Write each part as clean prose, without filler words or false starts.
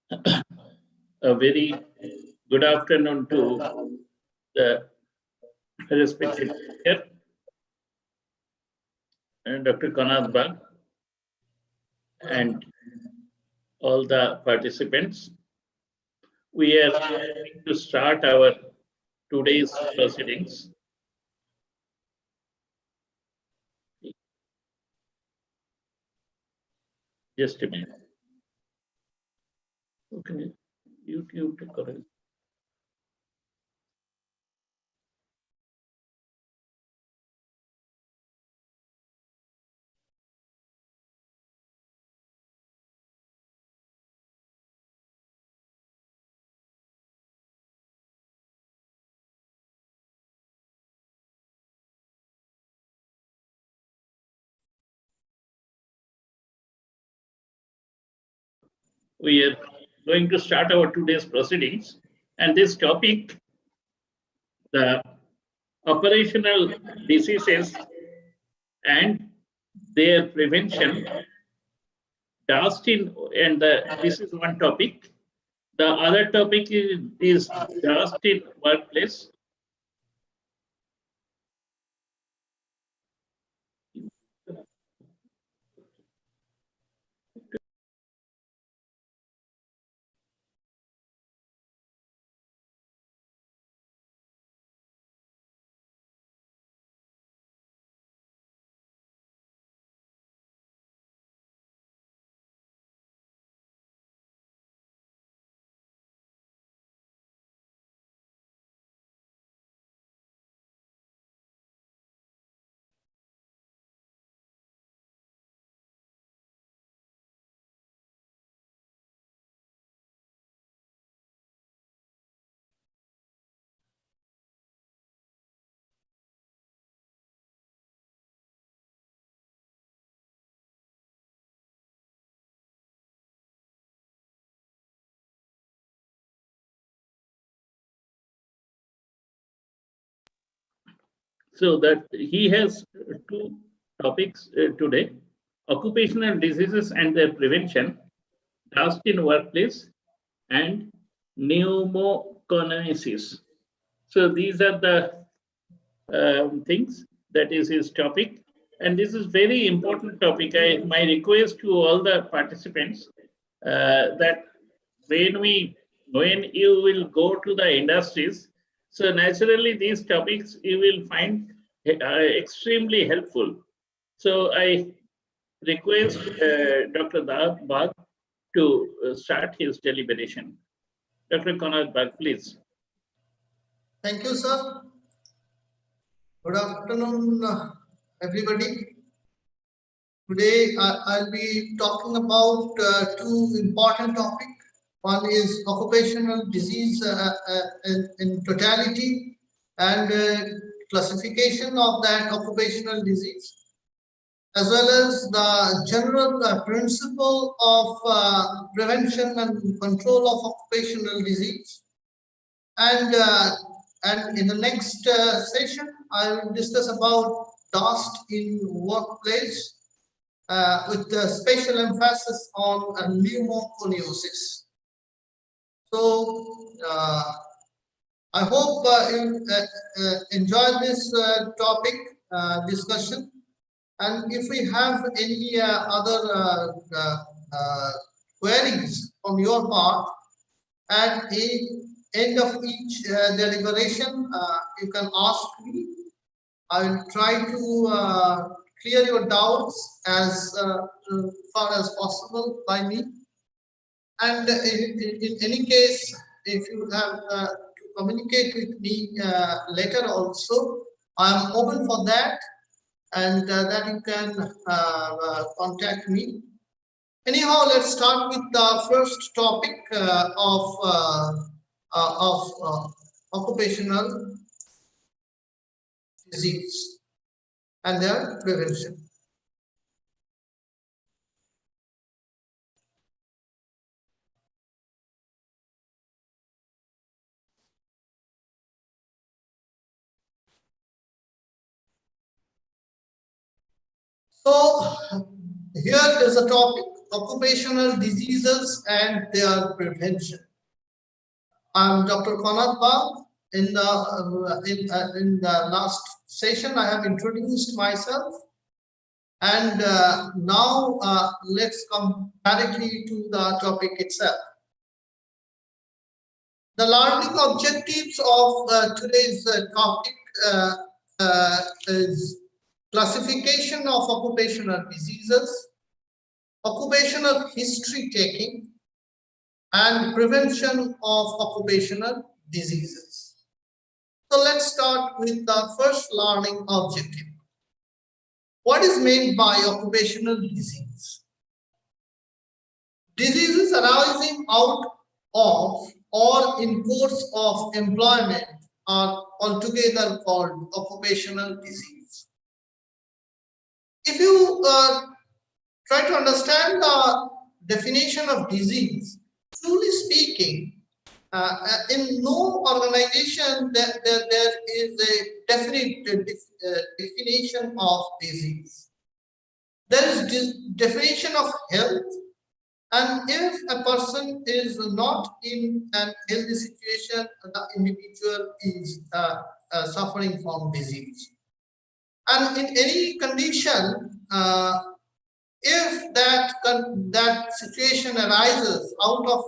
A very good afternoon to the respected speaker, Dr. Kanad Bag, and all the participants. We are going to start our today's proceedings. Just a minute. Okay, YouTube to correct. We are going to start our today's proceedings, and this topic, the operational diseases and their prevention, dust in, and this is one topic. The other topic is dust in workplace. So that he has two topics today: occupational diseases and their prevention, dust in workplace, and pneumoconiosis. So these are the things that is his topic, and this is very important topic. My request to all the participants that when you will go to the industries, so naturally these topics you will find extremely helpful. So I request Dr. Bag to start his deliberation. Dr. Konrad Bag, please. Thank you, sir. Good afternoon, everybody. Today, I'll be talking about two important topics. One is occupational disease in totality and classification of that occupational disease, as well as the general principle of prevention and control of occupational disease. And in the next session, I will discuss about dust in workplace with special emphasis on pneumoconiosis. So I hope you enjoy this topic discussion. And if we have any other queries from your part, at the end of each deliberation, you can ask me. I will try to clear your doubts as far as possible by me. And in any case, if you have to communicate with me later also, I am open for that, and that you can contact me. Anyhow, let's start with the first topic of occupational disease and their prevention. So here is a topic: occupational diseases and their prevention. I'm Dr. Konat Bag. In the last session, I have introduced myself, and now let's come directly to the topic itself. The learning objectives of today's topic is classification of occupational diseases, occupational history taking, and prevention of occupational diseases. So let's start with the first learning objective. What is meant by occupational disease? Diseases arising out of or in course of employment are altogether called occupational disease. If you try to understand the definition of disease, truly speaking, in no organization there is a definite definition of disease. There is definition of health, and if a person is not in an healthy situation, the individual is suffering from disease. And in any condition, if that situation arises out of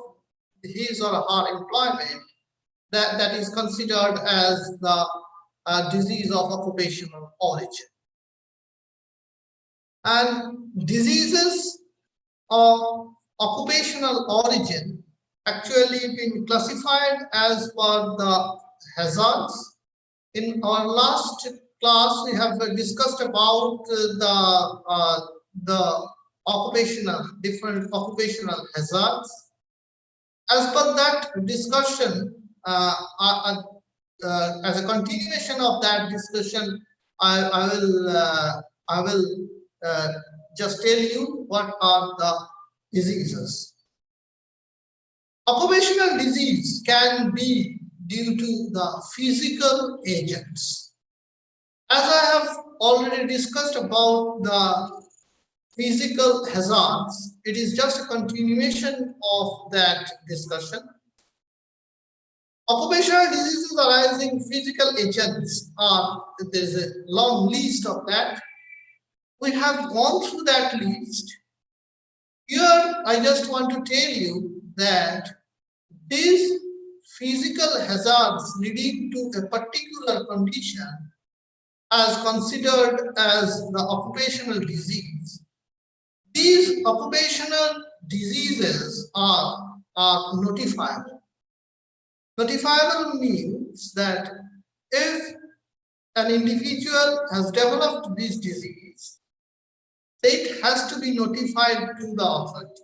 his or her employment, that is considered as the disease of occupational origin. And diseases of occupational origin actually been classified as per the hazards. In our last class, we have discussed about the different occupational hazards. As per that discussion, as a continuation of that discussion, I will just tell you what are the diseases. Occupational disease can be due to the physical agents. As I have already discussed about the physical hazards, it is just a continuation of that discussion. Occupational diseases arising physical agents are, there's a long list of that. We have gone through that list. Here, I just want to tell you that these physical hazards leading to a particular condition as considered as the occupational disease. These occupational diseases are notifiable. Notifiable means that if an individual has developed this disease, it has to be notified to the authority.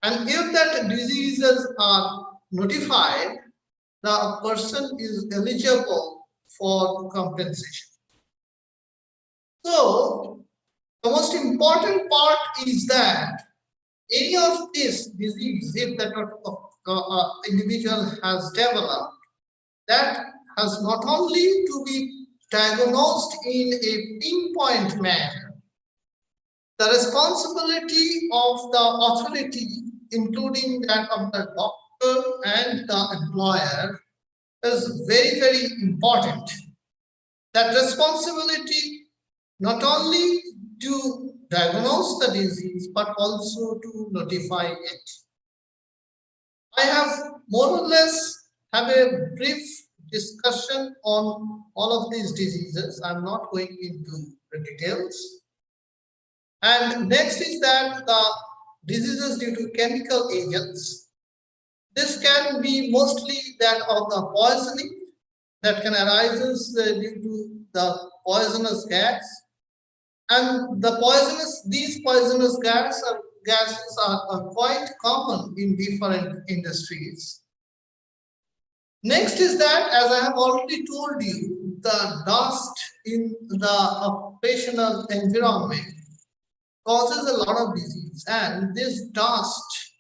And if that diseases are notified, the person is eligible for compensation. So, the most important part is that any of this disease, if that individual has developed, that has not only to be diagnosed in a pinpoint manner, the responsibility of the authority, including that of the doctor and the employer, is very, very important. That responsibility not only to diagnose the disease, but also to notify it. I have more or less have a brief discussion on all of these diseases. I'm not going into the details. And next is that the diseases due to chemical agents. This can be mostly that of the poisoning that can arise due to the poisonous gas. And these poisonous gases are quite common in different industries. Next is that, as I have already told you, the dust in the occupational environment causes a lot of disease, and this dust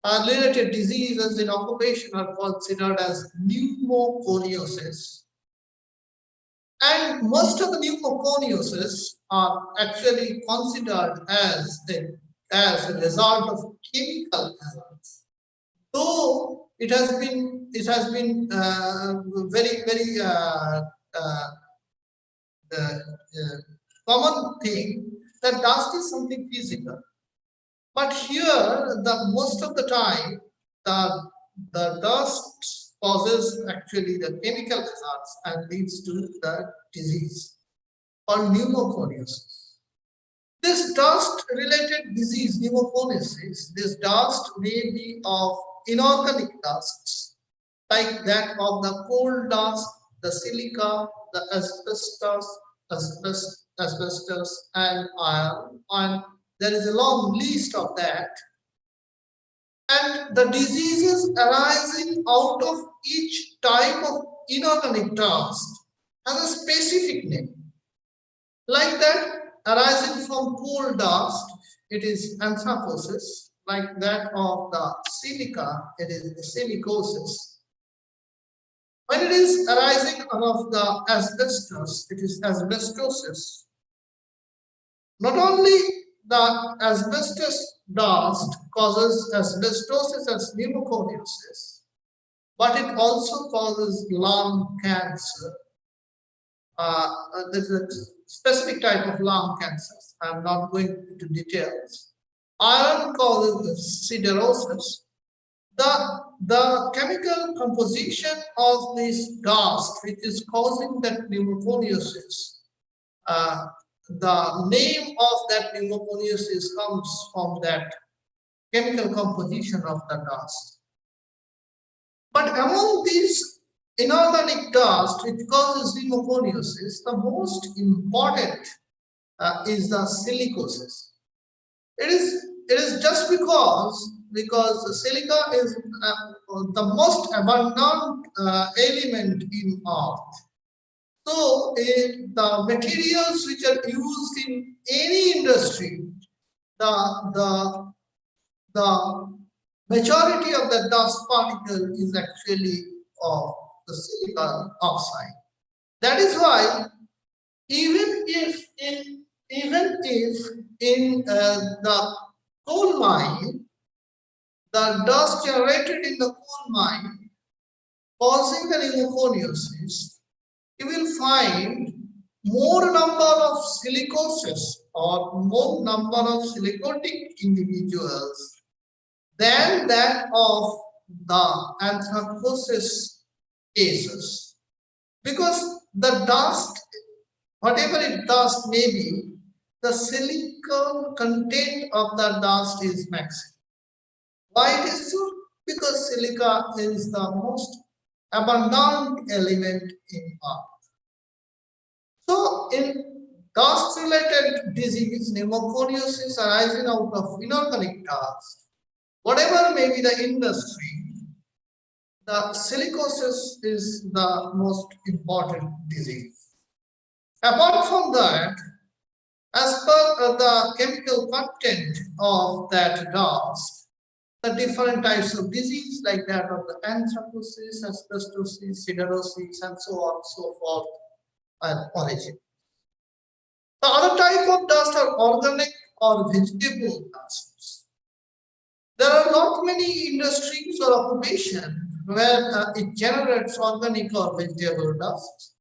related diseases in occupation are considered as pneumoconiosis. And most of the pneumoconiosis are actually considered as the as a result of chemical hazards. Though it has been very common thing that dust is something physical. But here, the most of the time, the dust causes actually the chemical hazards and leads to the disease or pneumoconiosis. This dust-related disease, pneumoconiosis, this dust may be of inorganic dusts like that of the coal dust, the silica, the asbestos, and iron. And there is a long list of that. And the diseases arising out of each type of inorganic dust has a specific name. Like that, arising from coal dust, it is anthracosis. Like that of the silica, it is silicosis. When it is arising out of the asbestos, it is asbestosis. Not only the asbestos dust causes asbestosis as pneumoconiosis, but it also causes lung cancer. There's a specific type of lung cancer. I'm not going into details. Iron causes siderosis. The chemical composition of this dust, which is causing that pneumoconiosis, the name of that pneumoconiosis comes from that chemical composition of the dust. But among these inorganic dust which causes pneumoconiosis, the most important is the silicosis. It is just because the silica is the most abundant element in earth. So the materials which are used in any industry, the majority of the dust particle is actually of the silica oxide. That is why even if in the coal mine, the dust generated in the coal mine causing the pneumoconiosis, you will find more number of silicosis or more number of silicotic individuals than that of the anthracosis cases. Because the dust, whatever it dust may be, the silicon content of the dust is maximum. Why it is so? Because silica is the most abundant element in earth. So in dust-related disease, pneumoconiosis arising out of inorganic dust, whatever may be the industry, the silicosis is the most important disease. Apart from that, as per the chemical content of that dust, the different types of disease like that of the anthracosis, asbestosis, siderosis, and so on and so forth are origin. The other type of dust are organic or vegetable dusts. There are not many industries or occupations where it generates organic or vegetable dust.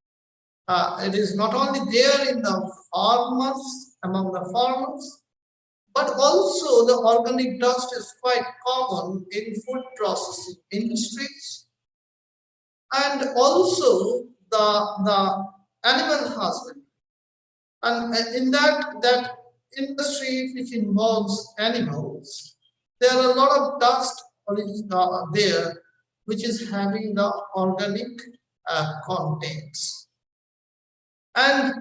It is not only there in the farmers, among the farmers, but also the organic dust is quite common in food processing industries, and also the animal husbandry. And in that industry which involves animals, there are a lot of dust there which is having the organic contents. And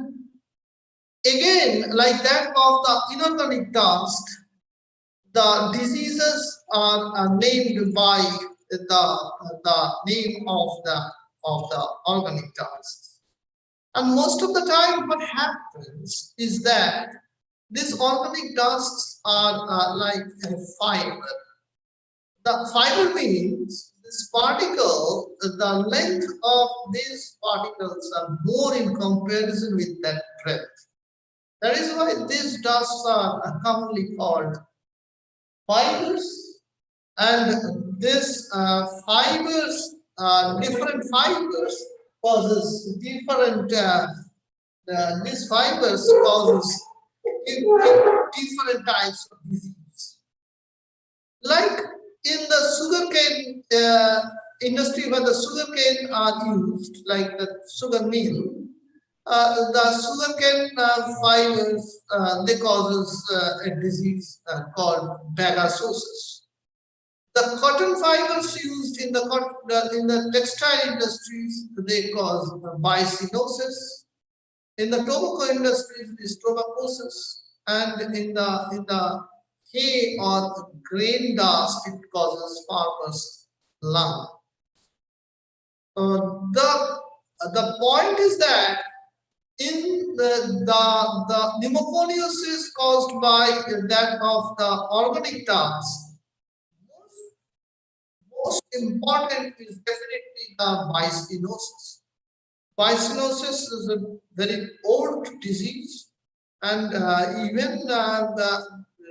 again, like that of the inorganic dust, the diseases are named by the name of the organic dust. And most of the time, what happens is that these organic dusts are like a fiber. The fiber means this particle, the length of these particles are more in comparison with that breadth. That is why these dusts are commonly called fibers, and this fibers, different fibers causes different. These fibers causes different types of disease. Like in the sugarcane industry, where the sugarcane are used, like the sugar mill, the sugarcane fibers they causes a disease called bagasosis. The cotton fibers used in the textile industries they cause biocinosis. In the tobacco industries, is tobaccosis, and in the hay or grain dust, it causes farmers' lung. The point is that in the pneumoconiosis caused by that of the organic dust, most important is definitely the biocinosis. Biocinosis is a very old disease, and even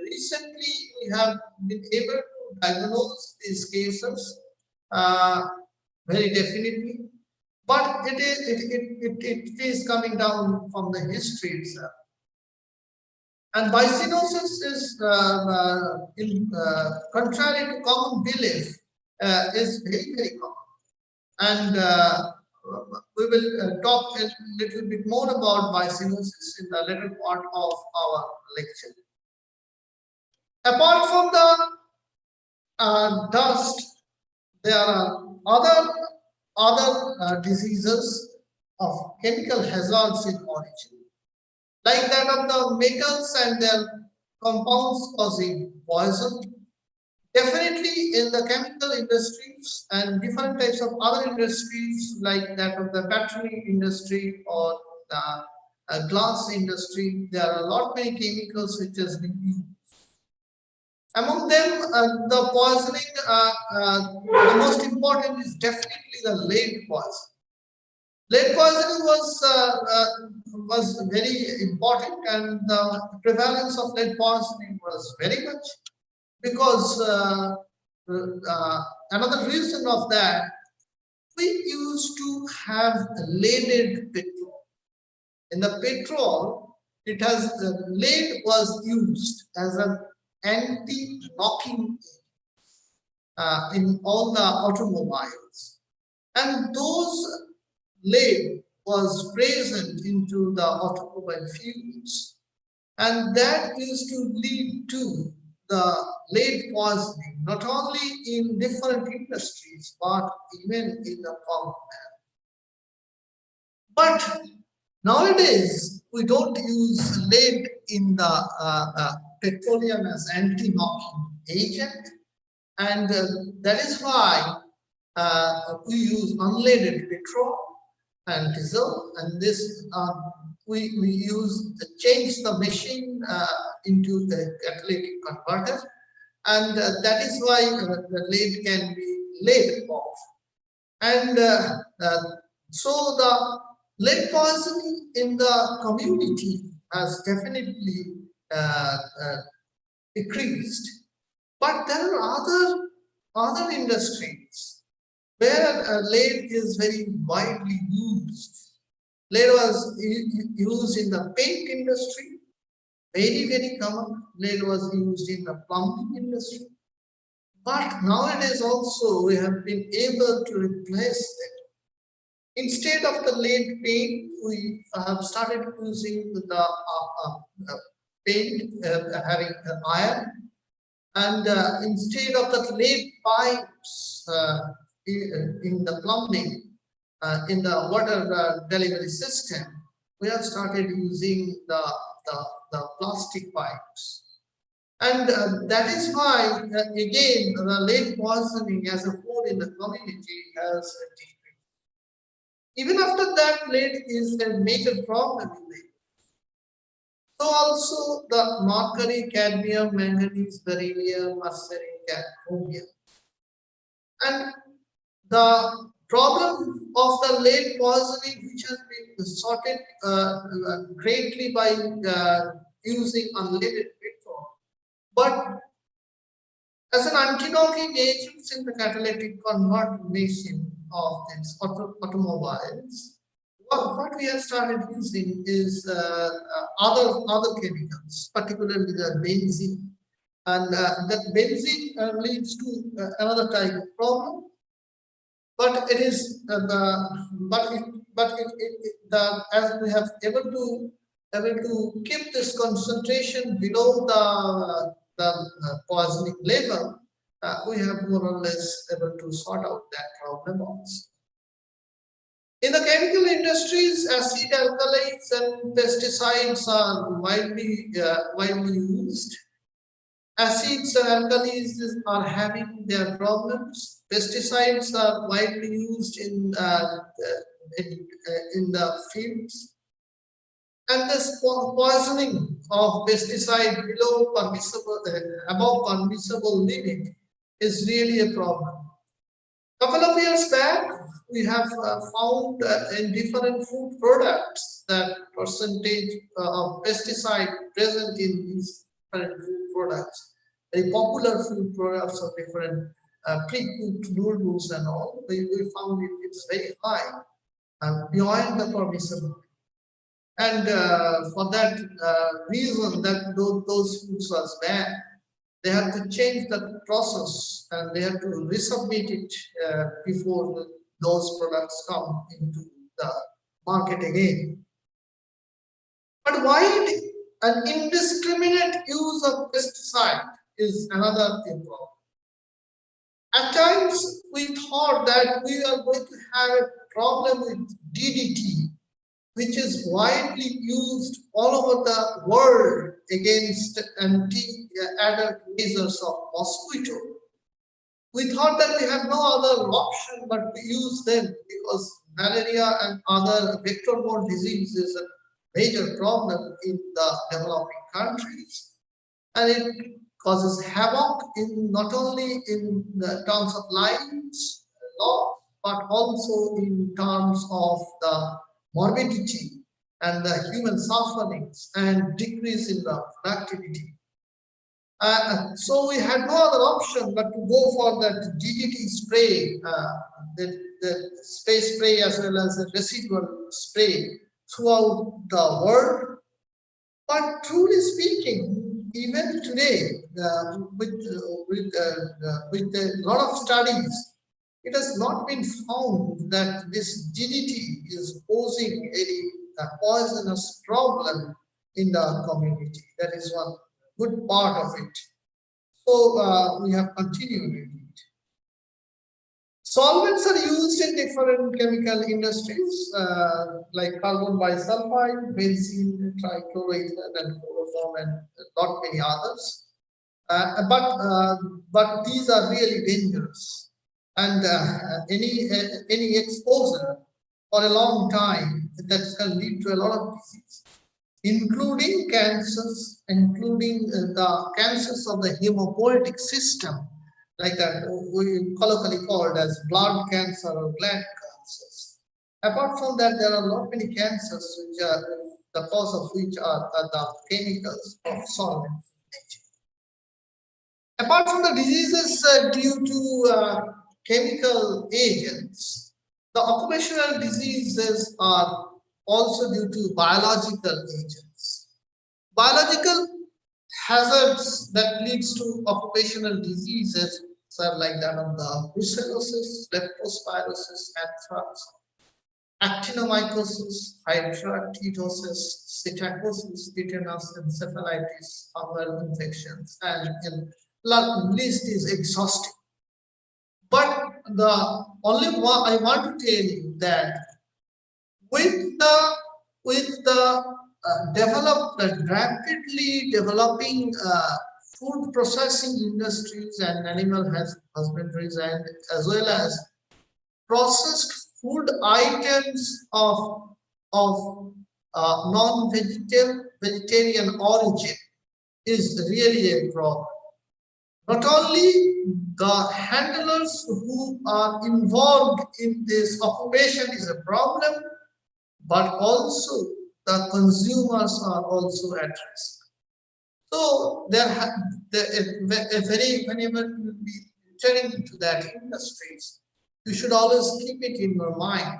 recently we have been able to diagnose these cases uh, very definitely. But it is coming down from the history itself. And biocinosis is, contrary to common belief, is very, very common. And we will talk a little bit more about biocinosis in the later part of our lecture. Apart from the dust, there are other diseases of chemical hazards in origin, like that of the metals and their compounds causing poison. Definitely in the chemical industries and different types of other industries, like that of the battery industry or the glass industry, there are a lot many chemicals which has been used. Among them, the poisoning, the most important is definitely the lead poison. Lead poisoning was very important, and the prevalence of lead poisoning was very much, because another reason of that, we used to have leaded petrol. In the petrol, it has lead was used as an anti-knocking in all the automobiles, and those lead was present into the automobile fuels, and that used to lead to the lead poisoning, not only in different industries but even in the common man. But nowadays we don't use lead in the petroleum as anti-knocking agent, and that is why we use unleaded petrol and diesel, and this we use change the machine into the catalytic converter, and that is why the lead can be laid off, and so the lead poisoning in the community has definitely decreased. But there are other industries where lead is very widely used. Lead was used in the paint industry, very, very common. Lead was used in the plumbing industry. But nowadays also we have been able to replace it. Instead of the lead paint, we have started using the paint having iron, and instead of the lead pipes in the plumbing, in the water delivery system, we have started using the plastic pipes. And that is why, again, the lead poisoning as a whole in the community has decreased. Even after that, lead is a major problem in the. So also the mercury, cadmium, manganese, beryllium, mercury, chromium. And the problem of the lead poisoning, which has been sorted greatly by using unleaded petrol. But as an anti-knocking agent in the catalytic conversion of these automobiles. What we have started using is other chemicals, particularly the benzene, and that benzene leads to another type of problem. But it is the as we have able to keep this concentration below the poisoning level, we have more or less able to sort out that problem also. In the chemical industries, acid alkalies and pesticides are widely used. Acids and alkalis are having their problems. Pesticides are widely used in the fields. And this poisoning of pesticide below permissible, above permissible limit is really a problem. Couple of years back, we have found in different food products that percentage of pesticide present in these different food products. Very popular food products of different pre-cooked noodles and all, we found it's very high beyond the permissible. And for that reason, that those foods was banned, they have to change the process and they have to resubmit it before those products come into the market again. But wide and indiscriminate use of pesticide is another problem. At times, we thought that we are going to have a problem with DDT, which is widely used all over the world against anti-adult measures of mosquito. We thought that we have no other option but to use them because malaria and other vector-borne disease is a major problem in the developing countries. And it causes havoc in not only in the terms of lives loss, but also in terms of the morbidity and the human sufferings and decrease in the productivity. So we had no other option but to go for that DDT spray, the space spray as well as the residual spray throughout the world. But truly speaking, even today, with a lot of studies, it has not been found that this DDT is posing any poisonous problem in the community. That is one good part of it. So we have continued with it. Solvents are used in different chemical industries like carbon bisulfide, benzene, trichloroethane, and chloroform, and not many others. But these are really dangerous, and any exposure for a long time that can lead to a lot of disease, including cancers, including the cancers of the hemopoietic system, like that we colloquially called as blood cancer or gland cancers. Apart from that, there are not many cancers which are the cause of which are the chemicals of solvent nature. Apart from the diseases due to chemical agents, the occupational diseases are also due to biological agents. Biological hazards that leads to occupational diseases are like that of the brucellosis, leptospirosis, anthrax, actinomycosis, hydatidosis, psittacosis, tetanus, encephalitis, fungal infections, and the list is exhaustive. But the only one I want to tell you that with the rapidly developing food processing industries and animal husbandries, and as well as processed food items of non-vegetarian origin is really a problem. Not only the handlers who are involved in this occupation is a problem, but also the consumers are also at risk. So whenever you will be entering into that industries, you should always keep it in your mind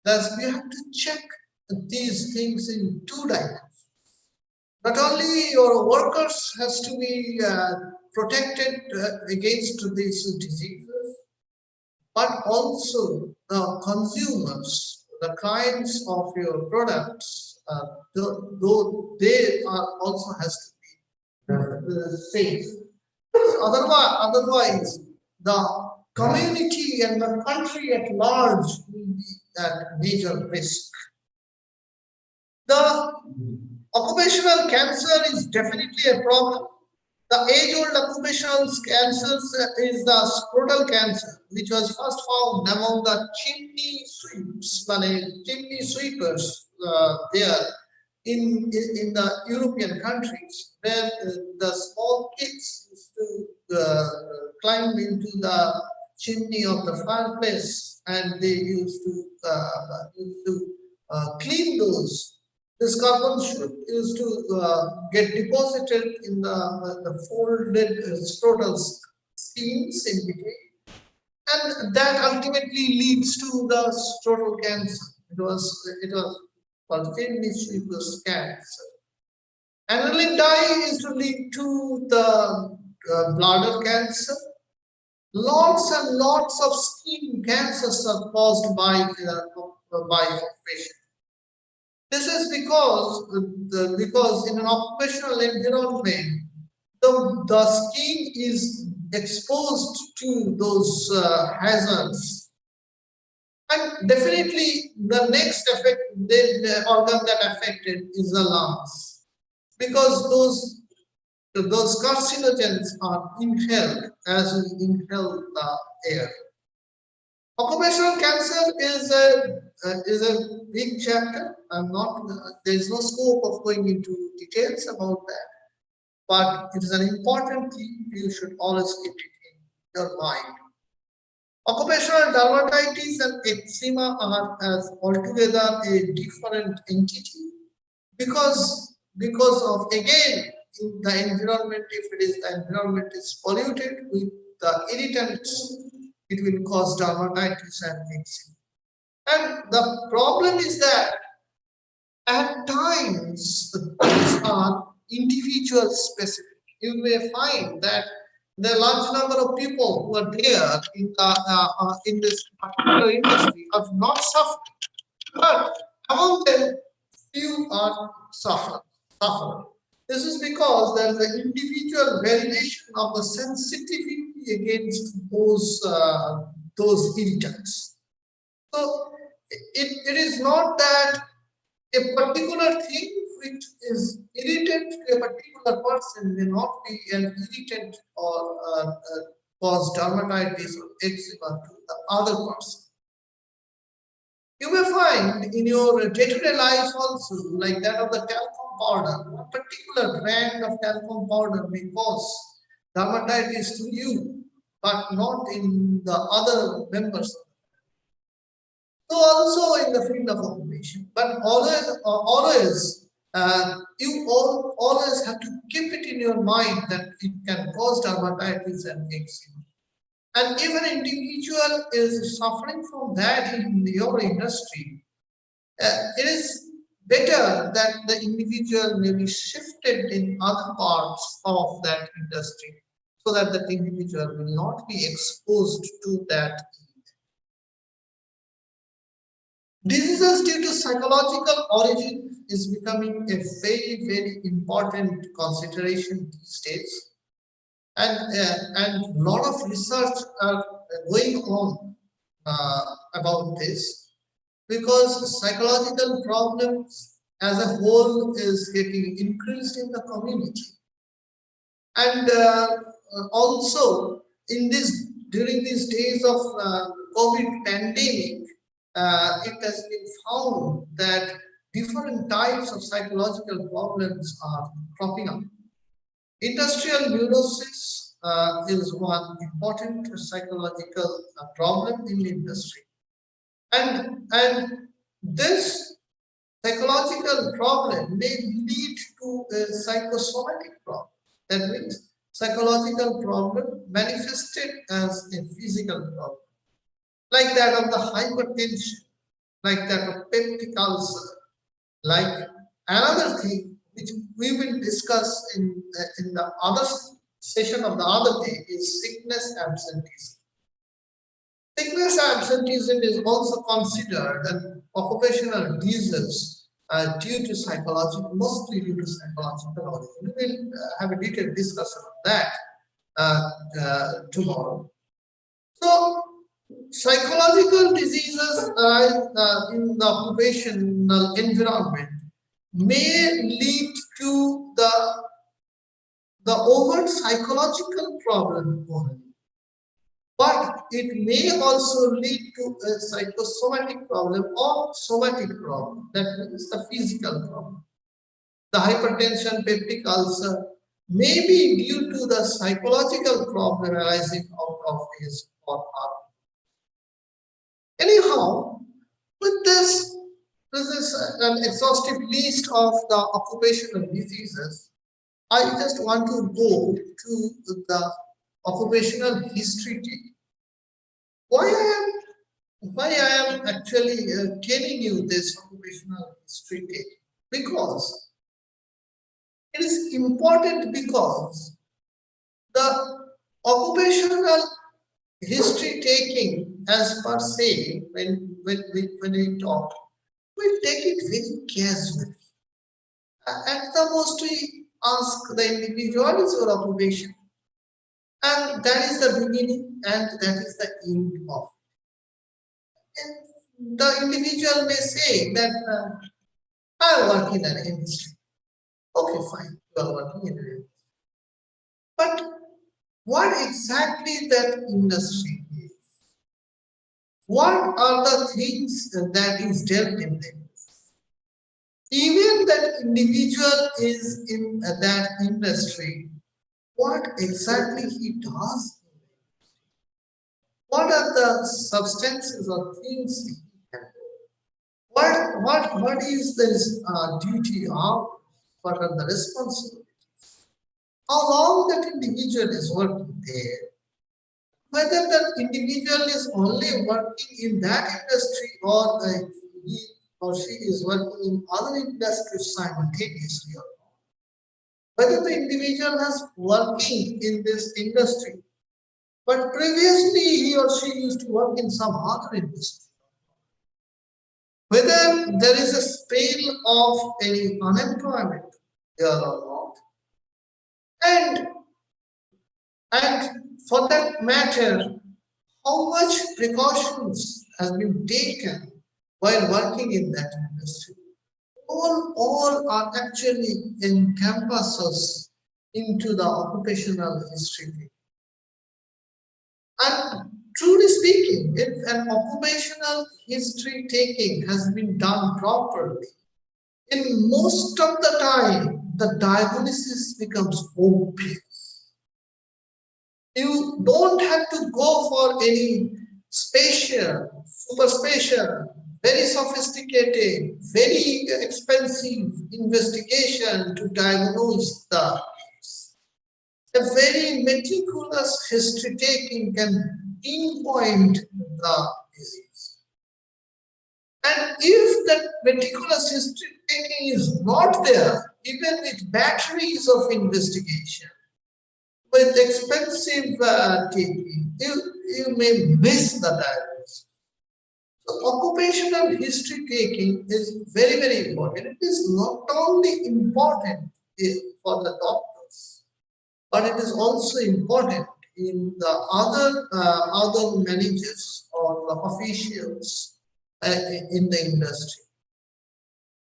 that we have to check these things in two dimensions. Not only your workers has to be protected against these diseases, but also the consumers, the clients of your products, though they are also has to be safe. Otherwise, the community and the country at large will be at major risk. The occupational cancer is definitely a problem. The age-old occupational cancer is the scrotal cancer, which was first found among the chimney sweepers there in the European countries, where the small kids used to climb into the chimney of the fireplace, and they used to clean those. This carbon should used to get deposited in the folded scrotal schemes in between, and that ultimately leads to the scrotal cancer. It was called kidney sweeper's cancer. Aniline dye is to lead to the bladder cancer. Lots and lots of skin cancers are caused by occupation. This is because in an occupational environment, the skin is exposed to those hazards. And definitely the next effect, the organ that affected is the lungs, because those carcinogens are inhaled as we inhale the air. Occupational cancer is a big chapter. I'm not. There is no scope of going into details about that, but it is an important thing. You should always keep it in your mind. Occupational dermatitis and eczema are as altogether a different entity, because of, again, in the environment, if it is the environment is polluted with the irritants, it will cause dermatitis and eczema. And the problem is that at times these are individual specific. You may find that the large number of people who are there in this particular industry are not suffering, but among them few are suffer. This is because there is an individual variation of the sensitivity against those irritants. So it is not that a particular thing which is irritant to a particular person may not be an irritant or cause dermatitis or eczema to the other person. You may find in your day-to-day life also, like that of the talcum powder, a particular brand of talcum powder may cause dermatitis to you, but not in the other members. So also in the field of occupation, but always you always have to keep it in your mind that it can cause dermatitis and eczema. And if an individual is suffering from that in your industry, it is better that the individual may be shifted in other parts of that industry, so that the individual will not be exposed to that. Diseases due to psychological origin is becoming a very, very important consideration these days. And a lot of research are going on about this, because psychological problems as a whole is getting increased in the community. And also during these days of COVID pandemic, it has been found that different types of psychological problems are cropping up. Industrial neurosis is one important psychological problem in the industry. And this psychological problem may lead to psychosomatic problem. That means psychological problem manifested as a physical problem, like that of the hypertension, like that of peptic ulcer, like another thing which we will discuss in the other session of the other day is sickness absenteeism. Sickness absenteeism is also considered an occupational disease due to psychological, mostly due to psychological origin. We will have a detailed discussion of that tomorrow. So, psychological diseases arise in the occupational environment may lead to the overt psychological problem only, but it may also lead to a psychosomatic problem or somatic problem. That means the physical problem. The hypertension, peptic ulcer may be due to the psychological problem arising out of his or her. Anyhow, with this is an exhaustive list of the occupational diseases. I just want to go to the occupational history taking. Why I am actually telling you this occupational history taking? Because it is important, because the occupational history taking as per se, when we talk, we take it very casually. At the most, we ask the individual, what is your occupation? And that is the beginning and that is the end of it. And the individual may say that I work in an industry. Okay, fine, you are working in an industry. But what exactly that industry is? What are the things that is dealt in the industry? Even that individual is in that industry, what exactly he does? What are the substances or things he can do? What is this duty of? What are the responsibilities? How long that individual is working there? Whether that individual is only working in that industry or he or she is working in other industries simultaneously or not. Whether the individual has working in this industry, but previously he or she used to work in some other industry. Whether there is a spell of any unemployment there or not. And for that matter, how much precautions has been taken while working in that industry. All are actually encompasses into the occupational history. And truly speaking, if an occupational history taking has been done properly, in most of the time, the diagnosis becomes obvious. You don't have to go for any spatial, super spatial, very sophisticated, very expensive investigation to diagnose the disease. A very meticulous history taking can pinpoint the disease. And if that meticulous history taking is not there, even with batteries of investigation, with expensive taking, you may miss the diagnosis. So occupational history taking is very, very important. It is not only important for the doctors, but it is also important in the other managers or the officials in the industry.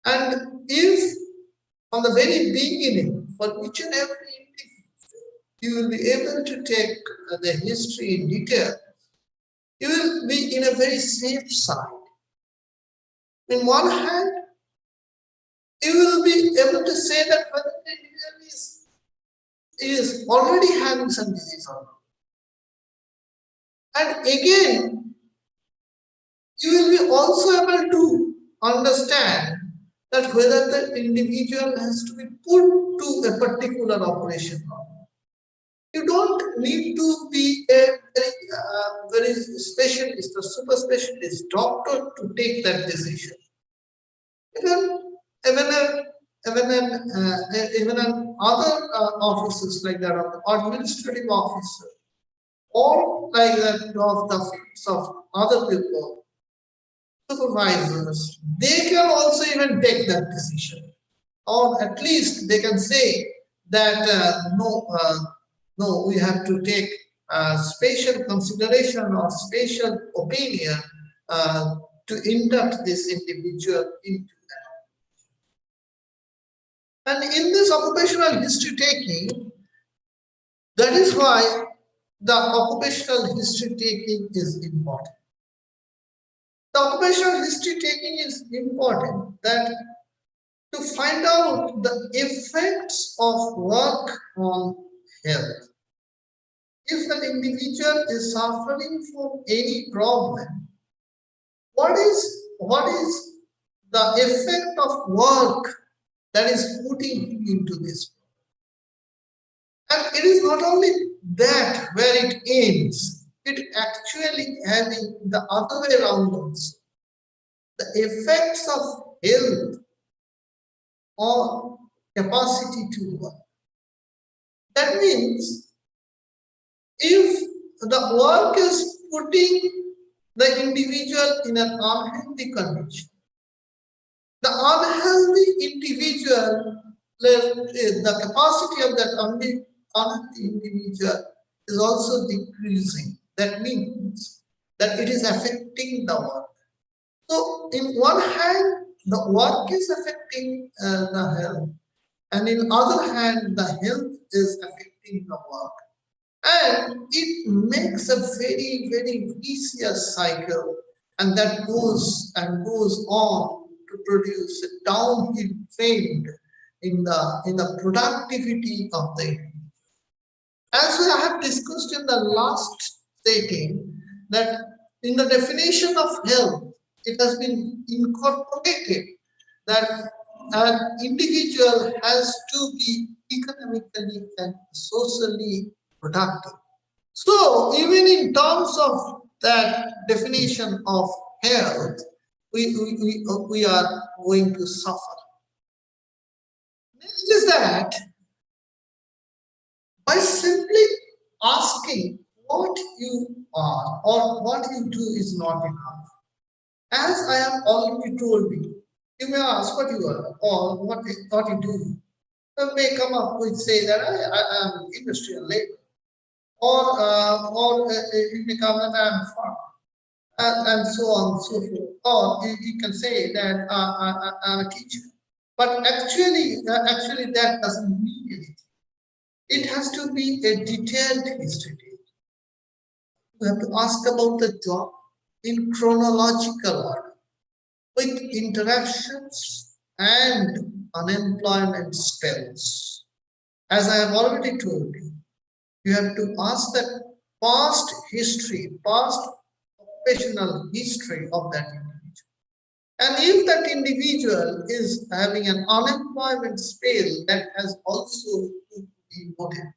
And if from the very beginning, for each and every you will be able to take the history in detail, you will be in a very safe side. In one hand, you will be able to say that whether the individual is already having some disease or not. And again, you will be also able to understand that whether the individual has to be put to a particular operation or not. You don't need to be a very specialist or super specialist doctor to take that decision. Even even a, even an other officers like that, or administrative officer, or like that of the fields of other people, supervisors, they can also even take that decision, or at least they can say that no, we have to take special consideration or special opinion uh, to induct this individual into that. And in this occupational history taking, that is why the occupational history taking is important. The occupational history taking is important that to find out the effects of work on health. If an individual is suffering from any problem, what is the effect of work that is putting him into this? And it is not only that where it ends, it actually having the other way around also. The effects of health or capacity to work. That means if the work is putting the individual in an unhealthy condition, the unhealthy individual, the capacity of that unhealthy individual is also decreasing. That means that it is affecting the work. So, in one hand, the work is affecting the health, and in other hand, the health is affecting the work. And it makes a very, very vicious cycle, and that goes and goes on to produce a downhill trend in the productivity of the individual. As I have discussed in the last setting, that in the definition of health, it has been incorporated that an individual has to be economically and socially productive. So, even in terms of that definition of health, we are going to suffer. Next is that by simply asking what you are or what you do is not enough. As I have already told you may ask what you are or what you do. You may come up with say that I am industrial labor, or you may come and I am farmer, and so on and so forth. Or you can say that I'm a teacher. But actually that doesn't mean anything. It has to be a detailed history. You have to ask about the job in chronological order, with interactions and unemployment spells. As I have already told you have to ask the past history, past occupational history of that individual. And if that individual is having an unemployment spell, that has also to be noted.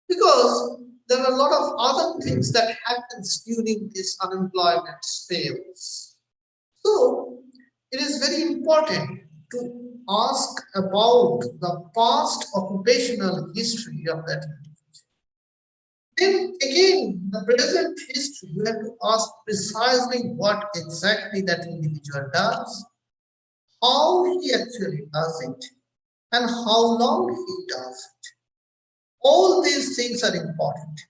Because there are a lot of other things that happens during this unemployment spells. So it is very important to ask about the past occupational history of that individual. Then again, the present history, you have to ask precisely what exactly that individual does, how he actually does it, and how long he does it. All these things are important.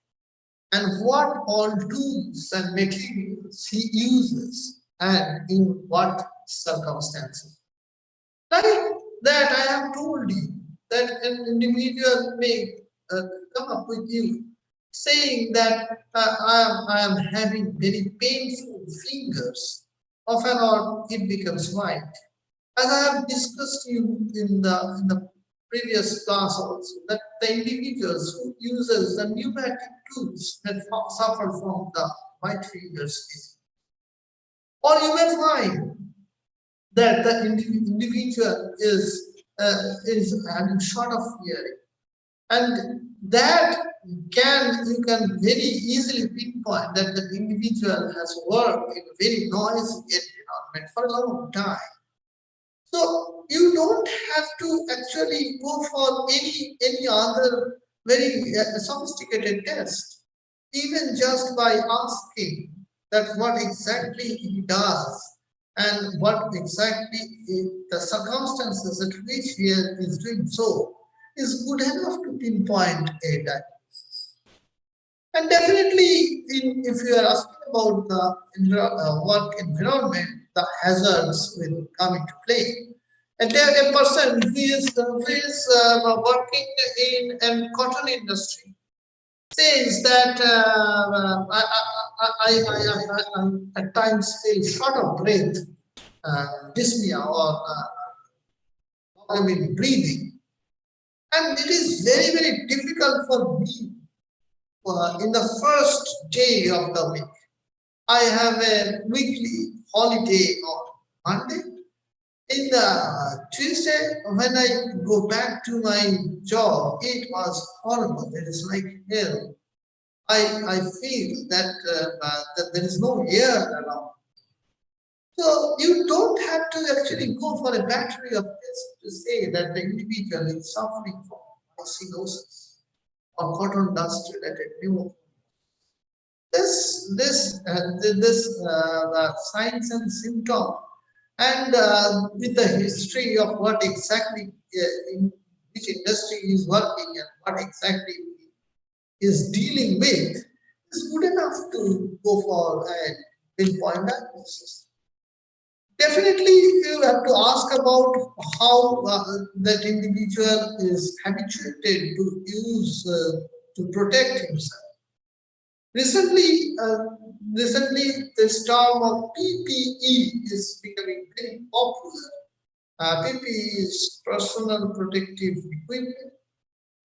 And what all tools and materials he uses and in what circumstances. Like that, I have told you that an individual may come up with you saying that I am having very painful fingers. Often or it becomes white. As I have discussed you in the previous class also, that the individuals who uses the pneumatic tools that suffer from the white fingers disease. Or you may find that the individual is having short of hearing, and that you can very easily pinpoint that the individual has worked in a very noisy environment for a long time. So you don't have to actually go for any other very sophisticated test. Even just by asking that what exactly he does and what exactly the circumstances at which he is doing so is good enough to pinpoint a diagnosis. And definitely, if you are asking about the work environment, the hazards will come into play. And there a person who is working in a cotton industry says that I at times feel short of breath, dyspnea, or problem in breathing. And it is very, very difficult for me in the first day of the week. I have a weekly holiday on Monday. In the Tuesday, when I go back to my job, it was horrible. It is like hell. I feel that there is no air around. So you don't have to actually go for a battery of tests to say that the individual is suffering from acidosis or cotton dust related pneumonia. This signs and symptoms, and with the history of what exactly in which industry he is working and what exactly he is dealing with, is good enough to go for a pinpoint diagnosis. Definitely, you have to ask about how that individual is habituated to use to protect himself. Recently, recently, this term of PPE is becoming very popular. PPE is personal protective equipment.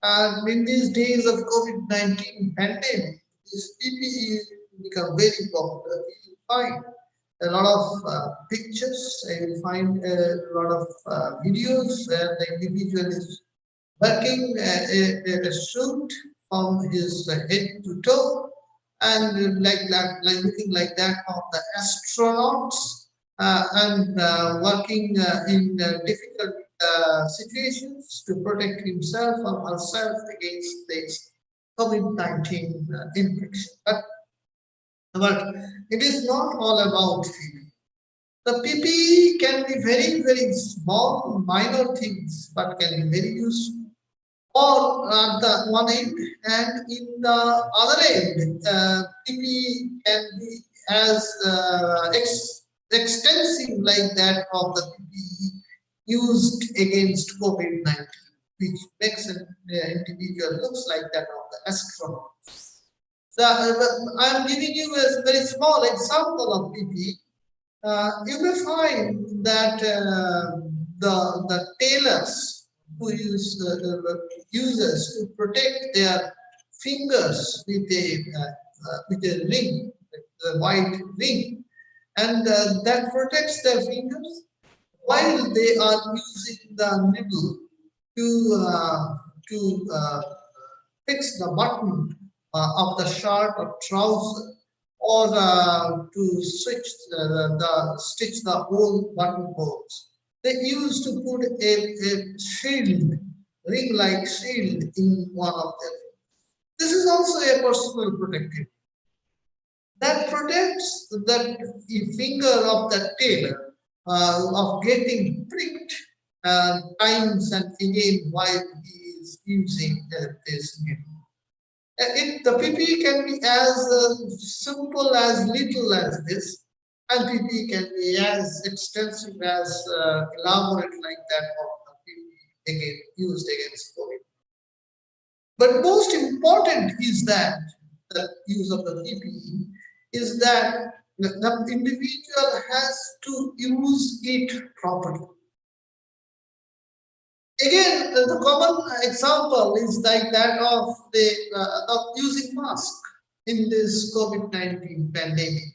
And in these days of COVID-19 pandemic, this PPE become very popular. You find a lot of pictures, you find a lot of videos where the individual is working a suit from his head to toe, and like looking like that of the astronauts, and working in difficult situations to protect himself or herself against this COVID-19 infection. But it is not all about PPE. The PPE can be very, very small, minor things, but can be very useful. Or at the one end, and in the other end, PPE can be as extensive like that of the PPE used against COVID-19, which makes an individual looks like that of the astronaut. So, I'm giving you a very small example of PPE. You may find that the tailors who uses to protect their fingers with a ring, a white ring, and that protects their fingers while they are using the needle to fix the button of the shirt or trouser, or to stitch the whole buttonholes. They used to put a shield, ring-like shield in one of them. This is also a personal protective that protects that finger of that tailor of getting pricked times and again while he is using this needle. The PPE can be as simple as little as this, and PPE can be as extensive as elaborate like that of the PPE again used against COVID. But most important is that the use of the PPE is that the individual has to use it properly. Again, the common example is like that of of using mask in this COVID-19 pandemic.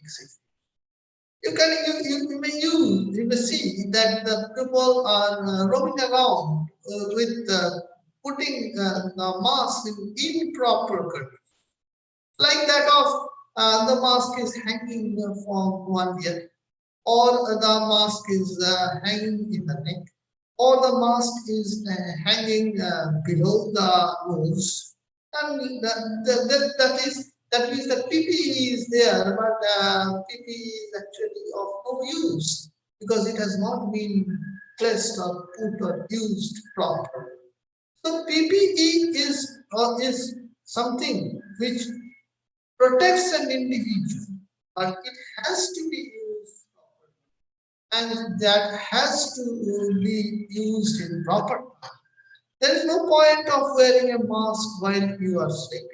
You may see that the people are roaming around with putting the mask in improper condition, like that of the mask is hanging from one ear, or the mask is hanging in the neck, or the mask is hanging below the nose, and that means that PPE is there, but PPE is actually of no use because it has not been placed or put or used properly. So PPE is something which protects an individual, but it has to be used properly, and that has to be used in proper time. There is no point of wearing a mask while you are sleeping.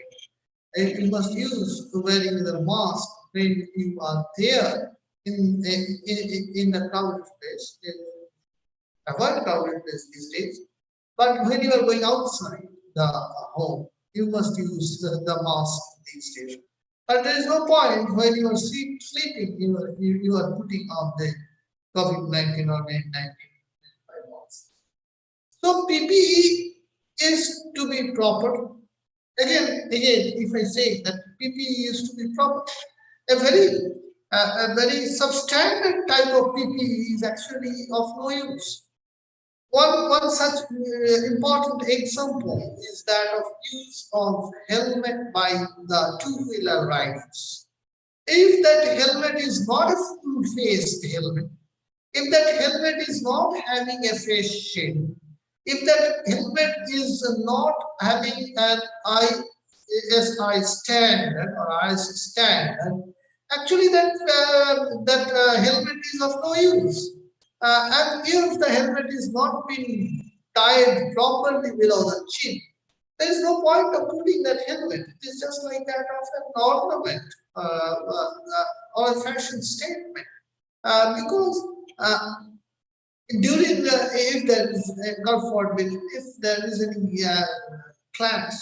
You must use wearing the mask when you are there in a crowded place. Avoid crowded place these days. But when you are going outside the home, you must use the mask these days. But there is no point when you are sleeping, you are putting on the COVID-19 or 19 mask. So PPE is to be proper. Again, if I say that PPE is to be proper, a very substandard type of PPE is actually of no use. One such important example is that of use of helmet by the two-wheeler riders. If that helmet is not a full-face helmet, if that helmet is not having a face shield, if that helmet is not having an ISI standard or IS standard, actually that helmet is of no use. And if the helmet is not being tied properly below the chin, there is no point of putting that helmet. It is just like that of an ornament or a fashion statement. Because during if there is God forbid, if there is any clash,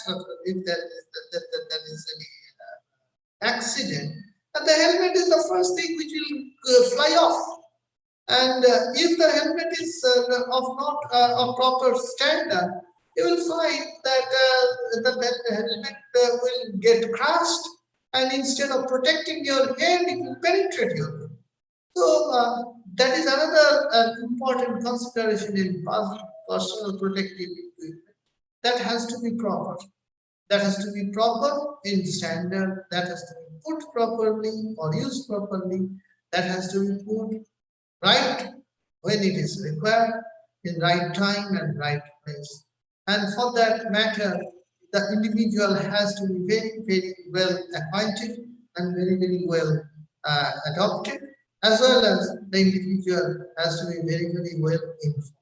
if there is any accident, and the helmet is the first thing which will fly off. And if the helmet is of not of proper standard, you will find that the helmet will get crushed, and instead of protecting your head, it will penetrate your head. So that is another important consideration in personal protective equipment. That has to be proper. That has to be proper in standard. That has to be put properly or used properly. That has to be put right when it is required, in right time and right place. And for that matter, the individual has to be very, very well acquainted and very, very well adopted, as well as the individual has to be very, very well informed.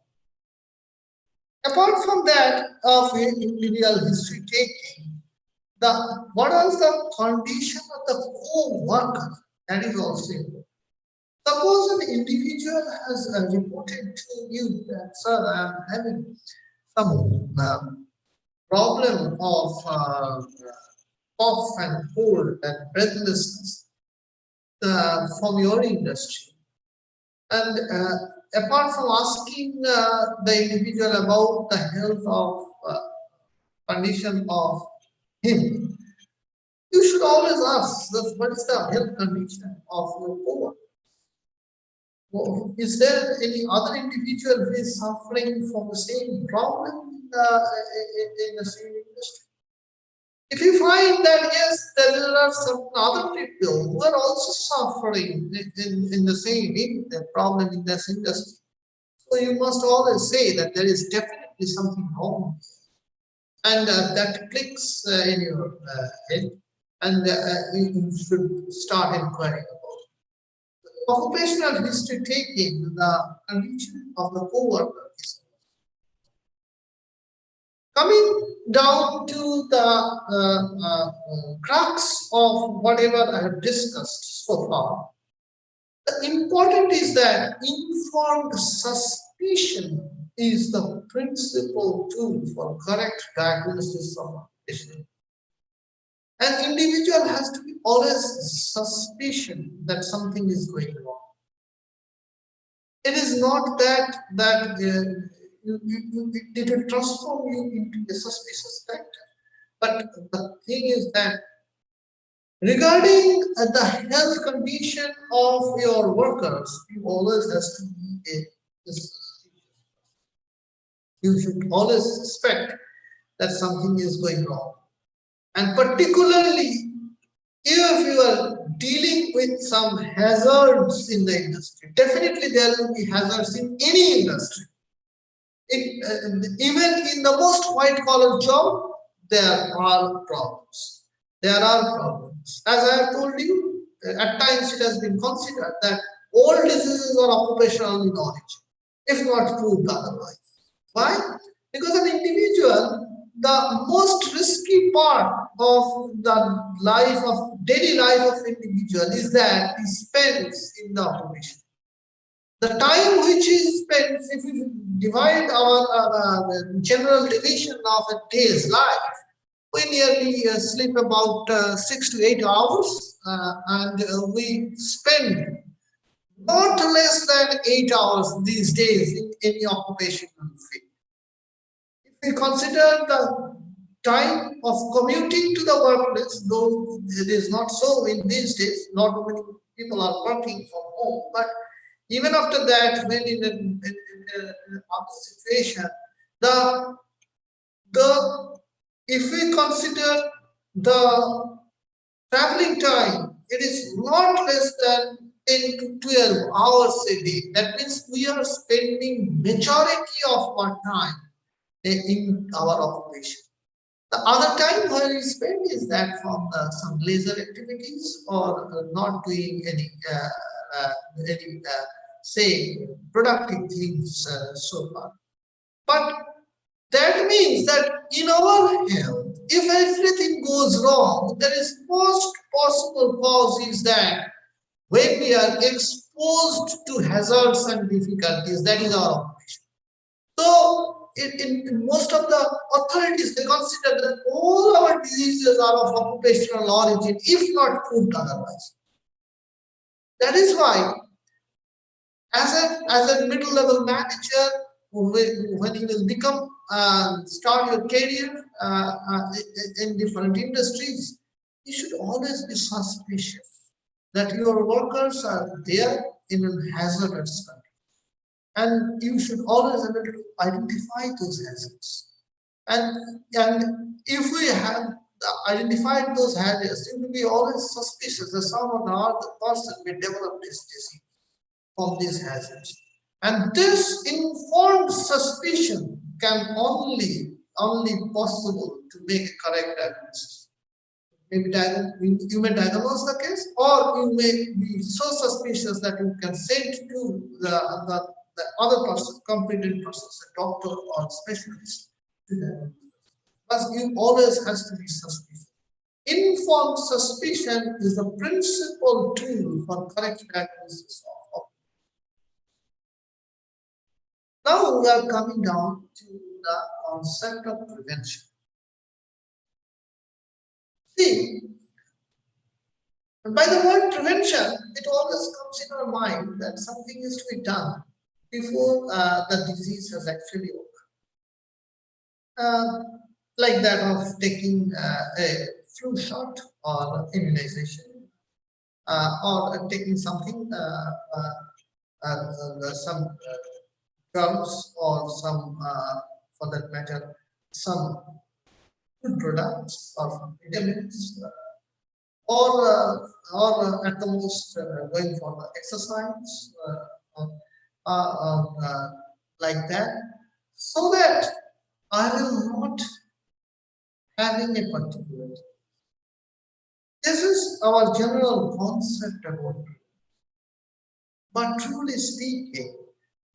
Apart from that of individual history taking, what is the condition of the co-worker? That is also important. Suppose an individual has reported to you that, sir, I am having some problem of cough and cold and breathlessness from your industry. And apart from asking the individual about the health of condition of him, you should always ask what is the health condition of your coworker. Is there any other individual who is suffering from the same problem in the same industry? If you find that yes, there are some other people who are also suffering in the same problem in this industry, so you must always say that there is definitely something wrong, and that clicks in your head, and you should start inquiring. Occupational history taking the condition of the co-worker is coming down to the crux of whatever I have discussed so far. The important is that informed suspicion is the principal tool for correct diagnosis of occupation. An individual has to be always suspicion that something is going wrong. It is not that it will transform you into a suspicious factor. But the thing is that regarding the health condition of your workers, you always has to be a you should always suspect that something is going wrong. And particularly if you are dealing with some hazards in the industry, definitely there will be hazards in any industry. Even in the most white collar job, there are problems. There are problems. As I have told you, at times it has been considered that all diseases are occupational in origin, if not proved otherwise. Why? Because an individual, the most risky part of the life of daily life of individual is that he spends in the occupation. The time which is spent, if we divide our general division of a day's life, we nearly sleep about 6 to 8 hours, and we spend not less than 8 hours these days in any occupational field. If we consider the time of commuting to the workplace, though it is not so in these days, not many people are working from home, but even after that, when in a situation, the if we consider the traveling time, it is not less than 10 to 12 hours a day. That means we are spending majority of our time in our occupation. The other time where we spend is that from some leisure activities or not doing any say productive things so far. But that means that in our health, if everything goes wrong, there is most possible cause is that when we are exposed to hazards and difficulties, that is our occupation. So in most of the authorities, they consider that all our diseases are of occupational origin, if not proved otherwise. That is why as a middle level manager, when you will become start your career in different industries, you should always be suspicious that your workers are there in a hazardous country, and you should always be able to identify those hazards. And if we have identified those hazards, you will be always suspicious that someone or the person may develop this disease from these hazards. And this informed suspicion can only possible to make a correct diagnosis. Maybe you may diagnose the case, or you may be so suspicious that you can send to the other person, competent person, a doctor or specialist, to them. But you always has to be suspicious. Informed suspicion is the principal tool for correct diagnosis of. Now we are coming down to the concept of prevention. See, by the word prevention, it always comes in our mind that something is to be done before the disease has actually occurred. Like that of taking a flu shot or immunization, or taking something, some drugs or some, for that matter, some food products or vitamins, or at the most going for the exercise, like that, so that I will not having a particular. This is our general concept about it. But truly speaking,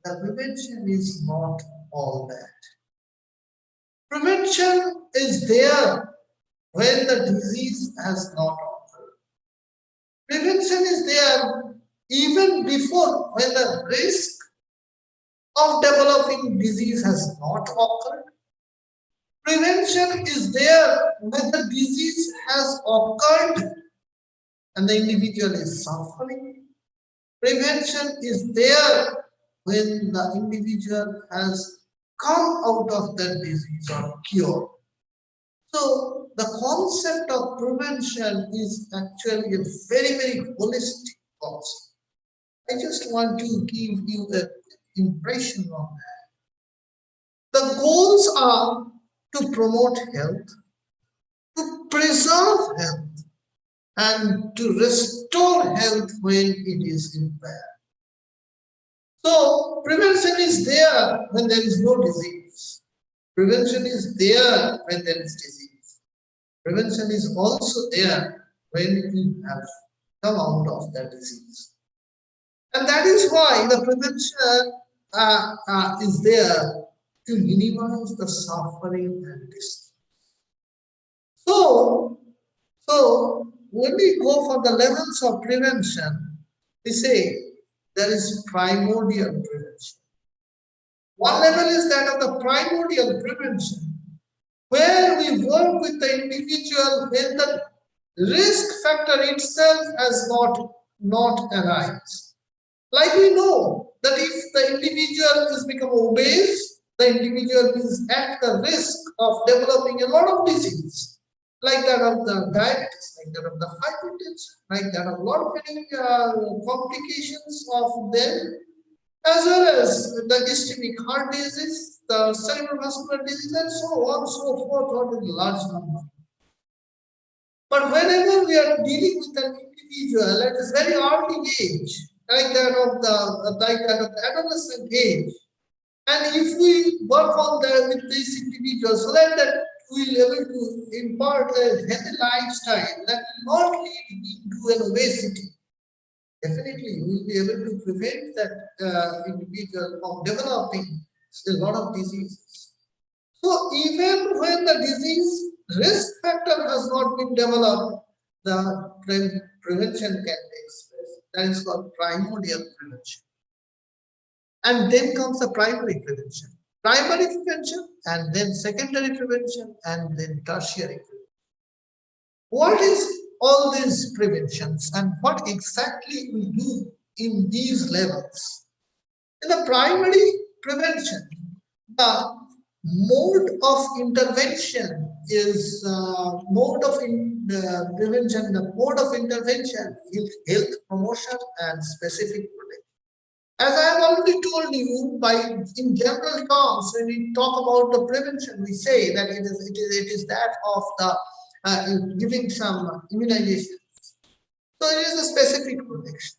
the prevention is not all that. Prevention is there when the disease has not occurred. Prevention is there even before, when the risk of developing disease has not occurred. Prevention is there when the disease has occurred and the individual is suffering. Prevention is there when the individual has come out of that disease or cure. So the concept of prevention is actually a very, very holistic concept. I just want to give you an impression of that. The goals are to promote health, to preserve health, and to restore health when it is impaired. So prevention is there when there is no disease. Prevention is there when there is disease. Prevention is also there when we have come out of that disease. And that is why the prevention is there to minimize the suffering and distress. So when we go for the levels of prevention, we say there is primordial prevention. One level is that of the primordial prevention, where we work with the individual when the risk factor itself has not arise. Like we know that if the individual is become obese, the individual is at the risk of developing a lot of disease, like that of the diabetes, like that of the hypertension, like that of a lot of many complications of them, as well as the ischemic heart disease, the cerebral vascular disease, and so on, so forth, in large number. But whenever we are dealing with an individual at a very early age, like that of the adolescent age, and if we work on with these individuals so that we will be able to impart a healthy lifestyle that will not lead into an obesity, definitely we will be able to prevent that individual from developing a lot of diseases. So even when the disease risk factor has not been developed, the prevention can take place. That is called primordial prevention. And then comes the primary prevention. Primary prevention, and then secondary prevention, and then tertiary prevention. What is all these preventions and what exactly we do in these levels? In the primary prevention, the mode of intervention is prevention. The mode of intervention is health promotion and specific protection. As I have already told you, in general terms, when we talk about the prevention, we say that it is that of the giving some immunization. So it is a specific protection.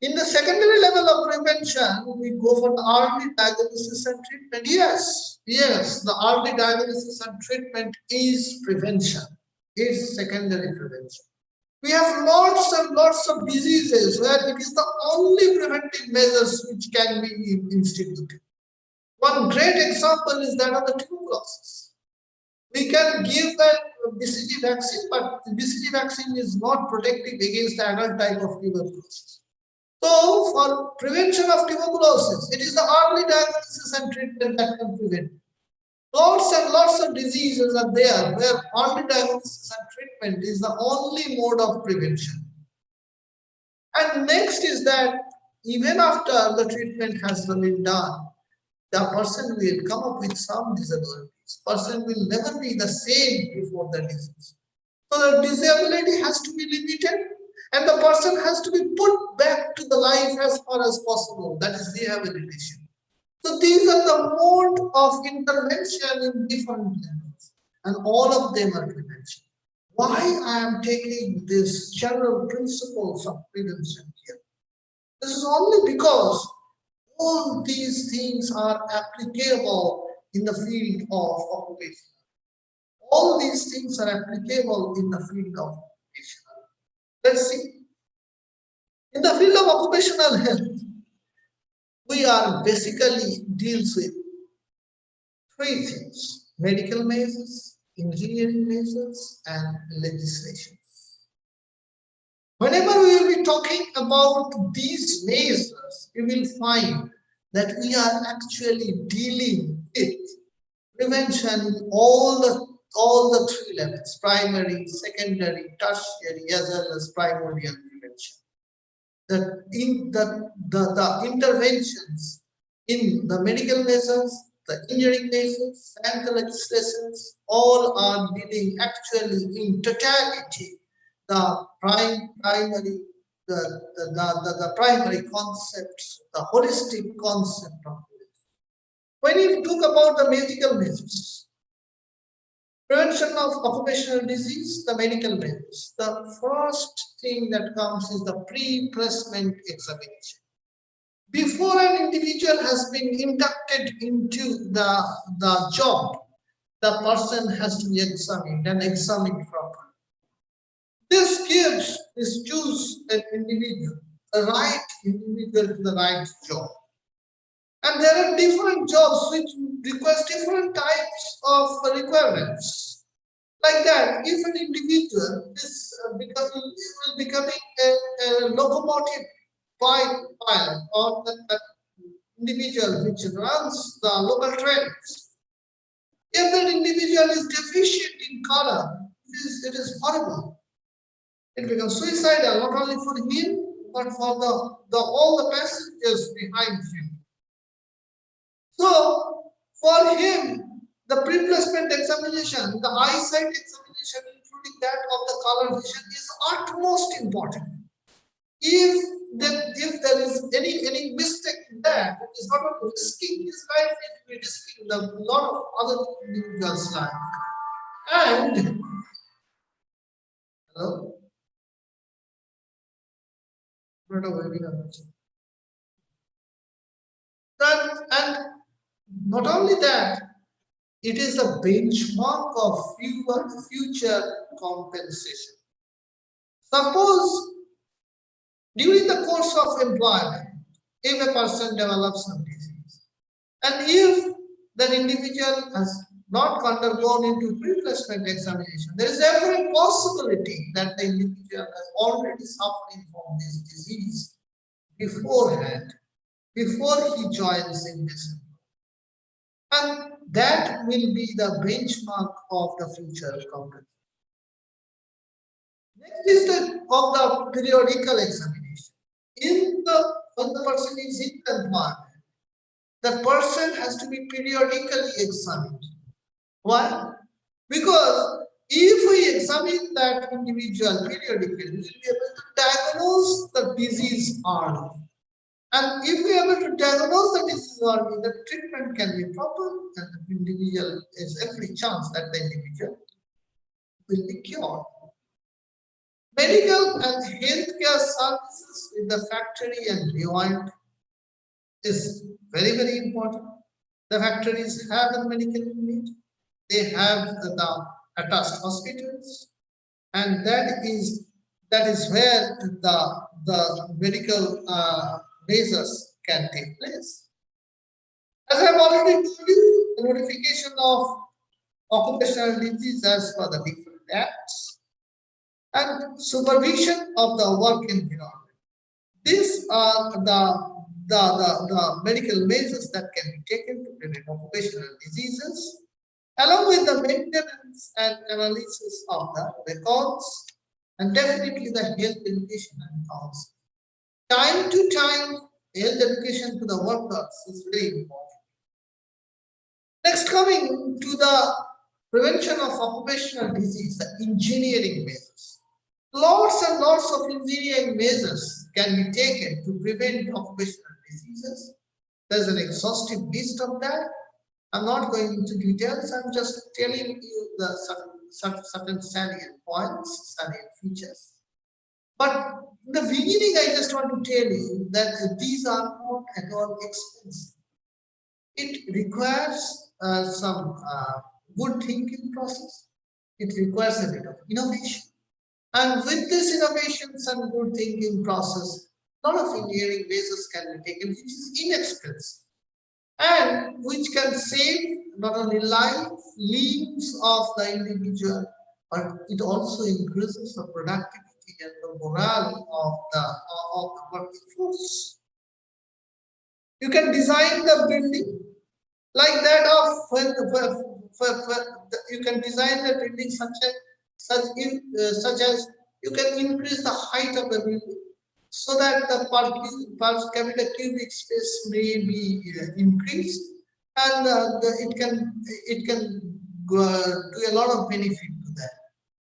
In the secondary level of prevention, we go for the early diagnosis and treatment. Yes, the early diagnosis and treatment is prevention, is secondary prevention. We have lots and lots of diseases where it is the only preventive measures which can be instituted. One great example is that of the tuberculosis. We can give a BCG vaccine, but the BCG vaccine is not protective against the adult type of tuberculosis. So, for prevention of tuberculosis, it is the early diagnosis and treatment that can prevent. Lots and lots of diseases are there where early diagnosis and treatment is the only mode of prevention. And next is that even after the treatment has been done, the person will come up with some disabilities. Person will never be the same before the disease. So the disability has to be limited and the person has to be put back to the life as far as possible. That is rehabilitation. So these are the mode of intervention in different levels, and all of them are prevention. Why I am taking these general principles of prevention here? This is only because all these things are applicable in the field of occupation. All these things are applicable in the field of occupational. Let's see. In the field of occupational health, we are basically deals with three things: medical measures, engineering measures, and legislation. Whenever we will be talking about these measures, you will find that we are actually dealing with prevention in all the three levels: primary, secondary, tertiary, as well as primordial prevention. the interventions in the medical measures, the engineering measures, and the legislations all are dealing actually in totality the primary the primary concepts, the holistic concept of it. When you talk about the medical measures, prevention of occupational disease, the medical measures, the first thing that comes is the pre-placement examination. Before an individual has been inducted into the job, the person has to be examined and examined properly. This gives, this choose an individual, the right individual to the right job. And there are different jobs which request different types of requirements. Like that, if an individual is becoming a locomotive pilot or that individual which runs the local trains, if that individual is deficient in color, it is horrible. It becomes suicidal not only for him but for all the passengers behind him. So for him, the pre-placement examination, the eyesight examination, including that of the color vision, is utmost important. If there is any mistake in that, it is not only risking his life, it will be risking a lot of other individuals' life. And hello, and not only that, it is a benchmark of future compensation. Suppose during the course of employment, if a person develops some disease, and if that individual has not undergone into pre-placement examination, there is every possibility that the individual has already suffering from this disease beforehand, before he joins in this. And that will be the benchmark of the future compensation. Next is of the periodical examination. When the person is in employment, the person has to be periodically examined. Why? Because if we examine that individual periodically, we will be able to diagnose the disease early. And if we are able to diagnose the disease early, the treatment can be proper and the individual has every chance that the individual will be cured. Medical and healthcare services in the factory and beyond is very, very important. The factories have a medical unit, they have the attached hospitals, and that is where the medical measures can take place. As I have already told you, the notification of occupational disease as per the different acts and supervision of the work environment. These are the medical measures that can be taken to prevent occupational diseases, along with the maintenance and analysis of the records, and definitely the health education and counseling. Time to time, health education to the workers is very important. Next, coming to the prevention of occupational disease, the engineering measures. Lots and lots of engineering measures can be taken to prevent occupational diseases. There's an exhaustive list of that. I'm not going into details. I'm just telling you the certain salient points, salient features. But in the beginning, I just want to tell you that these are not at all expensive. It requires some good thinking process. It requires a bit of innovation. And with this innovations and good thinking process, a lot of engineering measures can be taken, which is inexpensive and which can save not only life, limbs of the individual, but it also increases the productivity and the morale of the working force. You can design the building like that of you can design the building such as you can increase the height of the building so that the per capita cubic space may be increased, and it can do a lot of benefit to that.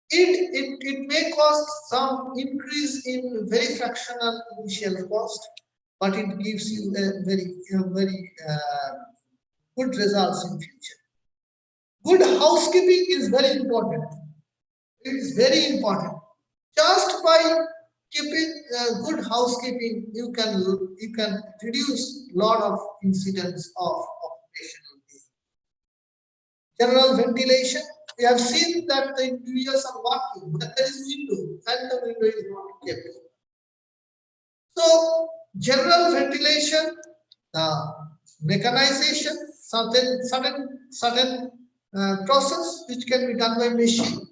It may cost some increase in very fractional initial cost, but it gives you a very good results in future. Good housekeeping is very important. It is very important. Just by keeping good housekeeping, you can reduce lot of incidents of occupational disease. General ventilation. We have seen that the individuals are working, but there is window, and the window is not kept. So general ventilation, mechanization, certain process which can be done by machine.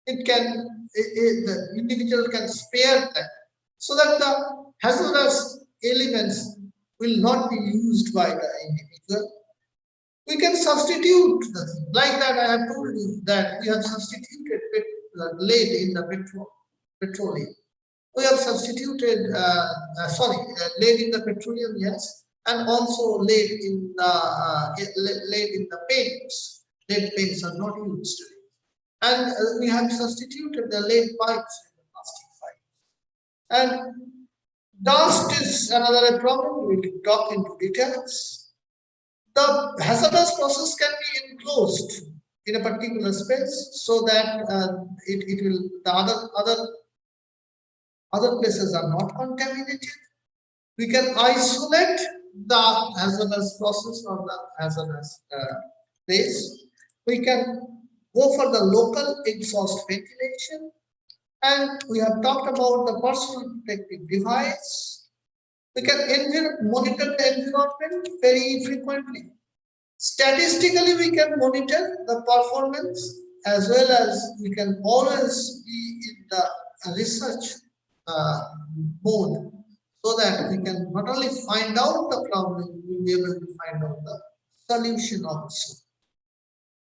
The individual can spare that, so that the hazardous elements will not be used by the individual. We can substitute the thing. Like that, I have told you that we have substituted lead in the petroleum. We have substituted, lead in the petroleum, yes, and also lead in the paints. Lead paints are not used today. And we have substituted the lead pipes in the plastic pipes. And dust is another problem. We will talk into details. The hazardous process can be enclosed in a particular space, so that it will the other places are not contaminated. We can isolate the hazardous process or the hazardous place. We can go for the local exhaust ventilation, and we have talked about the personal protective device. We can monitor the environment very frequently. Statistically, we can monitor the performance, as well as we can always be in the research mode, so that we can not only find out the problem, we will be able to find out the solution also.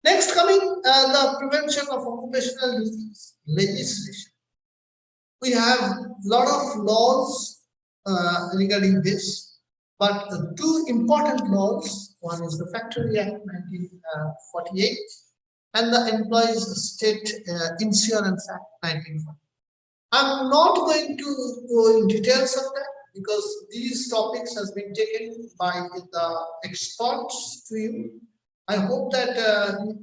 Next, coming the prevention of occupational disease legislation. We have a lot of laws regarding this, but the two important laws, one is the Factory Act 1948 and the Employees State Insurance Act 1940. I'm not going to go in details of that, because these topics has been taken by the experts to you. I hope that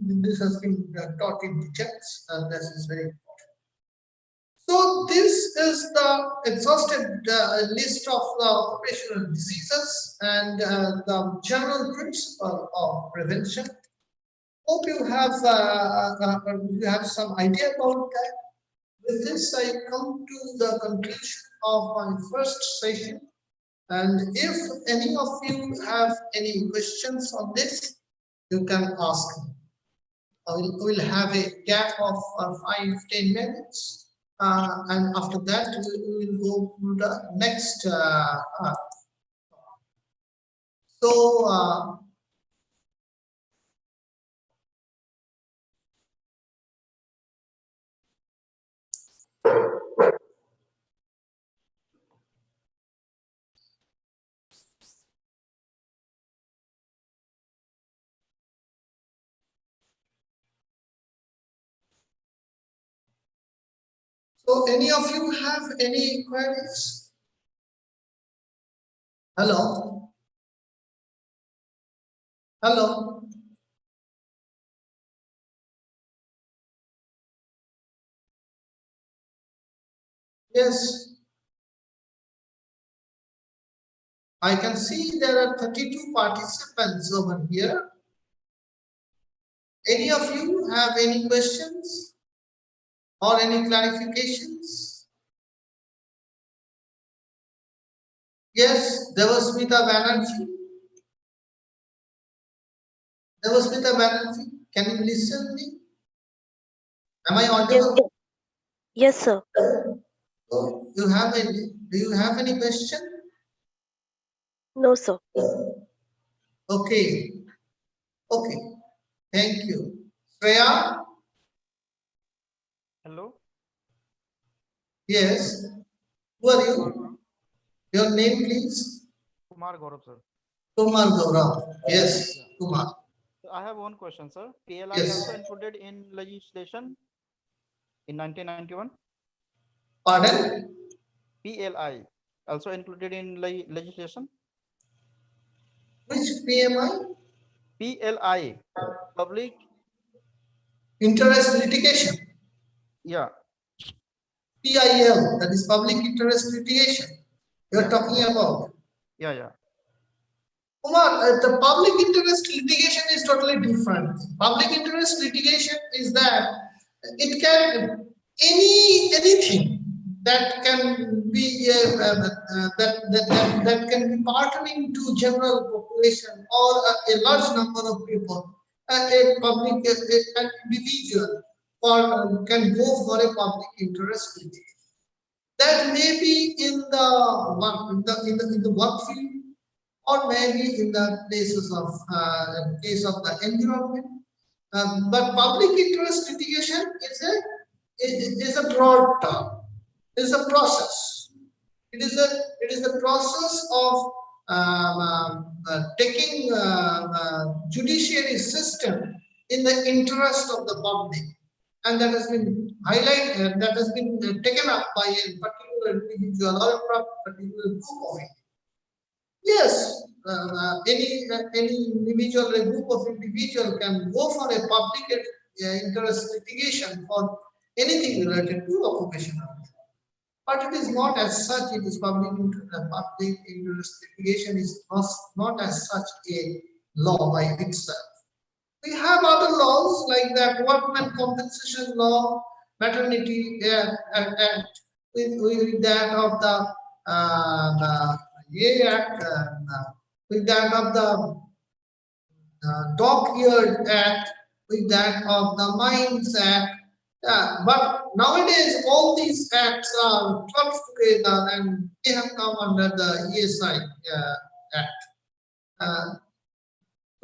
this has been taught in details, and this is very important. So this is the exhaustive list of the occupational diseases and the general principle of prevention. Hope you have some idea about that. With this, I come to the conclusion of my first session. And if any of you have any questions on this, you can ask me. We'll have a gap of 5-10 minutes. And after that, we will go to the next. So any of you have any queries? Hello? Hello? Yes. I can see there are 32 participants over here. Any of you have any questions or any clarifications? Yes, Devasmita Banerjee. Devasmita Banerjee, can you listen to me? Am I audible? Yes, sir. So do you have any question? No, sir. Okay. Okay. Thank you. Shreya? Hello? Yes. Who are you? Your name, please? Kumar Gaurav, sir. Kumar Gaurav. Yes, Yeah. Kumar. So I have one question, sir. PLI Yes. also included in legislation in 1991? Pardon? PLI also included in legislation? Which PMI? PLI, public, Interest litigation. yeah, PIL, that is public interest litigation. You're yeah, talking about. yeah. Kumar, the public interest litigation is totally different. Public interest litigation is that it can anything that can be that can be pertaining to general population or a large number of people. A public an individual can go for a public interest litigation. That may be in the work field, or maybe in the places of case of the environment. But public interest litigation is a broad term. It is a process. It is the process of taking judiciary system in the interest of the public, and that has been highlighted. That has been taken up by a particular individual or a particular group of it. Yes, any individual, a group of individual can go for a public interest litigation for anything related to occupational health. But it is not as such. It is public interest litigation is not as such a law by itself. We have other laws like that workmen compensation law, maternity act, with that of the Act, with that of the Dockyard Act, with that of the Mines Act. But nowadays, all these acts are clubbed together and they have come under the ESI Act.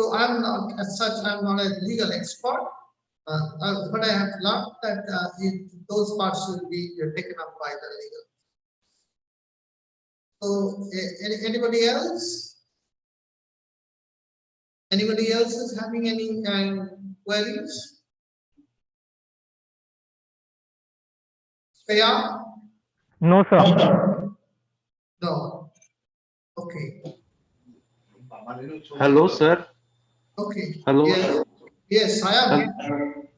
So I'm not, as such, I'm not a legal expert, but I have learned that those parts will be taken up by the legal. So, anybody else? Anybody else is having any queries? Swaya? No, sir. No. Okay. Hello, sir. Okay. Hello. Yes. Yes, I am.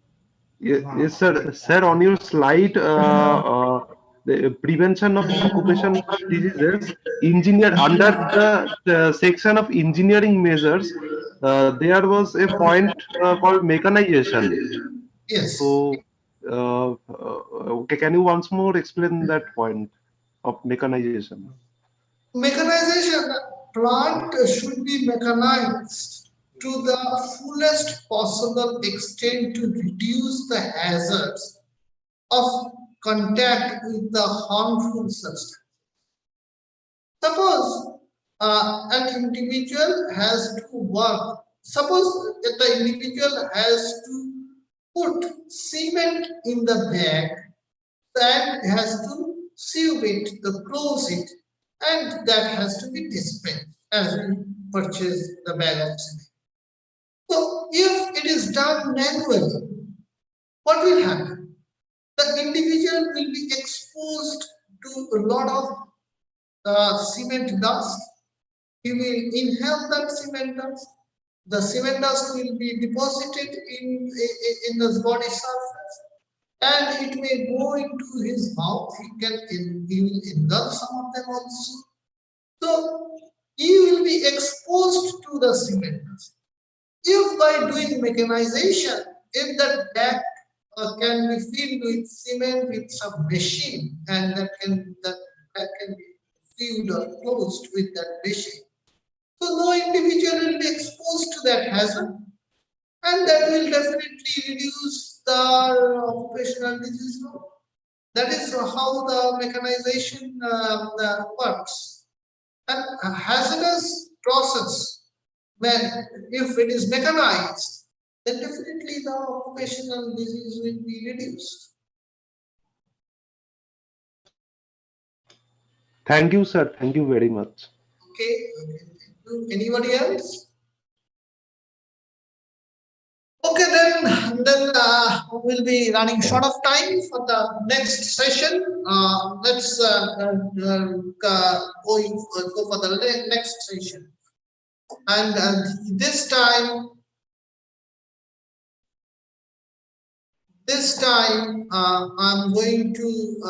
Yes, sir. Sir, on your slide, the prevention of occupational diseases, engineer under the section of engineering measures, there was a point called mechanization. Yes. So, okay, can you once more explain that point of mechanization? Mechanization, plant should be mechanized to the fullest possible extent to reduce the hazards of contact with the harmful substance. Suppose an individual has to work, suppose that the individual has to put cement in the bag and has to sieve it, close it, and that has to be dispensed as we purchase the bag of cement. So if it is done manually, what will happen? The individual will be exposed to a lot of cement dust. He will inhale that cement dust. The cement dust will be deposited in the body surface, and it may go into his mouth. He will indulge some of them also. So he will be exposed to the cement dust. If by doing mechanization, if that bag can be filled with cement with some machine, and that can be filled or closed with that machine, so no individual will be exposed to that hazard, and that will definitely reduce the occupational disease load. That is how the mechanization works. And a hazardous process, if it is mechanized, then definitely the occupational disease will be reduced. Thank you, sir. Thank you very much. Okay. Anybody else? Okay, then we'll be running short of time for the next session. Let's go for the next session. And this time I'm going to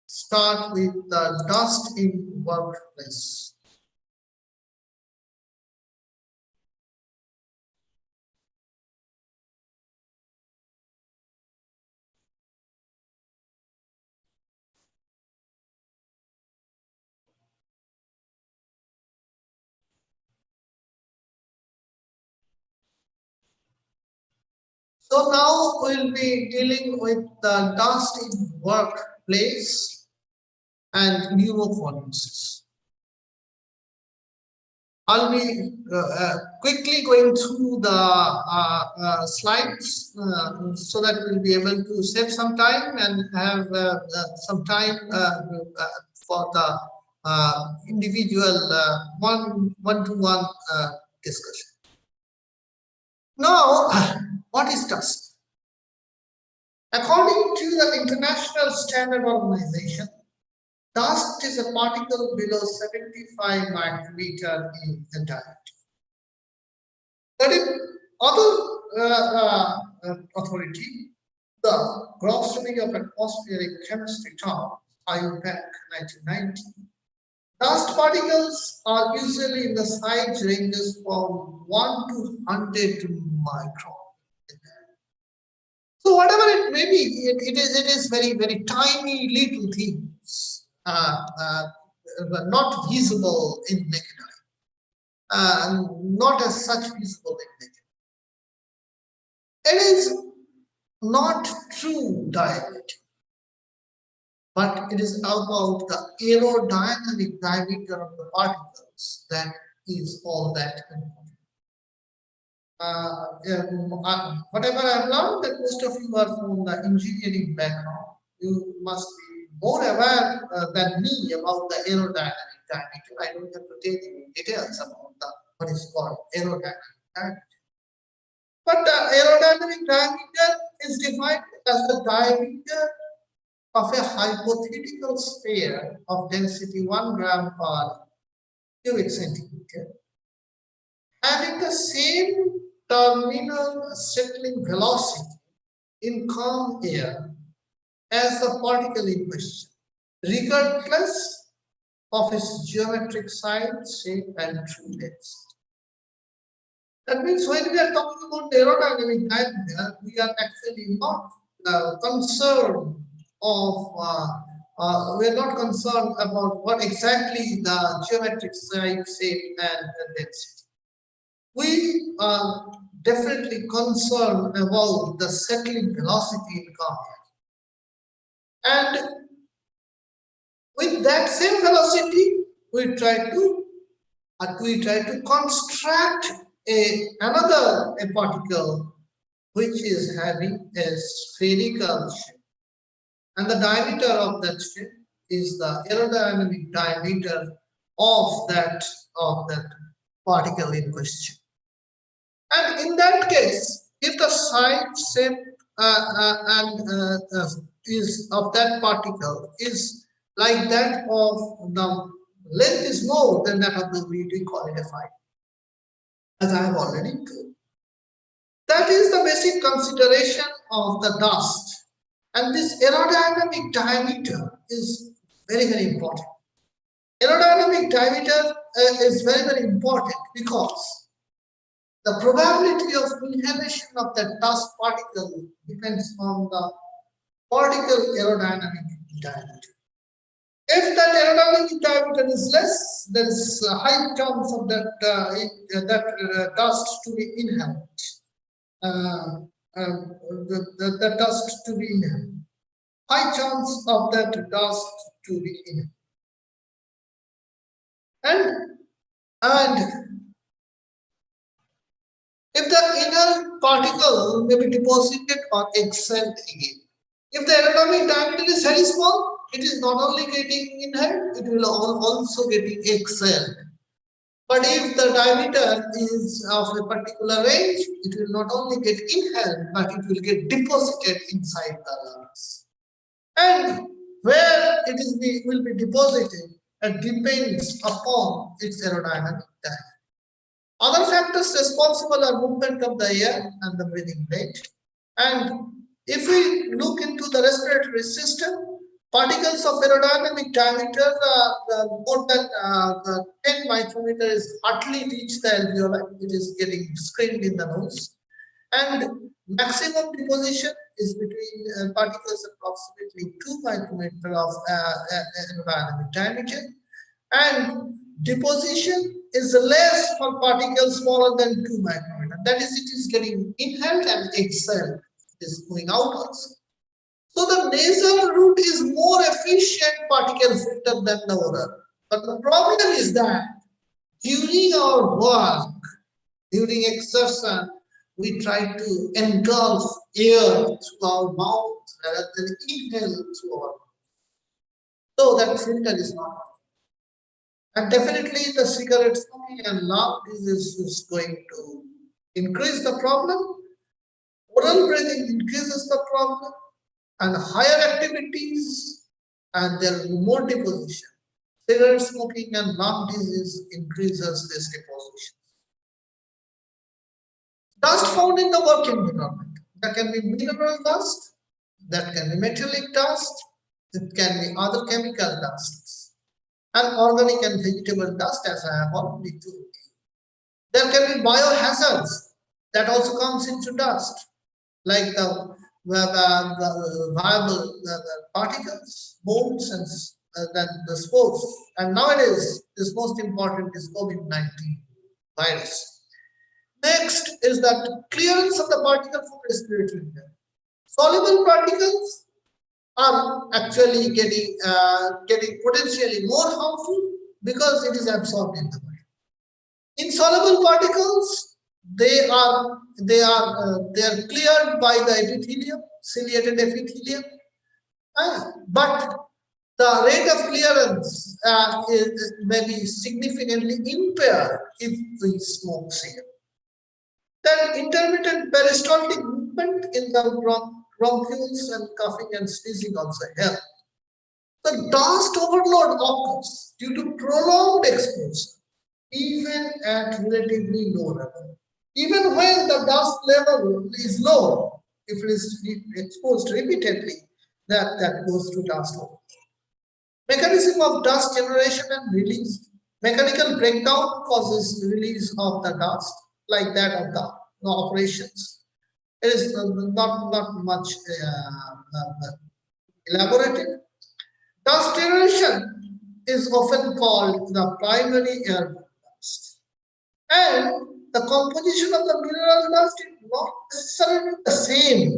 start with the dust in workplace. So now we'll be dealing with the dust in workplace and pneumophones. I'll be quickly going through the slides so that we'll be able to save some time and have some time for the individual one-to-one discussion. Now, what is dust? According to the International Standard Organization, dust is a particle below 75 micrometer in diameter. But in other authority, the Glossary of Atmospheric Chemistry term, IUPAC 1990, dust particles are usually in the size ranges from 1 to 100 micron. So whatever it may be, it is very, very tiny little things, not visible in naked eye, not as such visible in naked. It is not true diameter, but it is about the aerodynamic diameter of the particles that is all that important. Whatever I've learned, that most of you are from the engineering background, you must be more aware than me about the aerodynamic diameter. I don't have to tell you details about what is called aerodynamic diameter. But the aerodynamic diameter is defined as the diameter of a hypothetical sphere of density 1 gram per cubic centimeter, having the same terminal settling velocity in calm air as the particle in question, regardless of its geometric size, shape, and true density. That means when we are talking about aerodynamic diameter, we are actually not concerned we are not concerned about what exactly the geometric size, shape, and density. We are definitely concerned about the settling velocity in calm air. And with that same velocity, we try to construct another particle which is having a spherical shape, and the diameter of that shape is the aerodynamic diameter of that particle in question. And in that case, if the side shape is of that particle is like that of the length is more than that of the we call it a phi, as I have already told. That is the basic consideration of the dust. And this aerodynamic diameter is very, very important. Aerodynamic diameter is very, very important because the probability of inhalation of that dust particle depends on the particle aerodynamic diameter. If that aerodynamic diameter is less, there is a high chance of that dust to be inhaled. The dust to be inhaled. High chance of that dust to be inhaled. And if the inner particle may be deposited or exhaled again, If the aerodynamic diameter is very small, it is not only getting inhaled, it will also getting exhaled. But if the diameter is of a particular range, it will not only get inhaled, but it will get deposited inside the lungs. And where will be deposited, it depends upon its aerodynamic diameter. Other factors responsible are movement of the air and the breathing rate. And if we look into the respiratory system, particles of aerodynamic diameter more than 10 micrometer is hardly reach the alveoli. It is getting screened in the nose. And maximum deposition is between particles approximately 2 micrometer of aerodynamic diameter. And deposition is less for particles smaller than 2 micrometer. That is, it is getting inhaled and exhaled. It is going outwards. So the nasal route is more efficient particle filter than the oral. But the problem is that during our work, during exertion, we try to engulf air through our mouth rather than inhale through our mouth. So that filter is not. And definitely the cigarette smoking and lung disease is going to increase the problem. Oral breathing increases the problem, and higher activities, and there will be more deposition. Cigarette smoking and lung disease increases this deposition. Dust found in the work environment. That can be mineral dust, that can be metallic dust, it can be other chemical dusts, and organic and vegetable dust, as I have already told you. There can be biohazards that also comes into dust, like the viable particles, molds, and then the spores. And nowadays, this most important is COVID-19 virus. Next is that clearance of the particle from respiratory air. Soluble particles are actually getting potentially more harmful because it is absorbed in the body. Insoluble particles, they are cleared by the epithelium, ciliated epithelium, but the rate of clearance may be significantly impaired if we smoke cigarette. Then intermittent peristaltic movement in the bronchioles and coughing and sneezing also help. The dust overload occurs due to prolonged exposure, even at relatively low level. Even when the dust level is low, if it is exposed repeatedly, that goes to dust overload. Mechanism of dust generation and release. Mechanical breakdown causes release of the dust, like that of the operations. It is not much elaborated. Dust generation is often called the primary air dust. And the composition of the mineral dust is not necessarily the same.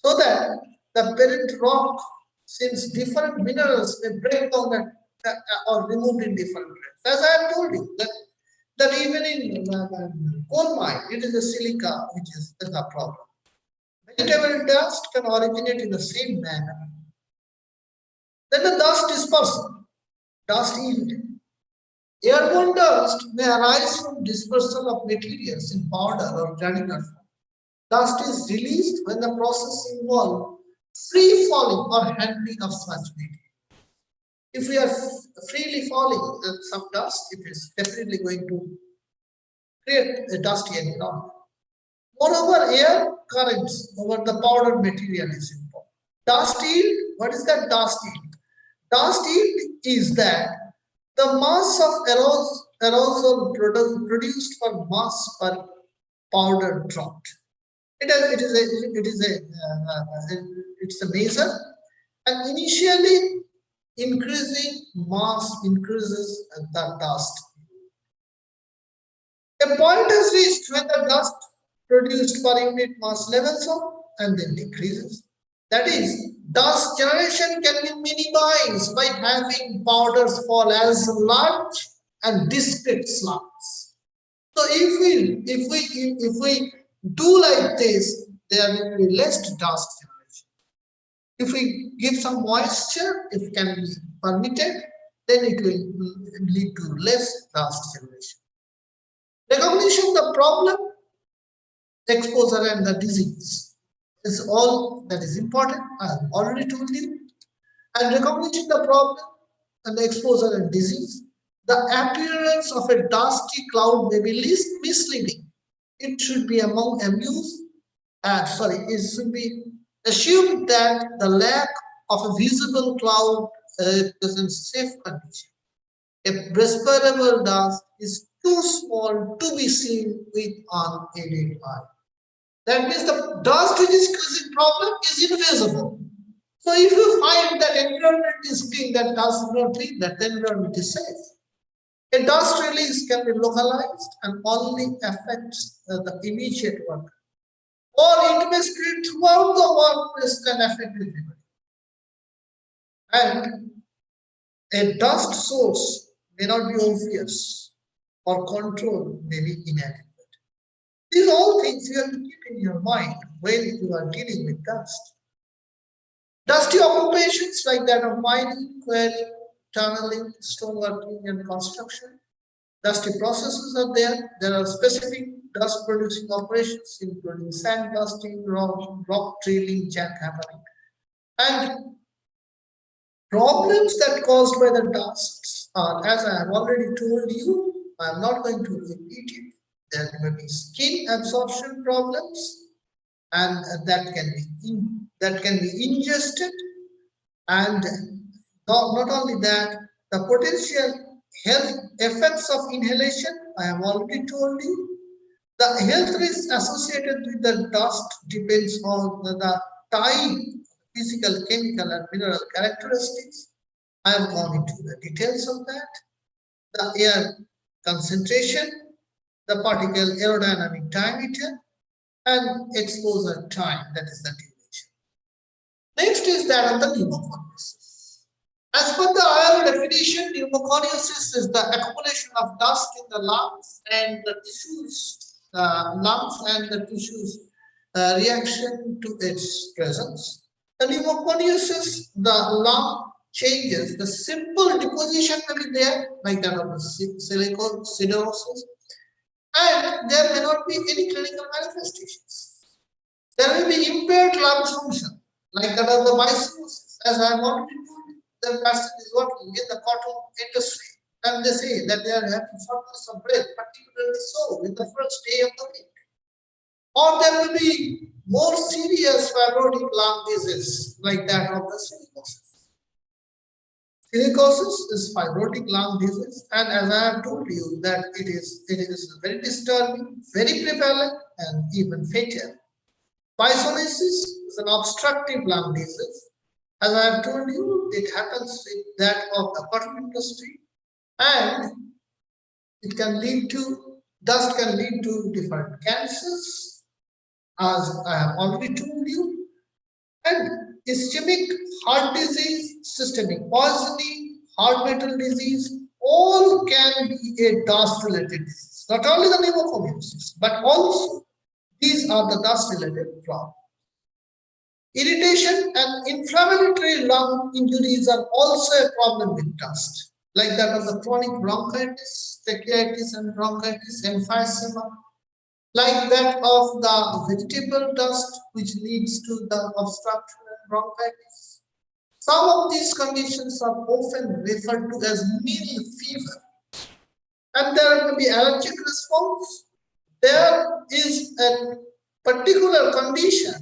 So that the parent rock, since different minerals may break down or removed in different ways. As I have told you, that even in coal mine, it is a silica which is the problem. Vegetable dust can originate in the same manner. Then the dust dispersal, dust yield. Airborne dust may arise from dispersal of materials in powder or granular form. Dust is released when the process involves free falling or handling of such material. If we are freely falling some dust, it is definitely going to create a dusty environment. Moreover, air currents over the powder material is important. Dust yield, what is that dust yield? Dust yield is that the mass of aerosol produced for mass per powder dropped. It's a measure, and initially increasing mass increases the dust. A point is reached when the dust produced per unit mass levels off and then decreases. That is, dust generation can be minimized by having powders fall as large and discrete slabs. So if we do like this, there will be less dust generation. If we give some moisture, if it can be permitted, then it will lead to less dust generation. Recognition of the problem, exposure and the disease is all that is important. I have already told you. And recognition of the problem and the exposure and disease, the appearance of a dusty cloud may be least misleading. It should be it should be assumed that the lack of a visible cloud represents safe condition. A respirable dust is too small to be seen with unaided eye. That means the dust which is causing problem is invisible. So if you find that environment is clean, that dust is not clean, that environment is safe. A dust release can be localized and only affects the immediate worker, or it may spread throughout the workplace and affect everybody. And a dust source may not be obvious, or control may be inadequate. These are all things you have to keep in your mind when you are dealing with dust. Dusty occupations like that of mining, quarrying, tunneling, stoneworking, and construction. Dusty processes are there. There are specific dust producing operations, including sand dusting, rock drilling, jackhammering. And problems that caused by the dusts are, as I have already told you, I am not going to repeat it. There may be skin absorption problems, and that can be ingested, and not only that, the potential health effects of inhalation, I have already told you. The health risk associated with the dust depends on the type, physical, chemical, and mineral characteristics. I have gone into the details of that. The air concentration, the particle aerodynamic diameter, and exposure time, that is the duration. Next is that of the pneumoconiosis. As per the IR definition, pneumoconiosis is the accumulation of dust in the lungs and the tissues, reaction to its presence. The pneumoconiosis, the lung changes, the simple deposition will be there, like that of the silicosis, and there may not be any clinical manifestations. There will be impaired lung function, like that of the mycosis. As I have already told you, the person is working in the cotton industry, and they say that they are having shortness of breath, particularly so in the first day of the week. Or there will be more serious fibrotic lung disease, like that of the silicosis. Silicosis is fibrotic lung disease, and as I have told you that it is very disturbing, very prevalent, and even fatal. Mycosis is an obstructive lung disease. As I have told you, it happens with that of the cotton industry, and dust can lead to different cancers, as I have already told you, and ischemic heart disease, systemic poisoning, heart metal disease, all can be a dust-related disease. Not only the pneumoconiosis, but also these are the dust-related problems. Irritation and inflammatory lung injuries are also a problem with dust, like that of the chronic bronchitis, tracheitis and bronchitis, emphysema, like that of the vegetable dust, which leads to the obstruction and bronchitis. Some of these conditions are often referred to as meal fever, and there will be allergic response. There is a particular condition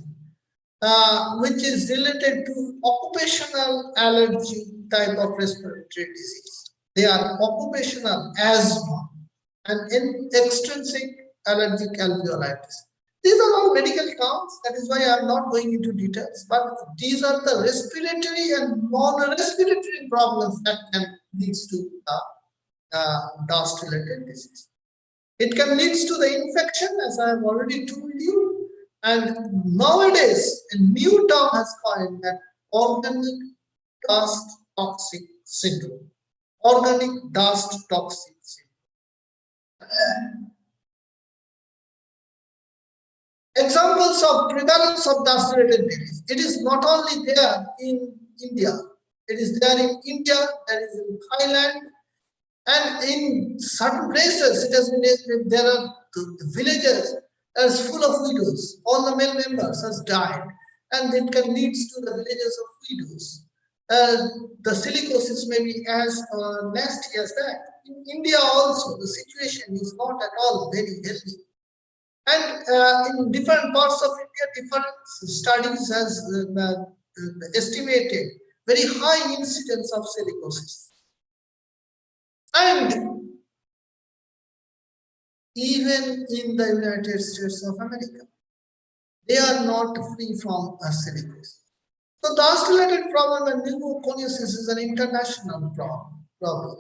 which is related to occupational allergy type of respiratory disease. They are occupational asthma and extrinsic allergic alveolitis. These are all medical terms, that is why I am not going into details, but these are the respiratory and non-respiratory problems that can lead to dust-related disease. It can lead to the infection, as I have already told you, and nowadays a new term has coined that organic dust toxic syndrome. Organic dust toxic syndrome. Examples of prevalence of dust-related disease. It is not only there in India. It is there in India, there is in Thailand, and in certain places, it has been, there are the villages as full of widows. All the male members has died, and it can lead to the villages of widows. The silicosis may be as nasty as that. In India also, the situation is not at all very healthy. And in different parts of India, different studies has estimated very high incidence of silicosis. And even in the United States of America, they are not free from silicosis. So dust-related problem and pneumoconiosis is an international problem.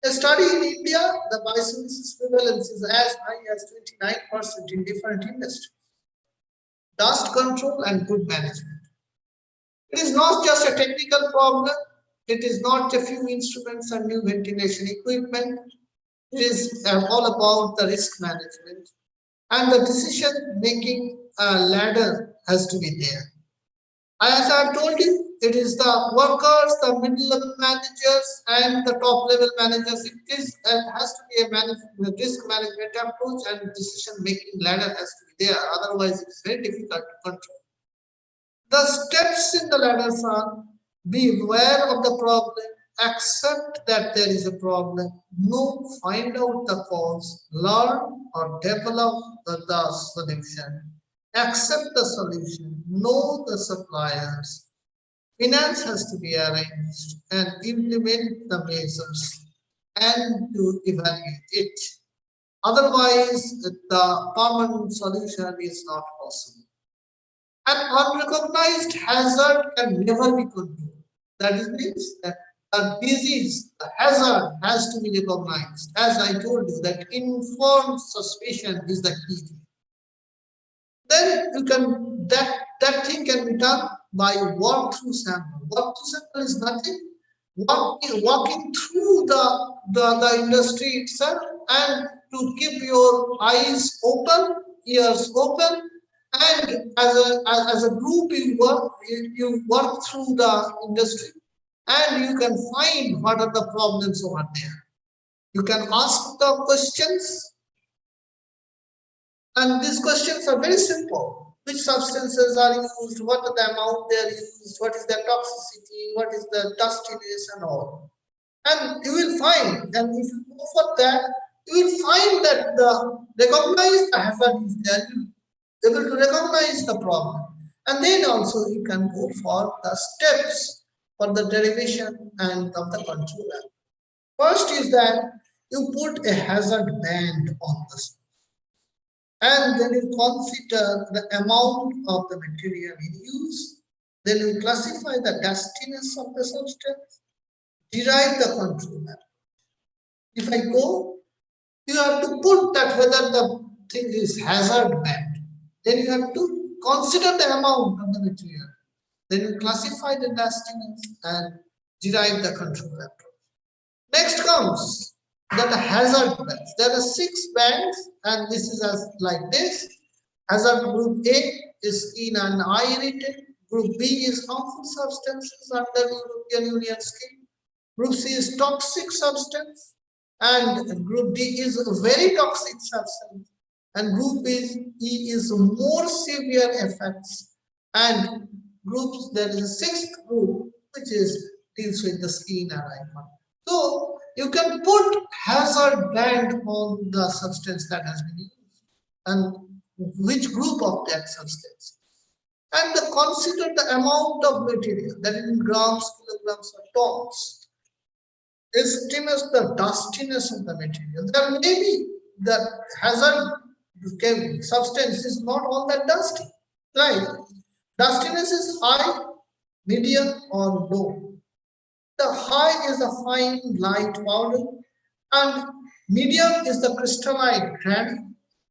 A study in India, the biosolisis prevalence is as high as 29% in different industries. Dust control and good management. It is not just a technical problem. It is not a few instruments and new ventilation equipment. It is all about the risk management, and the decision-making ladder has to be there. As I have told you, it is the workers, the middle-level managers, and the top-level managers. It has to be a risk management approach, and decision-making ladder has to be there. Otherwise, it is very difficult to control. The steps in the ladders are: be aware of the problem, accept that there is a problem, know, find out the cause, learn or develop the solution, accept the solution, know the suppliers, finance has to be arranged, and implement the measures and to evaluate it. Otherwise, the permanent solution is not possible. An unrecognized hazard can never be controlled. That means that the disease, the hazard has to be recognized. As I told you, that informed suspicion is the key. Then you can that thing can be done by walk-through sample. Walk-through sample is nothing. Walking through the industry itself, and to keep your eyes open, ears open, and as a group you work through the industry, and you can find what are the problems over there. You can ask the questions, and these questions are very simple. Which substances are used? What are the amount they are used? What is their toxicity? What is the dustiness and all? And you will find, and if you go for that, you will find that the recognized hazard is there. Able to recognize the problem, and then also you can go for the steps for the derivation and of the controller. First is that you put a hazard band on this, and then you consider the amount of the material in use. Then you classify the dustiness of the substance, derive the controller. If I go, you have to put that whether the thing is hazard band. Then you have to consider the amount of the material. Then you classify the dustiness and derive the control approach. Next comes that the hazard bands. There are 6 bands, and this is as like this. Hazard group A is skin and eye irritant. Group B is harmful substances under European Union scheme. Group C is toxic substance, and group D is a very toxic substance. And group E is more severe effects, and groups there is a 6th group which is deals with the skin and eye. So you can put hazard band on the substance that has been used and which group of that substance, and consider the amount of material, that is in grams, kilograms, or tons. Estimate the dustiness of the material. There may be the hazard substance is not all that dusty, right? Dustiness is high, medium, or low. The high is the fine light powder, and medium is the crystalline granite,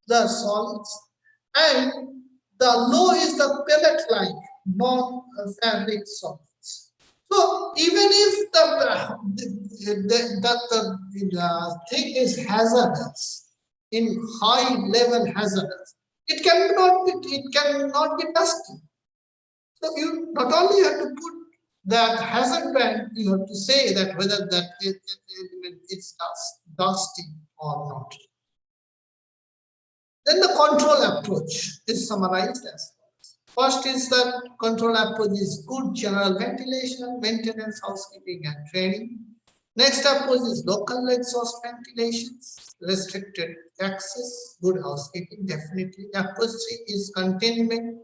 the solids, and the low is the pellet-like non-fabric solids. So even if the thing is hazardous, in high level hazardous, It cannot be dusty. So you not only have to put that hazard band, you have to say that whether that element is dusty or not. Then the control approach is summarized as follows. First is that control approach is good general ventilation, maintenance, housekeeping, and training. Next approach is local exhaust ventilation, restricted access, good housekeeping, definitely. Approach 3 is containment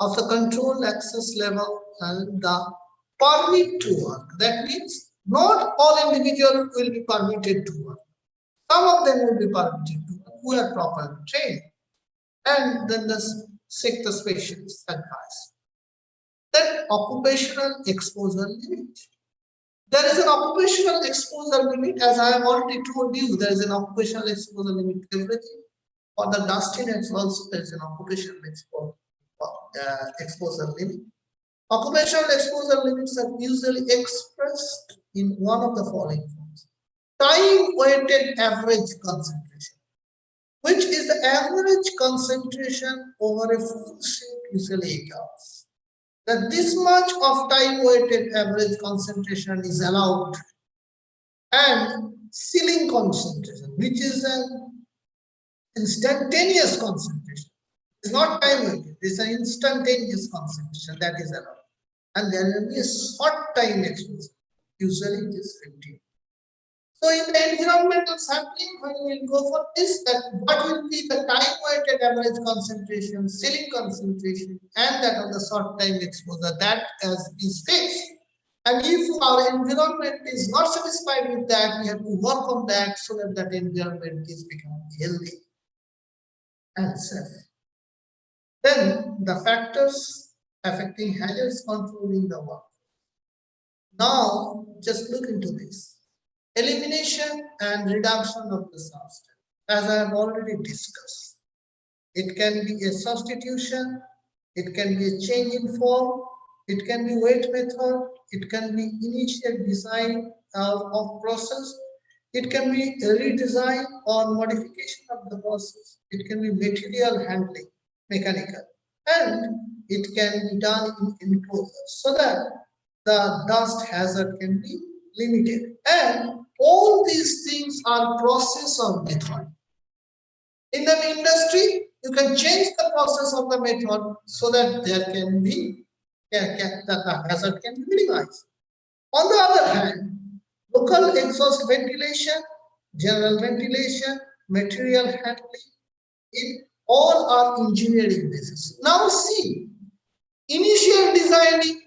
of the control access level and the permit to work. That means not all individuals will be permitted to work. Some of them will be permitted to work who are properly trained. And then seek the specialist advice. Then occupational exposure limit. There is an occupational exposure limit, as I have already told you, there is an occupational exposure limit to everything. For the dustiness also there is an occupational exposure limit. Occupational exposure limits are usually expressed in one of the following forms. Time-weighted average concentration, which is the average concentration over a full shift, usually 8 hours. That this much of time-weighted average concentration is allowed, and ceiling concentration, which is an instantaneous concentration. It's not time-weighted, it's an instantaneous concentration that is allowed. And there will be a short time exposure, usually it is 15. So in the environmental sampling, when we will go for this, that what will be the time-weighted average concentration, ceiling concentration, and that of the short time exposure, that as is fixed. And if our environment is not satisfied with that, we have to work on that so that that environment is becoming healthy and safe. Then the factors affecting hazards controlling the work. Now just look into this. Elimination and reduction of the substance, as I have already discussed. It can be a substitution, it can be a change in form, it can be weight method, it can be initial design of process, it can be a redesign or modification of the process, it can be material handling, mechanical, and it can be done in enclosures so that the dust hazard can be limited. And all these things are process or method. In an industry, you can change the process of the method so that there can be the hazard can be minimized. On the other hand, local exhaust ventilation, general ventilation, material handling, it all are engineering basis. Now see, initial designing,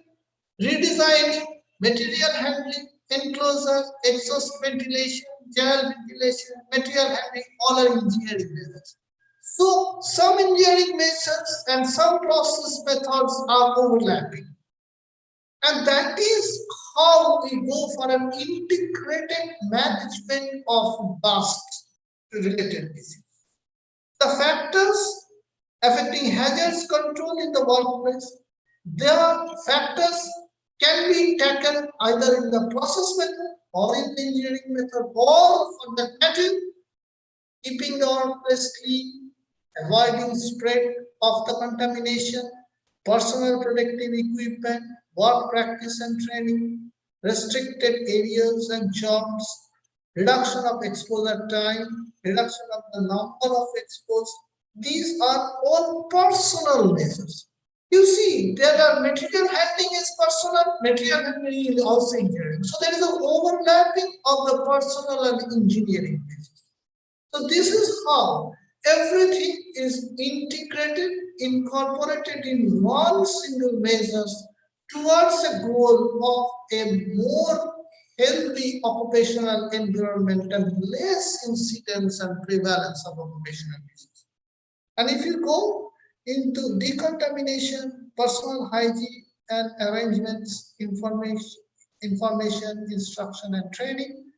redesigning, material handling, enclosure, exhaust ventilation, general ventilation, material handling, all are engineering methods. So some engineering methods and some process methods are overlapping. And that is how we go for an integrated management of dust related disease. The factors affecting hazards control in the workplace, their factors can be taken either in the process method or in the engineering method, or for that matter, keeping the workplace clean, avoiding spread of the contamination, personal protective equipment, work practice and training, restricted areas and jobs, reduction of exposure time, reduction of the number of exposed. These are all personal measures. You see, there are material handling is personal, material handling is also engineering. So there is an overlapping of the personal and engineering measures. So this is how everything is integrated, incorporated in one single measures towards a goal of a more healthy occupational environment and less incidence and prevalence of occupational disease. And if you go into decontamination, personal hygiene and arrangements, information, instruction and training,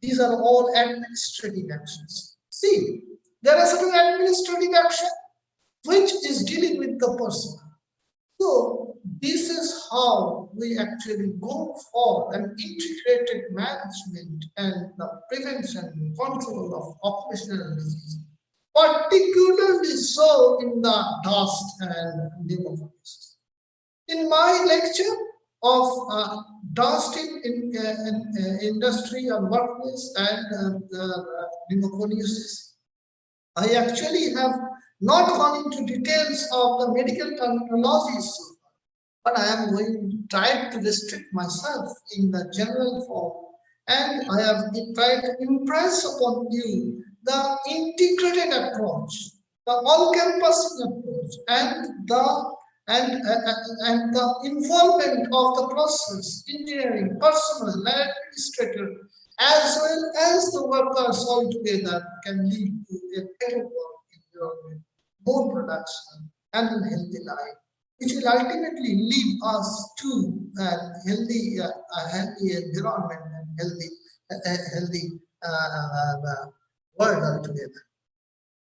these are all administrative actions. See, there are certain administrative action which is dealing with the person. So this is how we actually go for an integrated management and the prevention and control of occupational disease particularly so in the dust and pneumophones. In my lecture of dust in industry and workplace and pneumoconiosis, I actually have not gone into details of the medical terminologies so far, but I am going to try to restrict myself in the general form, and I have tried to impress upon you the integrated approach, the all-campus approach, and the involvement of the process, engineering, personnel, and administrator, as well as the workers all together can lead to a better work environment, more production, and a healthy life, which will ultimately lead us to a healthy environment and healthy world altogether.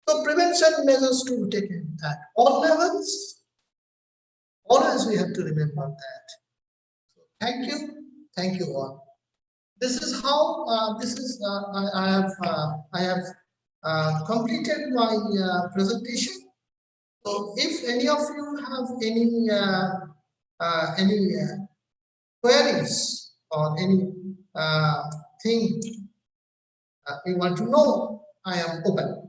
So prevention measures to be taken at all levels. Always we have to remember that. So thank you all. This is how I have completed my presentation. So if any of you have any queries or any thing you want to know, I am open.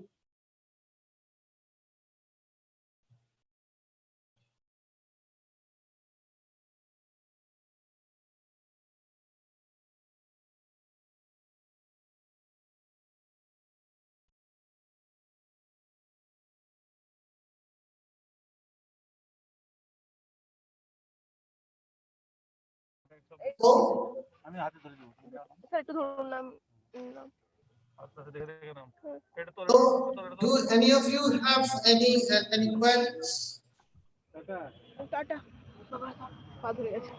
So, sir একটু ধরুন নাম নাম। so do any of you have any queries? Tata বাবা পা ধরে গেছে।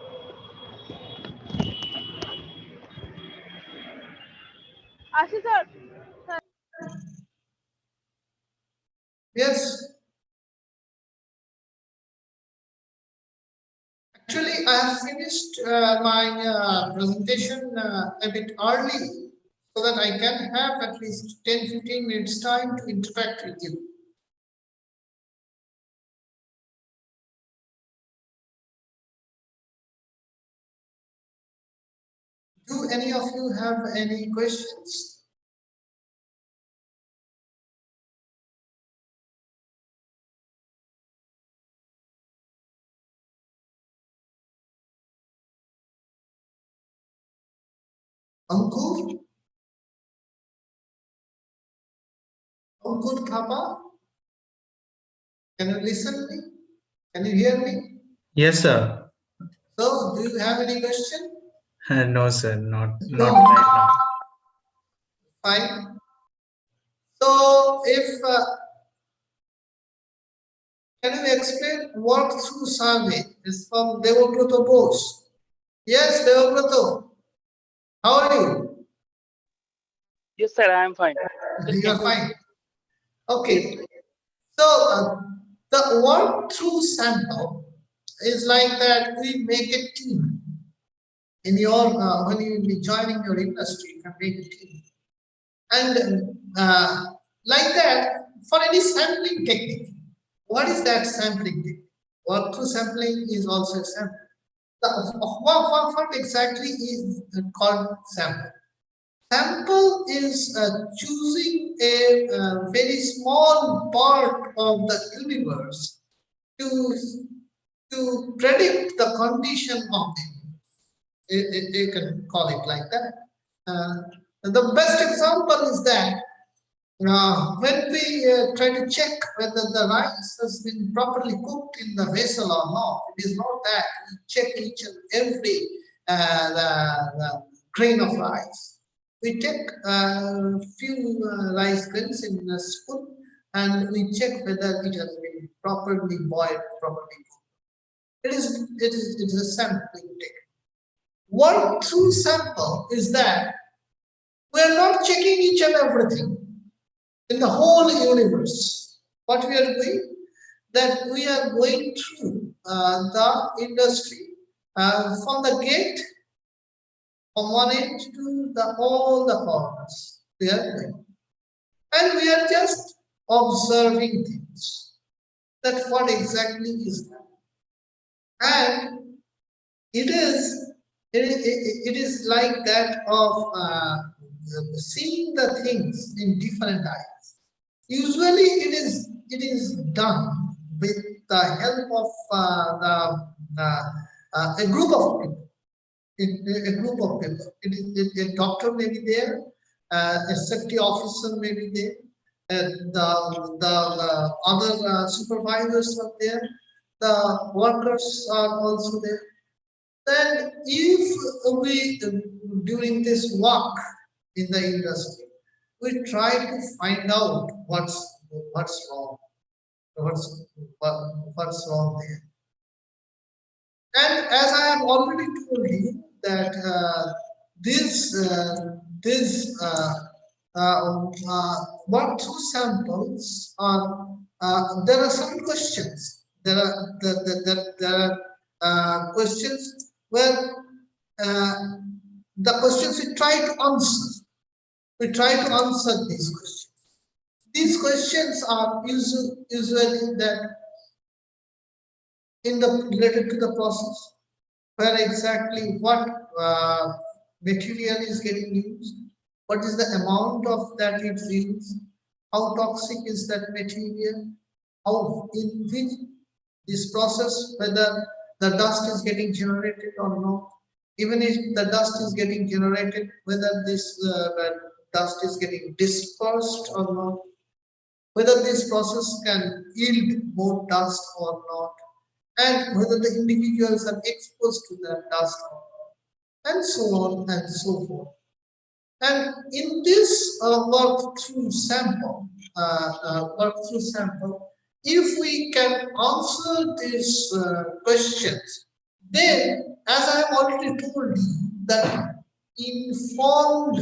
আসি sir. Yes. Actually, I have finished my presentation a bit early so that I can have at least 10-15 minutes time to interact with you. Do any of you have any questions? Ankur? Ankur Thapa? Can you listen me? Can you hear me? Yes, sir. So, do you have any question? No, sir, not No. right now. Fine. So, if can you explain walkthrough survey? It's from Devabrata Bose. Yes, Devabrata. How are you? Yes, sir, I am fine. You are fine. Okay. So the walkthrough sample is like that. We make a team in your when you will be joining your industry. You can make a team, and like that for any sampling technique. What is that sampling technique? Walkthrough sampling is also a sample. What exactly is called sample? Sample is choosing a very small part of the universe to predict the condition of the universe. You can call it like that. The best example is that when we try to check whether the rice has been properly cooked in the vessel or not, it is not that we check each and every the grain of rice. We take a few rice grains in a spoon and we check whether it has been properly boiled, properly cooked. It is a sampling technique. Walkthrough sample is that we are not checking each and everything in the whole universe. What we are doing, that we are going through the industry from the gate, from one end to all the corners. We are doing, and we are just observing things. That what exactly is that? And it is like that of seeing the things in different eyes. Usually it is done with the help of a group of people. A group of people. A doctor may be there, a safety officer may be there, the other supervisors are there, the workers are also there. Then if we, during this work in the industry, we try to find out what's wrong, what's wrong there. And as I have already told you that walkthrough samples are there are some questions. There are questions where the questions we try to answer. We try to answer these questions. These questions are usually that related to the process, where exactly what material is getting used, what is the amount of that it's used, how toxic is that material, how in which this process, whether the dust is getting generated or not, even if the dust is getting generated, whether this dust is getting dispersed or not, whether this process can yield more dust or not, and whether the individuals are exposed to the dust or not, and so on and so forth. And in this walkthrough sample, if we can answer these questions, then, as I have already told you, that informed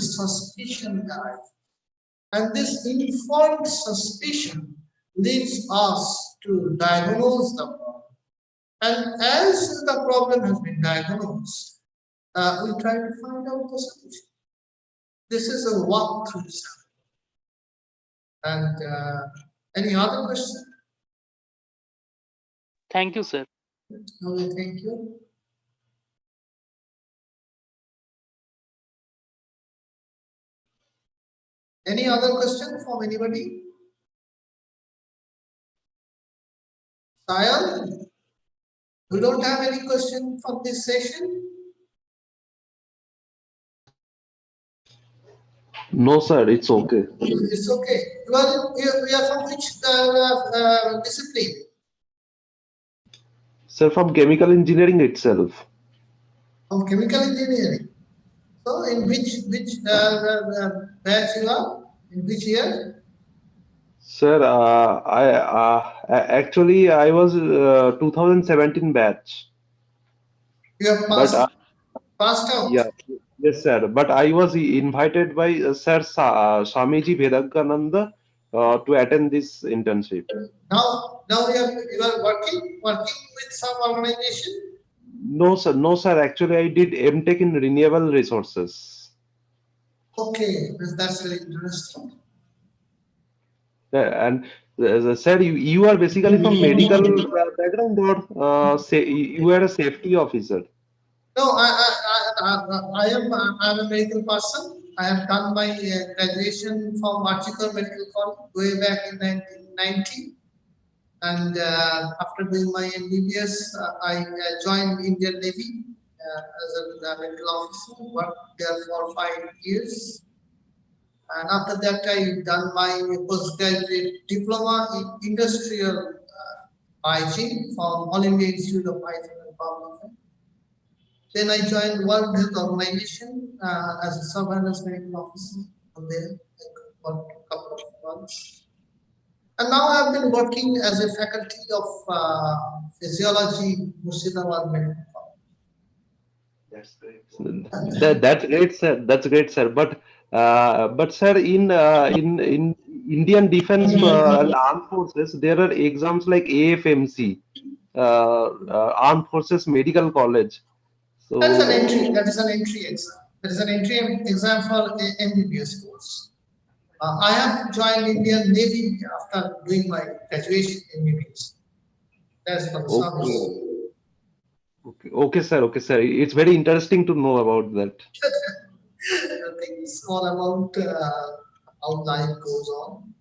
suspicion arises. And this informed suspicion leads us to diagnose the problem. And as the problem has been diagnosed, we try to find out the solution. This is a walkthrough sample. And any other question? Thank you, sir. Okay, thank you. Any other question from anybody? Sayal, we don't have any question from this session. No, sir, it's okay. It's okay. You are from which discipline? Sir, from chemical engineering itself. From chemical engineering. So, in which batch you are? In which year? Sir, actually I was 2017 batch. You have passed out. Yeah, yes, sir. But I was invited by Sir Swamiji Vedankananda to attend this internship. Now you are working with some organization. No, sir. No, sir. Actually, I did MTech in renewable resources. Okay, that's very interesting. And sir, you are basically from medical background, or say you are a safety officer? No, I'm a medical person. I have done my graduation from Archikar Medical College way back in 1990. And after doing my MBBS, I joined Indian Navy as a medical officer, worked there for 5 years. And after that, I done my postgraduate diploma in industrial hygiene from All India Institute of Hygiene and Public Health. Then I joined World Health Organization as a surveillance medical officer there for a couple of months. And now I've been working as a faculty of physiology, Murshidabad Medical College. That's great. That's great, sir. That's great, sir. But sir, in Indian Defense and Armed Forces, there are exams like AFMC, Armed Forces Medical College. So That is an entry. That is an entry exam. That is an entry exam for MBBS course. I have joined Indian Navy after doing my graduation in UPS. That's for the service. Okay. Okay. Okay, sir. Okay, sir. It's very interesting to know about that. I think it's all about how life goes on.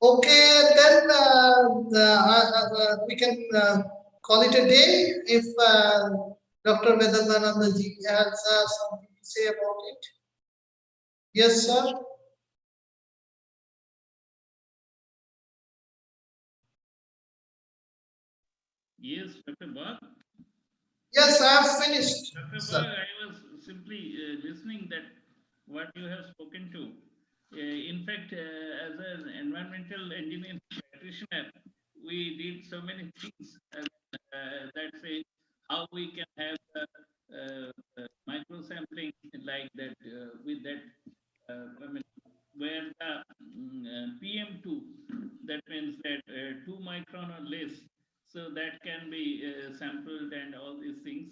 Okay, then we can call it a day if Dr. Vedananda ji has something to say about it. Yes, sir. Yes, Dr. Bhatt. Yes, I have finished. Dr. Sir. Bhatt, I was simply listening that what you have spoken to. In fact, as an environmental engineering practitioner, we did so many things that say how we can have micro sampling like that with that. I mean, where the PM2, that means that 2 micron or less, so that can be sampled and all these things.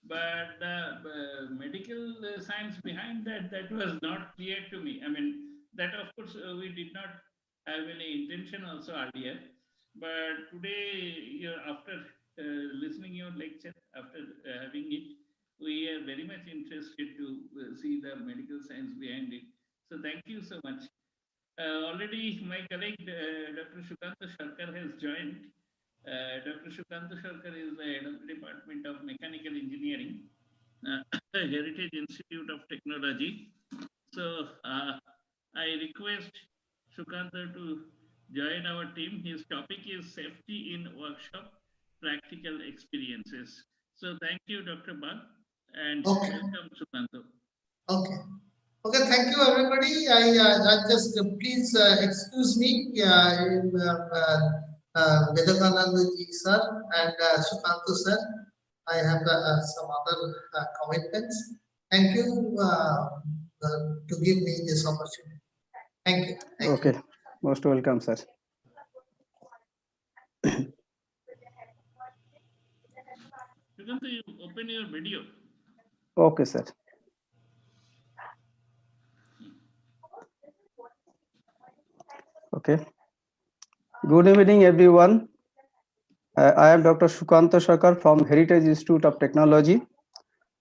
But the medical science behind that, that was not clear to me. I mean, that of course we did not have any intention also earlier. But today, after listening your lecture, after having it, we are very much interested to see the medical science behind it. So thank you so much. Already my colleague Dr. Shukanta Sharkar has joined. Dr. Shukanta Sharkar is the head of the Department of Mechanical Engineering, Heritage Institute of Technology. So I request Shukanta to join our team. His topic is safety in workshop, practical experiences. So thank you, Dr. Bhatt, and Okay. welcome, Shukanta. Okay. Okay, thank you everybody. I just please excuse me, Vedananda ji sir and Sukanto sir. I have some other commitments. Thank you to give me this opportunity. Thank you. Thank Okay, most welcome, sir. Shukanta, you open your video. Okay, sir. Okay. Good evening, everyone. I am Dr. Shukanta Shakar from Heritage Institute of Technology.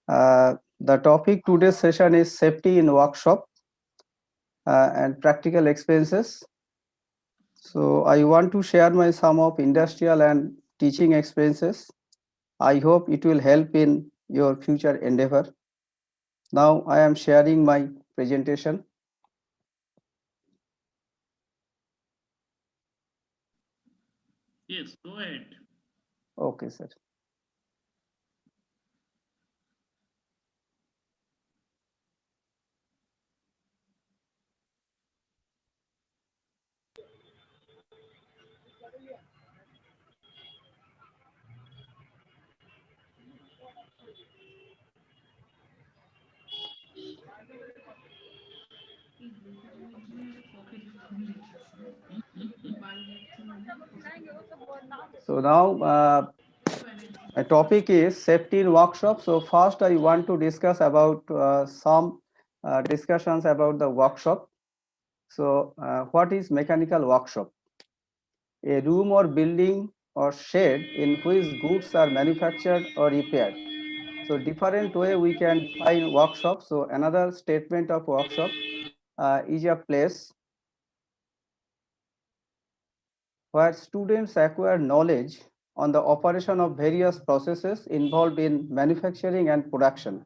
The topic today's session is safety in workshop and practical experiences. So I want to share my some of industrial and teaching experiences. I hope it will help in your future endeavor. Now I am sharing my presentation. Yes, go ahead. Okay, sir. So now my topic is safety in workshop. So first I want to discuss about some discussions about the workshop. So what is mechanical workshop? A room or building or shed in which goods are manufactured or repaired. So different way we can define workshop. So another statement of workshop is a place where students acquire knowledge on the operation of various processes involved in manufacturing and production.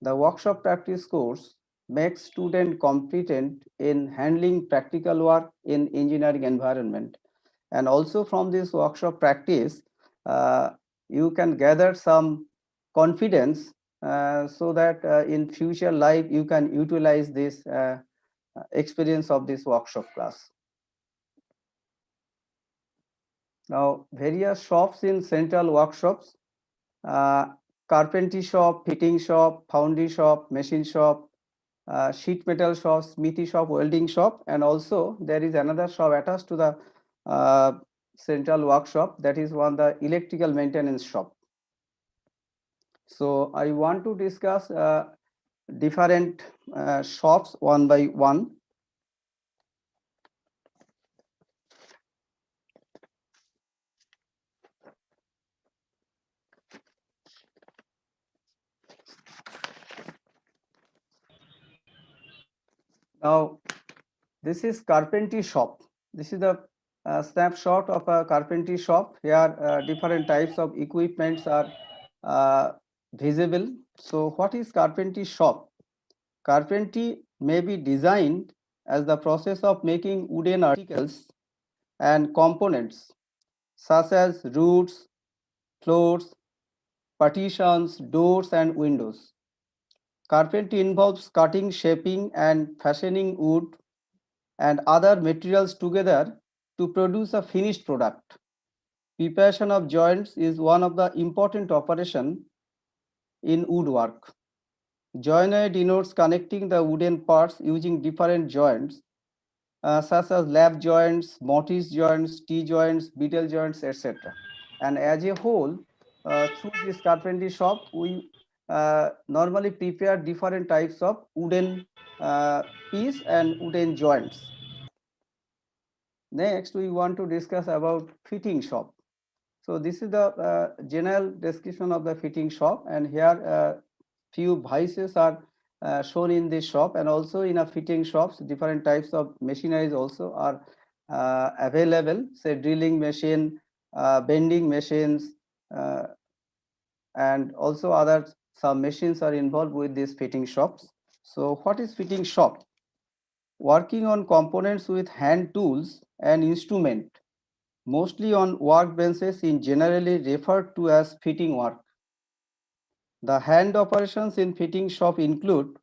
The workshop practice course makes students competent in handling practical work in engineering environment. And also from this workshop practice, you can gather some confidence so that in future life you can utilize this experience of this workshop class. Now, various shops in central workshops, carpentry shop, fitting shop, foundry shop, machine shop, sheet metal shop, smithy shop, welding shop, and also there is another shop attached to the central workshop, that is one the electrical maintenance shop. So I want to discuss different shops one by one. Now, this is carpentry shop. This is the snapshot of a carpentry shop. Here, different types of equipments are visible. So, what is carpentry shop? Carpentry may be designed as the process of making wooden articles and components such as roots, floors, partitions, doors, and windows. Carpentry involves cutting, shaping, and fashioning wood and other materials together to produce a finished product. Preparation of joints is one of the important operations in woodwork. Joinery denotes connecting the wooden parts using different joints, such as lap joints, mortise joints, T-joints, beetle joints, etc. And as a whole, through this carpentry shop, we normally prepare different types of wooden piece and wooden joints. Next, we want to discuss about fitting shop. So this is the general description of the fitting shop, and here few vices are shown in this shop, and also in a fitting shops, different types of machineries also are available. Say drilling machine, bending machines, and also other some machines are involved with these fitting shops. So what is fitting shop? Working on components with hand tools and instrument, mostly on workbenches, is generally referred to as fitting work. The hand operations in fitting shop include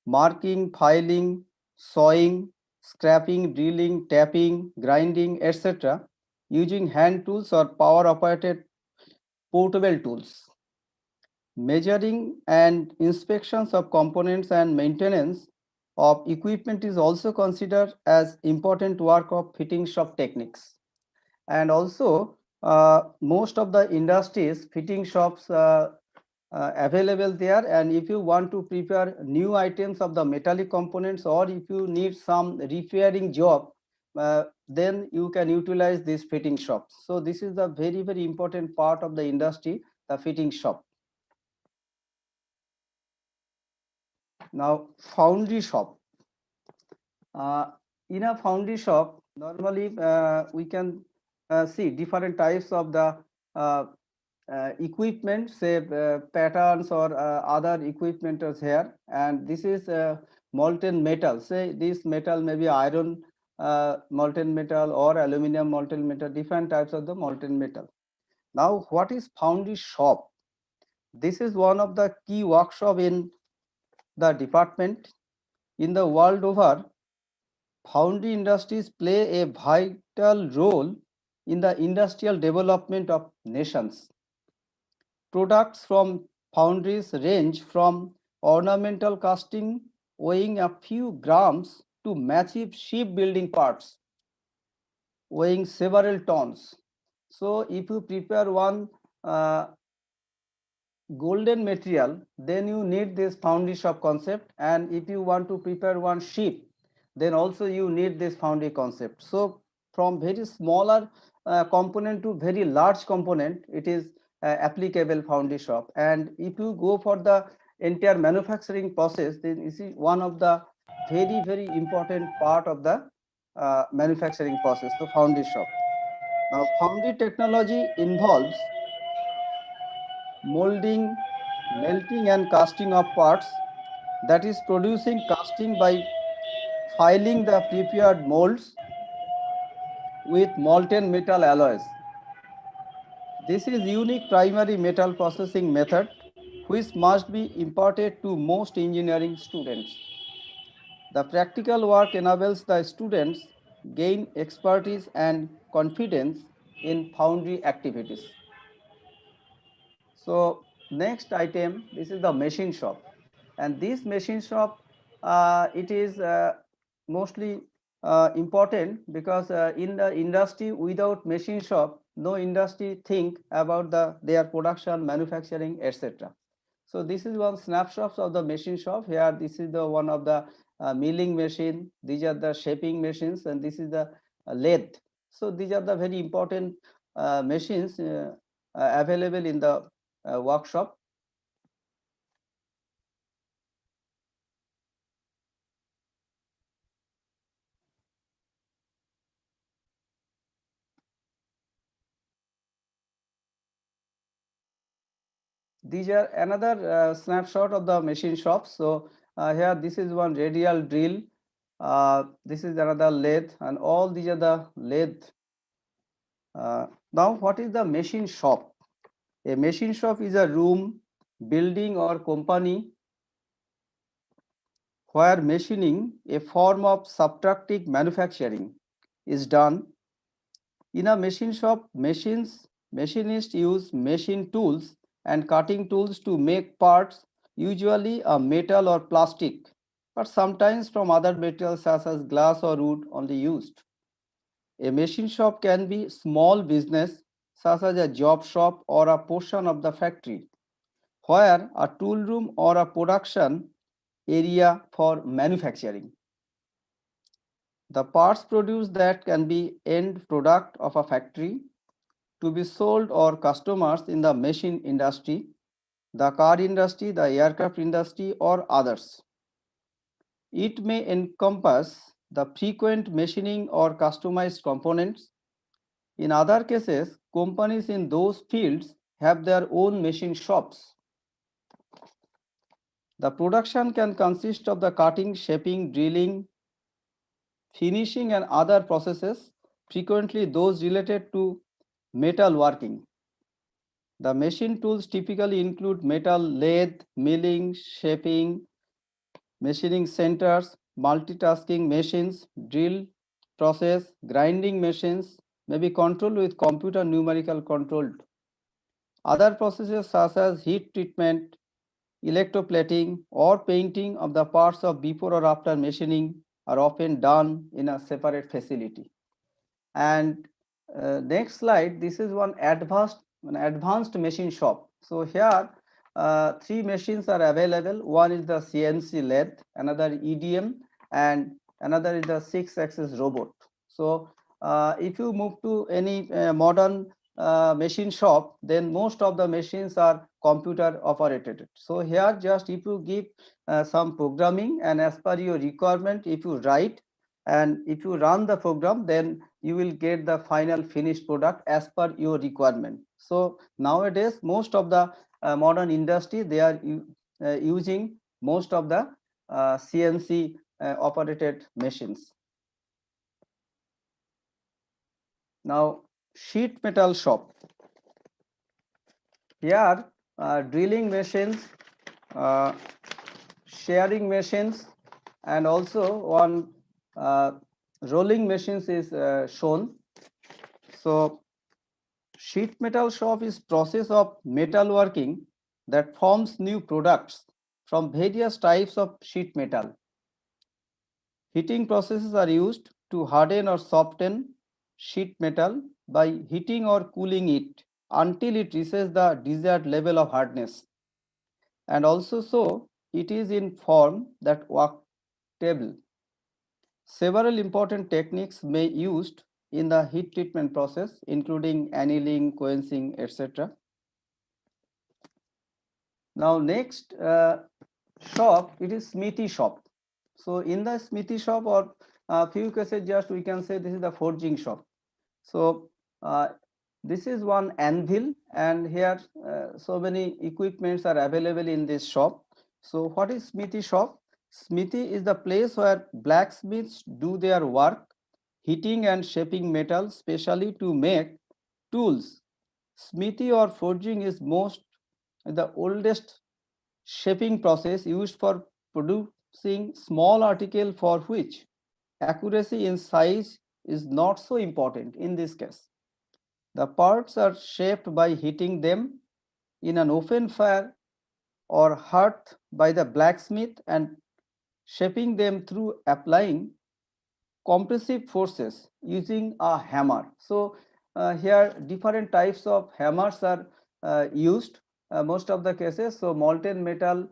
marking, filing, sawing, scraping, drilling, tapping, grinding, etc. using hand tools or power operated portable tools. Measuring and inspections of components and maintenance of equipment is also considered as important work of fitting shop techniques. And also most of the industries fitting shops available there, and if you want to prepare new items of the metallic components, or if you need some repairing job, then you can utilize these fitting shops. So this is the very important part of the industry, the fitting shop. Now, foundry shop. In a foundry shop, normally we can see different types of the equipment, say patterns or other equipment is here, and this is molten metal. Say this metal may be iron molten metal or aluminum molten metal, different types of the molten metal. Now, what is foundry shop? This is one of the key workshop in the department. In the world over, foundry industries play a vital role in the industrial development of nations. Products from foundries range from ornamental casting weighing a few grams to massive shipbuilding parts weighing several tons. So if you prepare one golden material, then you need this foundry shop concept, and if you want to prepare one ship, then also you need this foundry concept. So from very smaller component to very large component, it is applicable foundry shop. And if you go for the entire manufacturing process, then this is one of the very important part of the manufacturing process, the foundry shop. Now, foundry technology involves molding, melting and casting of parts, that is producing casting by filing the prepared molds with molten metal alloys. This is unique primary metal processing method which must be imparted to most engineering students. The practical work enables the students gain expertise and confidence in foundry activities. So next item, this is the machine shop, and this machine shop it is mostly important because in the industry, without machine shop, no industry think about their production, manufacturing, etc. So this is one snapshot of the machine shop. Here, this is the one of the milling machine. These are the shaping machines, and this is the lathe. So these are the very important machines available in the workshop. These are another snapshot of the machine shop. So here, this is one radial drill. This is another lathe, and all these are the lathe. Now, what is the machine shop? A machine shop is a room, building, or company where machining, a form of subtractive manufacturing, is done. In a machine shop, machinists use machine tools and cutting tools to make parts, usually a metal or plastic, but sometimes from other materials such as glass or wood only used. A machine shop can be small business such as a job shop or a portion of the factory, where a tool room or a production area for manufacturing. The parts produced that can be end product of a factory to be sold or customers in the machine industry, the car industry, the aircraft industry, or others. It may encompass the frequent machining or customized components. In other cases, companies in those fields have their own machine shops. The production can consist of the cutting, shaping, drilling, finishing, and other processes, frequently those related to metal working. The machine tools typically include metal lathe, milling, shaping, machining centers, multitasking machines, drill process, grinding machines, may be controlled with computer numerical controlled. Other processes such as heat treatment, electroplating, or painting of the parts of before or after machining are often done in a separate facility. And next slide, this is an advanced machine shop. So here, three machines are available. One is the CNC lathe, another EDM, and another is the 6-axis robot. So if you move to any modern machine shop, then most of the machines are computer operated. So here, just if you give some programming, and as per your requirement, if you write and if you run the program, then you will get the final finished product as per your requirement. So nowadays, most of the modern industry, they are using most of the CNC operated machines. Now, sheet metal shop. Here, drilling machines, uh, shearing machines, and also one rolling machines is shown. So sheet metal shop is process of metalworking that forms new products from various types of sheet metal. Heating processes are used to harden or soften sheet metal by heating or cooling it until it reaches the desired level of hardness. And also so it is in form that workable. Several important techniques may be used in the heat treatment process, including annealing, quenching, etc. Now next shop, it is smithy shop. So in the smithy shop, or few cases, just we can say this is the forging shop. So this is one anvil, and here so many equipments are available in this shop. So what is smithy shop? Smithy is the place where blacksmiths do their work, heating and shaping metal, specially to make tools. Smithy or forging is the oldest shaping process used for producing small article, for which accuracy in size is not so important in this case. The parts are shaped by heating them in an open fire or hearth by the blacksmith and shaping them through applying compressive forces using a hammer. So here different types of hammers are used. most of the cases. So molten metal,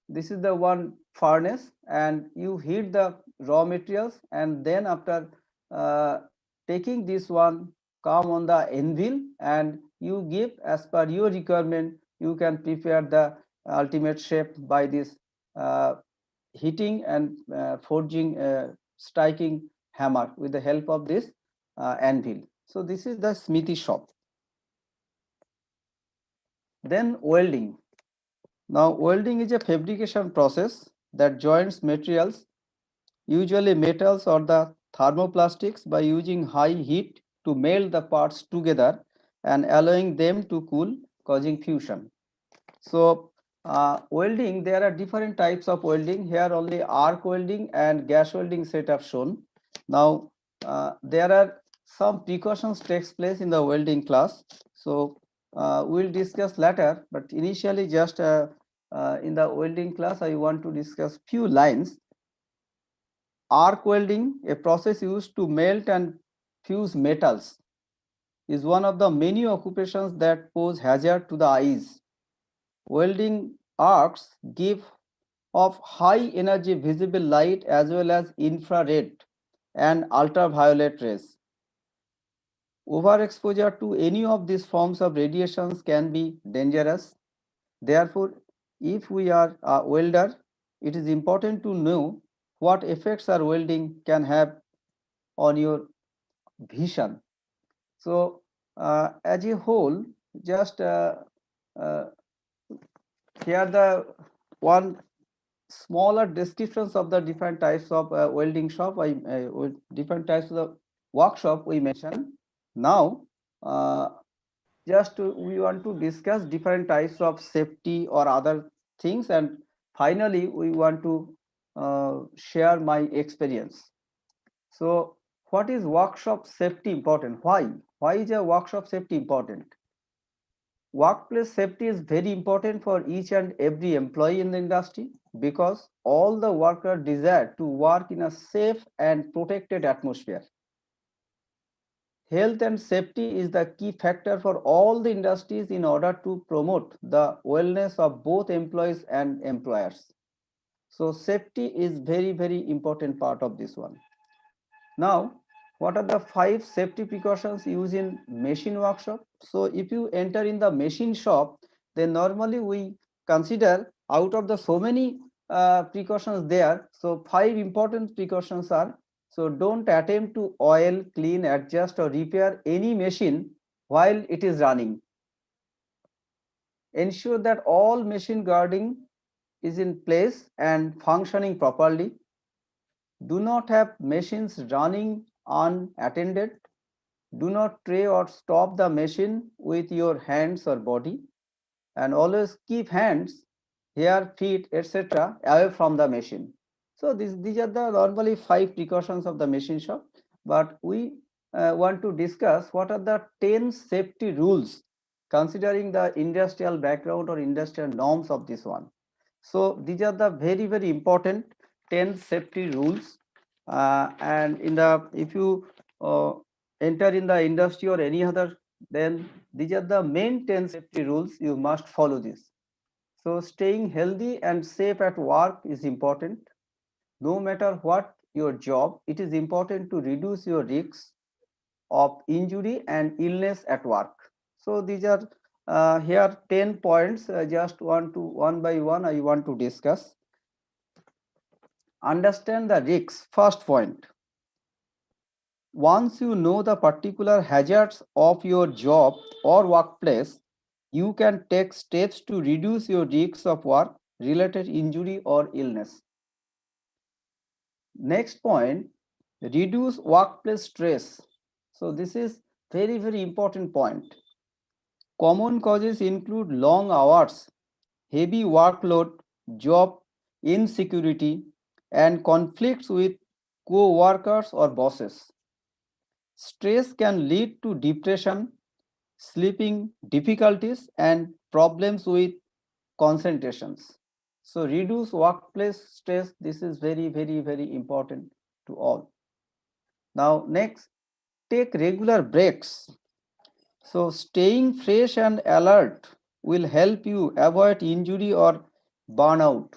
this is the one furnace, and you heat the raw materials, and then after uh, taking this one, come on the anvil, and you give as per your requirement. You can prepare the ultimate shape by this uh, heating and forging, striking hammer with the help of this anvil. So this is the smithy shop. Then welding. Now welding is a fabrication process that joins materials, usually metals or the thermoplastics, by using high heat to melt the parts together and allowing them to cool, causing fusion. So welding, there are different types of welding. Here only arc welding and gas welding set up shown. Now there are some precautions takes place in the welding class. So we'll discuss later, but initially just in the welding class, I want to discuss few lines. Arc welding, a process used to melt and fuse metals, is one of the many occupations that pose hazard to the eyes. Welding arcs give off high energy visible light as well as infrared and ultraviolet rays. Overexposure to any of these forms of radiations can be dangerous. Therefore, if we are a welder, it is important to know what effects our welding can have on your vision. So, as a whole, just uh, here the one smaller descriptions of the different types of welding shop, different types of the workshop we mentioned. Now, just we want to discuss different types of safety or other things, and finally we want to share my experience. So, what is workshop safety important? Why? Why is a workshop safety important? Workplace safety is very important for each and every employee in the industry, because all the workers desire to work in a safe and protected atmosphere. Health and safety is the key factor for all the industries in order to promote the wellness of both employees and employers. So safety is very, very important part of this one. Now, what are the 5 safety precautions used in machine workshop? So if you enter in the machine shop, then normally we consider out of the so many precautions there. So 5 important precautions are: so don't attempt to oil, clean, adjust or repair any machine while it is running. Ensure that all machine guarding is in place and functioning properly. Do not have machines running unattended. Do not tray or stop the machine with your hands or body, and always keep hands, hair, feet, etc. away from the machine. So these are the normally 5 precautions of the machine shop, but we want to discuss what are the 10 safety rules considering the industrial background or industrial norms of this one. So these are the very, very important 10 safety rules, and in the if you enter in the industry or any other, then these are the main 10 safety rules you must follow this. So staying healthy and safe at work is important. No matter what your job, it is important to reduce your risks of injury and illness at work. So these are here 10 points. Just want to one by one I want to discuss. Understand the risks. First point: once you know the particular hazards of your job or workplace, you can take steps to reduce your risks of work related injury or illness. Next point: reduce workplace stress. So this is very, very important point. Common causes include long hours, heavy workload, job insecurity, and conflicts with co-workers or bosses. Stress can lead to depression, sleeping difficulties, and problems with concentrations. So reduce workplace stress. This is very, very, very important to all. Now next, take regular breaks. So staying fresh and alert will help you avoid injury or burnout.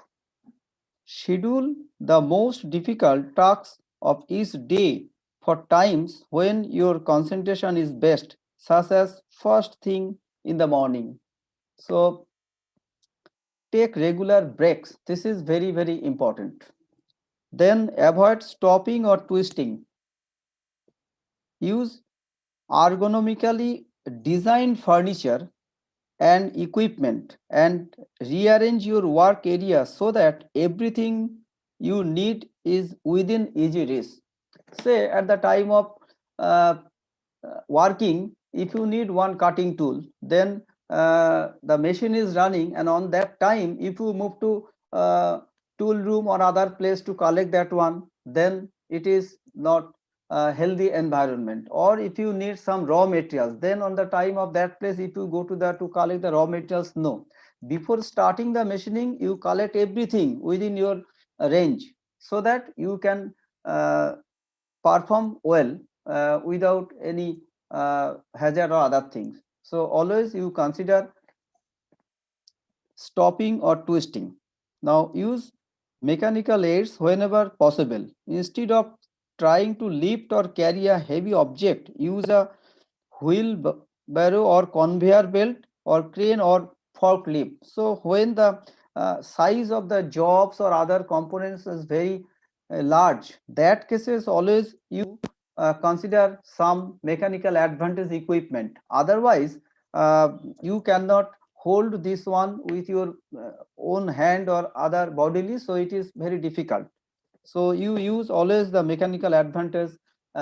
Schedule the most difficult tasks of each day for times when your concentration is best, such as first thing in the morning. So take regular breaks. This is very, very important. Then avoid stopping or twisting. Use ergonomically designed furniture and equipment and rearrange your work area so that everything you need is within easy reach. Say at the time of uh, working, if you need one cutting tool, then the machine is running, and on that time if you move to tool room or other place to collect that one, then it is not a healthy environment. Or if you need some raw materials, then on the time of that place, if you go to the to collect the raw materials, no, before starting the machining you collect everything within your range so that you can perform well without any hazard or other things. So always you consider stopping or twisting. Now use mechanical aids whenever possible. Instead of trying to lift or carry a heavy object, use a wheelbarrow or conveyor belt or crane or forklift. So when the size of the jobs or other components is very large, that cases always you consider some mechanical advantage equipment. Otherwise you cannot hold this one with your own hand or other bodily, so it is very difficult. So you use always the mechanical advantage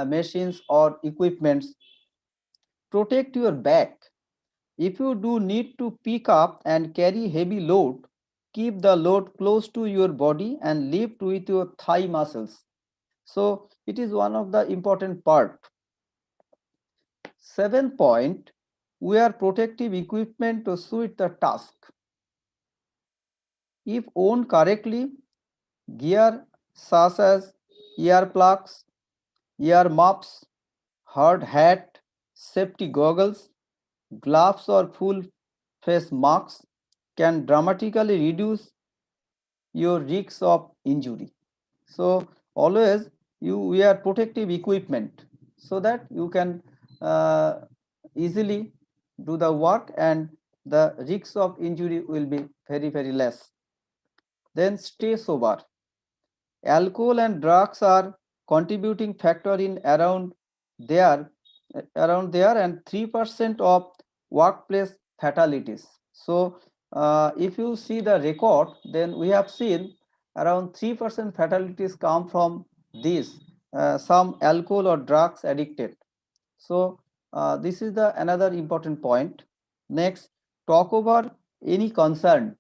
machines or equipments. Protect your back. If you do need to pick up and carry heavy load, keep the load close to your body and lift with your thigh muscles. So it is one of the important part. 7 point, wear protective equipment to suit the task. If worn correctly, gear such as earplugs, ear muffs, hard hat, safety goggles, gloves or full face masks can dramatically reduce your risk of injury. So always you wear protective equipment so that you can uh, easily do the work and the risk of injury will be very, very less. Then stay sober. Alcohol and drugs are contributing factor in there around there and 3% of workplace fatalities. So if you see the record, then we have seen around 3% fatalities come from these some alcohol or drugs addicted. So this is the another important point. Next, talk over any concern.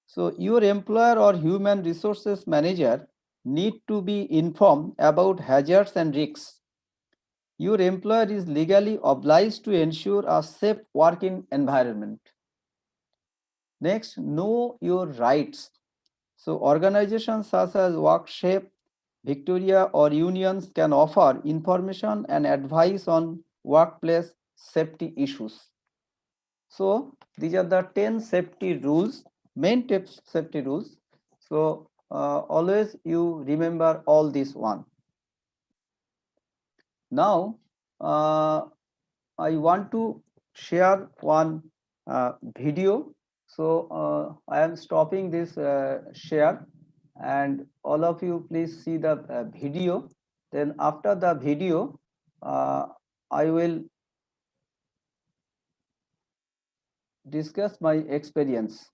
So your employer or human resources manager need to be informed about hazards and risks. Your employer is legally obliged to ensure a safe working environment. Next, know your rights. So organizations such as WorkShape, Victoria or unions can offer information and advice on workplace safety issues. So these are the 10 safety rules, main tips safety rules. So always you remember all this one. Now I want to share one video. So I am stopping this share, and all of you please see the video. Then after the video, I will discuss my experience.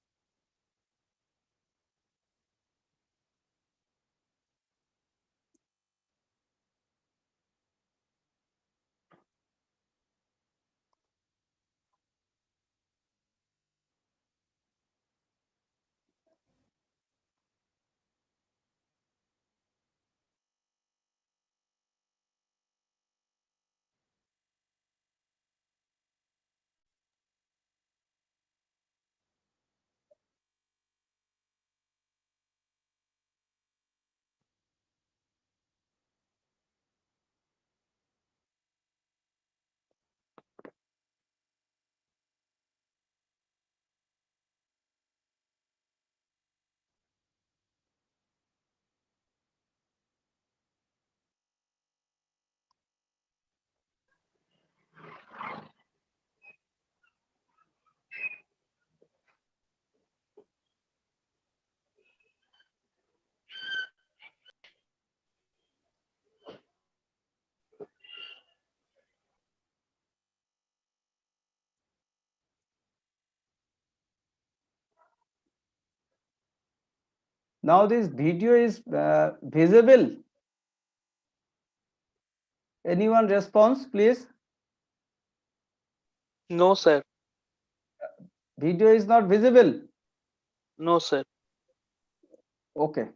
Now this video is visible. Anyone response, please? No, sir. Video is not visible. No, sir. Okay.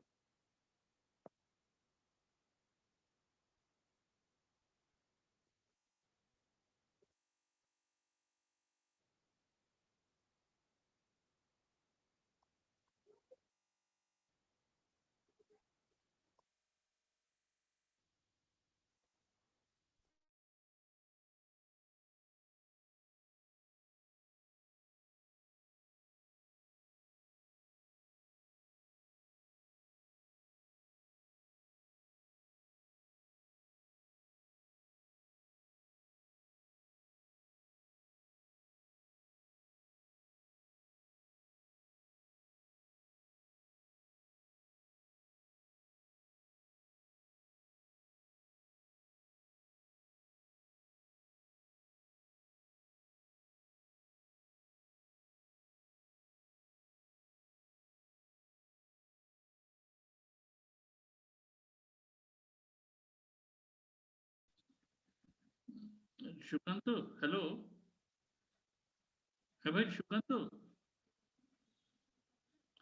Sukanta, hello, হ্যাঁ ভাই Sukanta,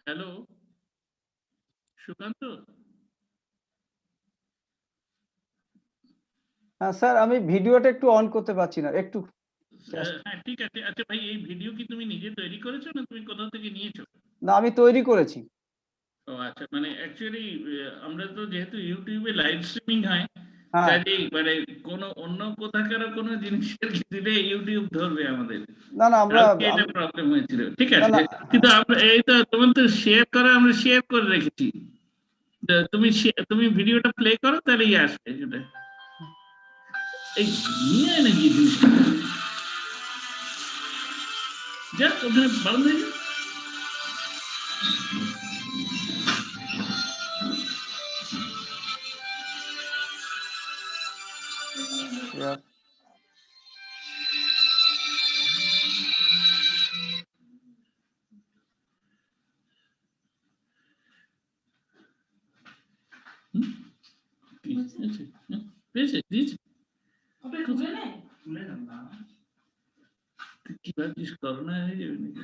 hello Sukanta. হ্যাঁ sir, আমি ভিডিওটা একটু on করতে পারছি না, একটু হ্যাঁ ঠিক আছে। আচ্ছা ভাই, এই ভিডিও কি তুমি নিজে তৈরি করেছো না তুমি কোথাও থেকে নিয়েছো? না, আমি তৈরি করেছি। ও আচ্ছা, মানে অ্যাকচুয়ালি আমরা তো যেহেতু ইউটিউবে লাইভ স্ট্রিমিং হয়, হ্যাঁ কাজেই মানে কোনো অন্য কোথাকার কোনো জিনিসের দিলে ইউটিউব ধরবে আমাদের। না না, আমরা কালকে এটা প্রবলেম হয়েছিল, ঠিক না আছে। না কিন্তু আমরা এই তো তোমার তো শেয়ার করা, আমরা শেয়ার করে রেখেছি। তুমি ভিডিওটা প্লে করো, তাহলেই আসবে সেটা। এই নিয়ে আয় নাকি জিনিসটা, যা ওখানে বারণ হয়ে যায়। yeah. পেয়েছে দিয়েছে, কি ভাবছিস করোনা হয়ে যাবে নাকি?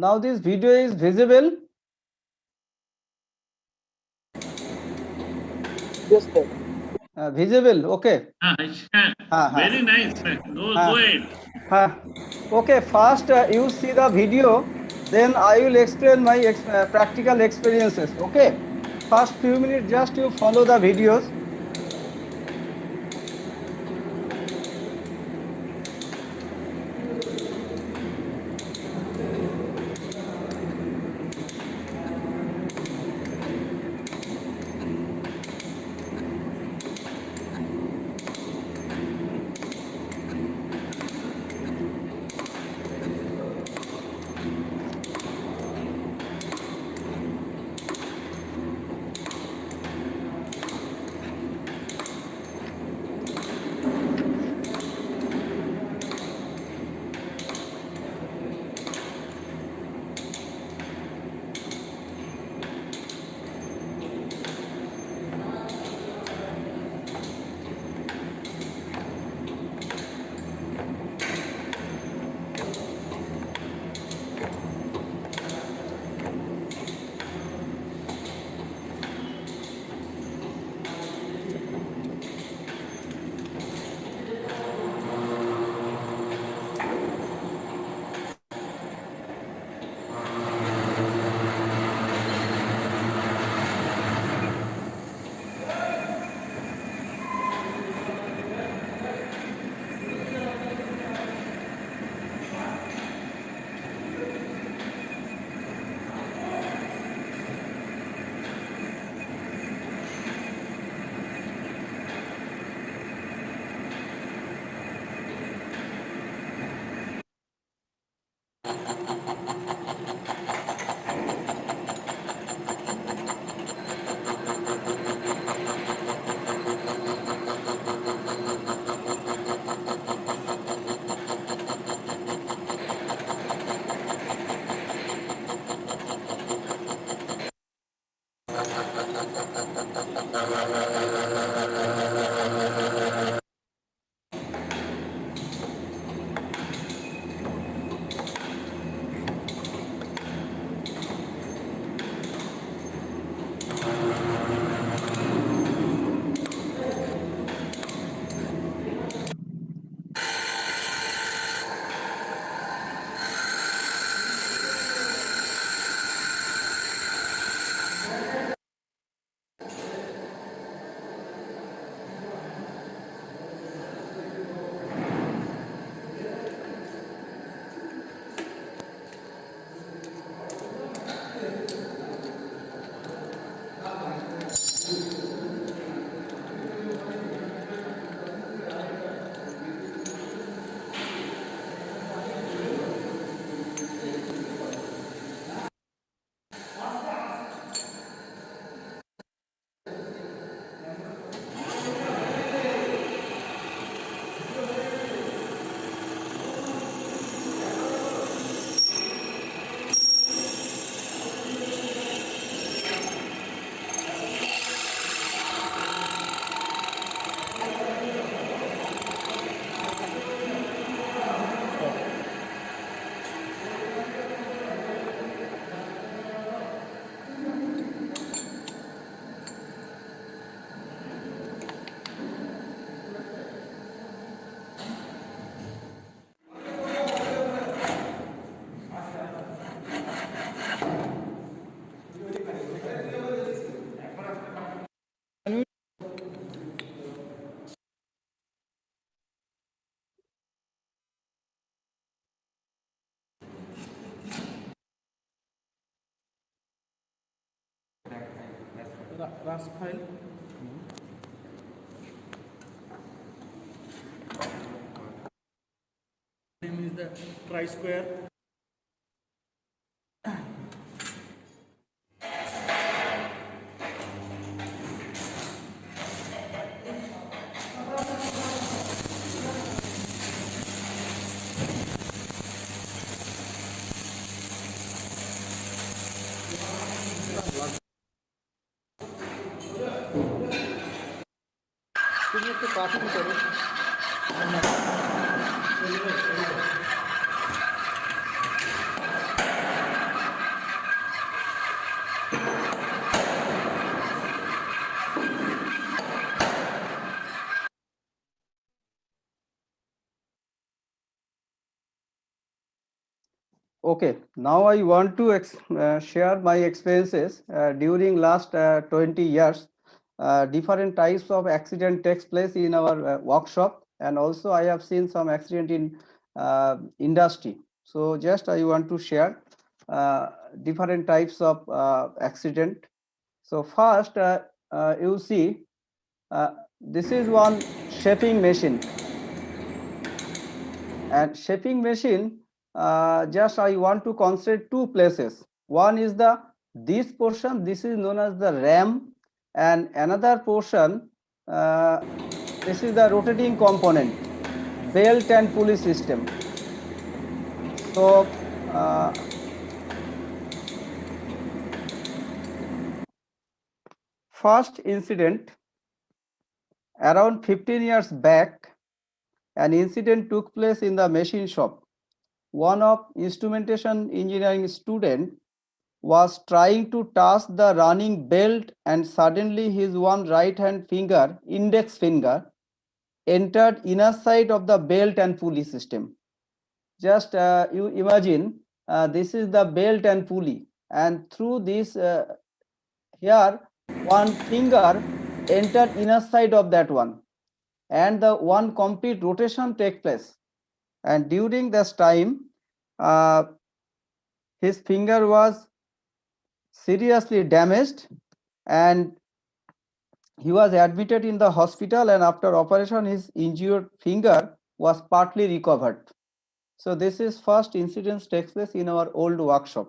Now this video is visible. Yes, sir. Visible, okay. Very nice. Go ahead. Okay, first you see the video, then I will explain my practical experiences. Okay, first few minutes just you follow the videos. Class file. Name is the try square. তুমি একটু cutting করো। Okay, now I want to share my experiences during last 20 years. Different types of accident takes place in our workshop, and also I have seen some accident in industry. So just I want to share different types of accident. So first, you see, this is one shaping machine, and shaping machine, just I want to concentrate two places. One is the this portion, this is known as the ram, and another portion, this is the rotating component, belt and pulley system. So first incident, around 15 years back, an incident took place in the machine shop. One of instrumentation engineering student was trying to touch the running belt, and suddenly his one right hand finger, index finger, entered inner side of the belt and pulley system. Just you imagine, this is the belt and pulley, and through this here one finger entered inner side of that one, and the one complete rotation take place. And during this time, his finger was seriously damaged, and he was admitted in the hospital, and after operation his injured finger was partly recovered. So this is first incident takes place in our old workshop.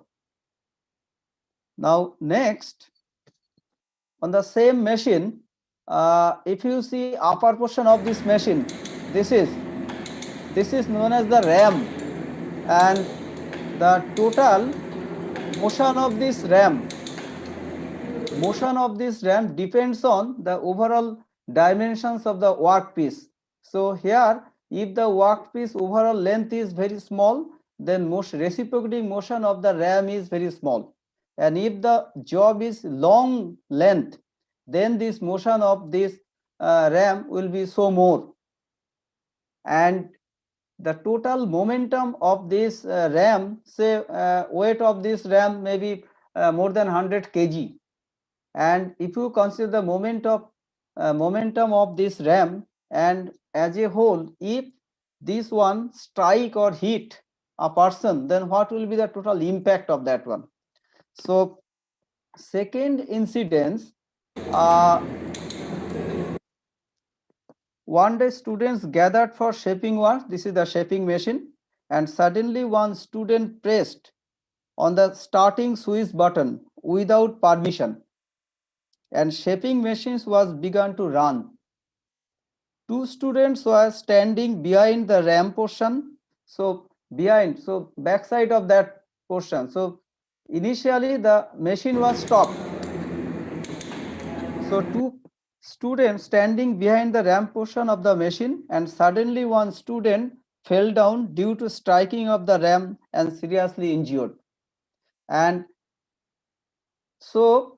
Now next, on the same machine, if you see upper portion of this machine, this is known as the ram, and the total motion of this ram motion of this RAM depends on the overall dimensions of the workpiece. So here, if the workpiece overall length is very small, then reciprocating motion of the RAM is very small. And if the job is long length, then this motion of this RAM will be so more. And the total momentum of this RAM, say weight of this RAM may be more than 100 kg. And if you consider the momentum of this RAM, and as a whole, if this one strike or hit a person, then what will be the total impact of that one? So second incidence, one day students gathered for shaping work. This is the shaping machine, and suddenly one student pressed on the starting switch button without permission, and shaping machines was begun to run. Two students were standing behind the RAM portion, so backside of that portion. So initially the machine was stopped. So two students standing behind the RAM portion of the machine, and suddenly one student fell down due to striking of the RAM and seriously injured. And so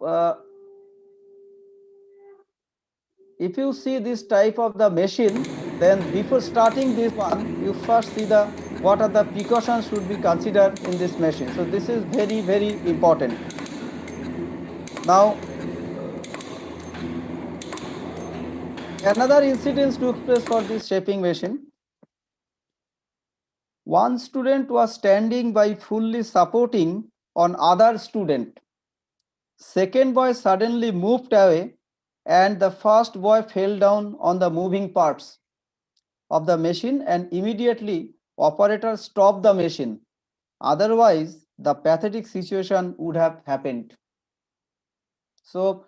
if you see this type of the machine, then before starting this one, you first see the what are the precautions should be considered in this machine. So this is very, very important. Now another incident took place for this shaping machine. One student was standing by fully supporting on other student. Second boy suddenly moved away, and the first boy fell down on the moving parts of the machine, and immediately operator stopped the machine. Otherwise, the pathetic situation would have happened. So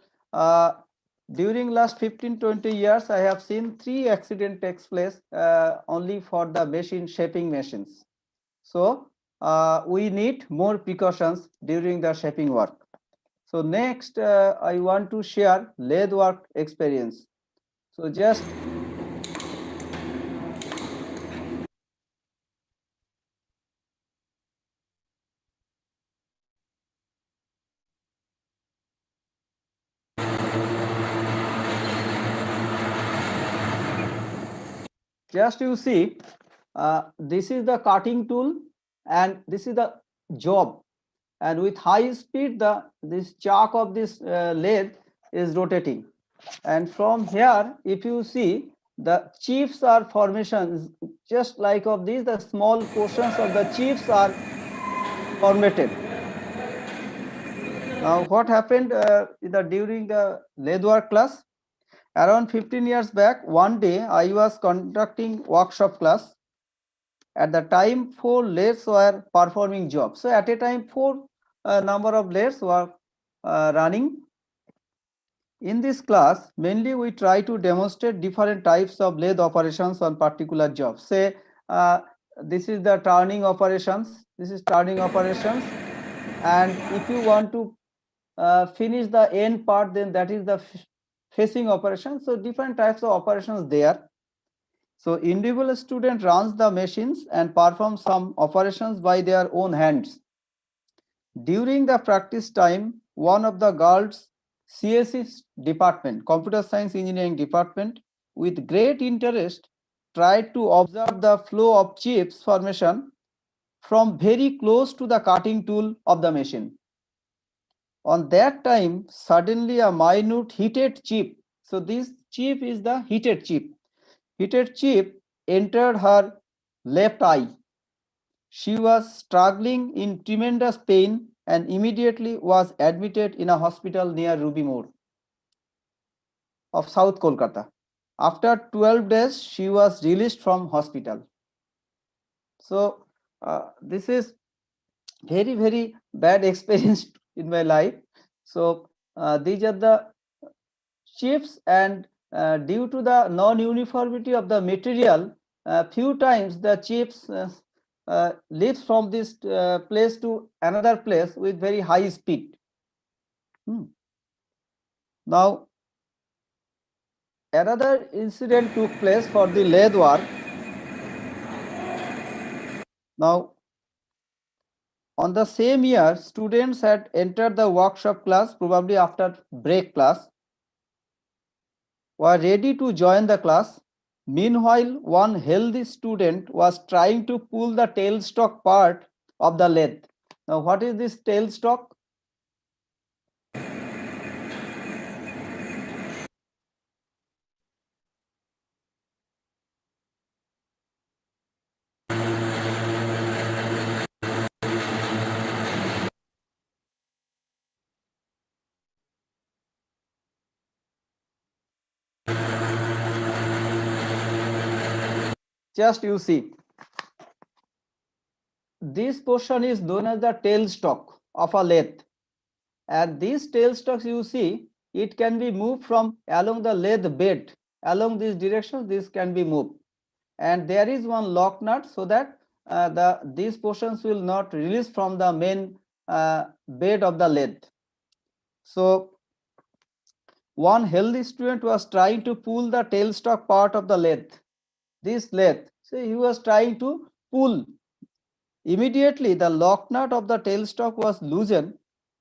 during last 15-20 years, I have seen 3 accident takes place only for the machine shaping machines. So we need more precautions during the shaping work. So next, I want to share lathe work experience. So just you see, this is the cutting tool, and this is the job, and with high speed this chuck of this lathe is rotating, and from here if you see the chips are formations, just like of these the small portions of the chips are formatted. Now what happened during the lathe work class around 15 years back, one day I was conducting workshop class. At the time 4 lathes were performing jobs, so at a time 4 number of lathes were running. In this class, mainly we try to demonstrate different types of lathe operations on particular jobs. Say this is the turning operations, this is turning operations, and if you want to finish the end part, then that is the facing operation. So different types of operations there. So individual student runs the machines and performs some operations by their own hands. During the practice time, one of the girls CSE department, computer science engineering department, with great interest tried to observe the flow of chips formation from very close to the cutting tool of the machine. On that time, suddenly a minute heated chip, so this chip is the heated chip entered her left eye. She was struggling in tremendous pain and immediately was admitted in a hospital near Ruby Moor of South Kolkata. After 12 days, she was released from hospital. So this is very, very bad experience in my life. So these are the chips, and due to the non-uniformity of the material, few times the chips leaves from this place to another place with very high speed. Now, another incident took place for the lathe work. Now, on the same year, students had entered the workshop class, probably after break class, were ready to join the class. Meanwhile, one healthy student was trying to pull the tailstock part of the lathe. Now, what is this tailstock? Just you see, this portion is known as the tailstock of a lathe, and these tailstocks you see, it can be moved from along the lathe bed. Along these directions, this can be moved, and there is one lock nut so that these portions will not release from the main bed of the lathe. So one healthy student was trying to pull the tailstock part of the lathe. This lathe, so he was trying to pull. Immediately, the lock nut of the tailstock was loosened,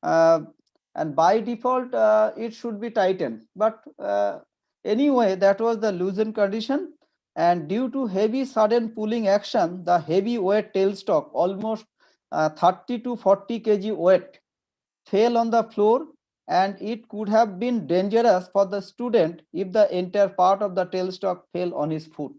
and by default, it should be tightened. But anyway, that was the loosened condition. And due to heavy sudden pulling action, the heavy weight tailstock, almost 30 to 40 kg weight, fell on the floor, and it could have been dangerous for the student if the entire part of the tailstock fell on his foot.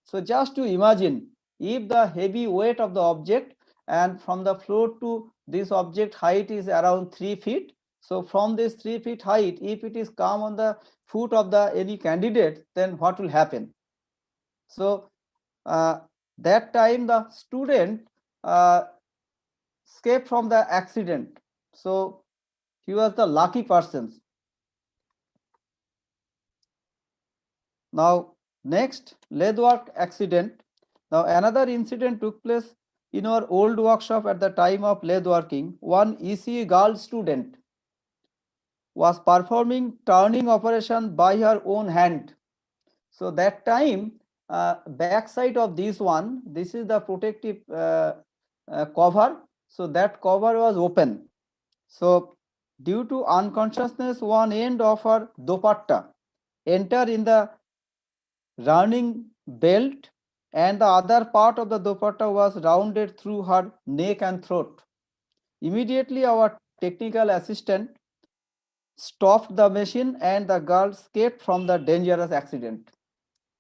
So just to imagine, if the heavy weight of the object, and from the floor to this object height is around 3 feet. So from this 3 feet height, if it is come on the foot of the any candidate, then what will happen? So that time the student escaped from the accident. So he was the lucky person. Now next, lathe work accident. Now another incident took place in our old workshop at the time of lathe working. One ECE girl student was performing turning operation by her own hand. So that time, back side of this one, this is the protective cover. So that cover was open. So due to unconsciousness, one end of her dupatta enter in the running belt, and the other part of the dupatta was rounded through her neck and throat. Immediately, our technical assistant stopped the machine, and the girl escaped from the dangerous accident.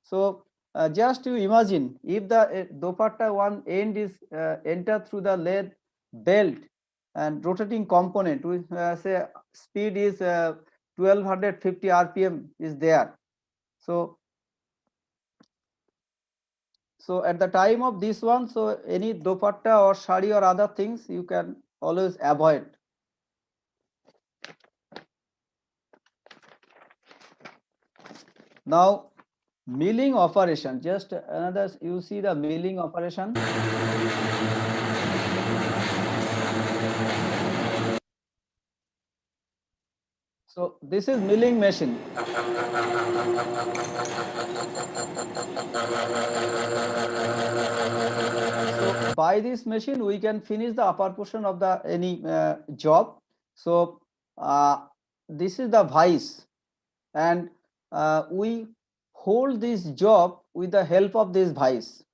So just to imagine, if the dupatta one end is entered through the lathe belt, and rotating component with say speed is 1250 rpm is there. So at the time of this one, so any dupatta or shari or other things you can always avoid. Now milling operation, just another, you see the milling operation. So this is milling machine. So by this machine we can finish the upper portion of the any job. So this is the vice, and we hold this job with the help of this vice.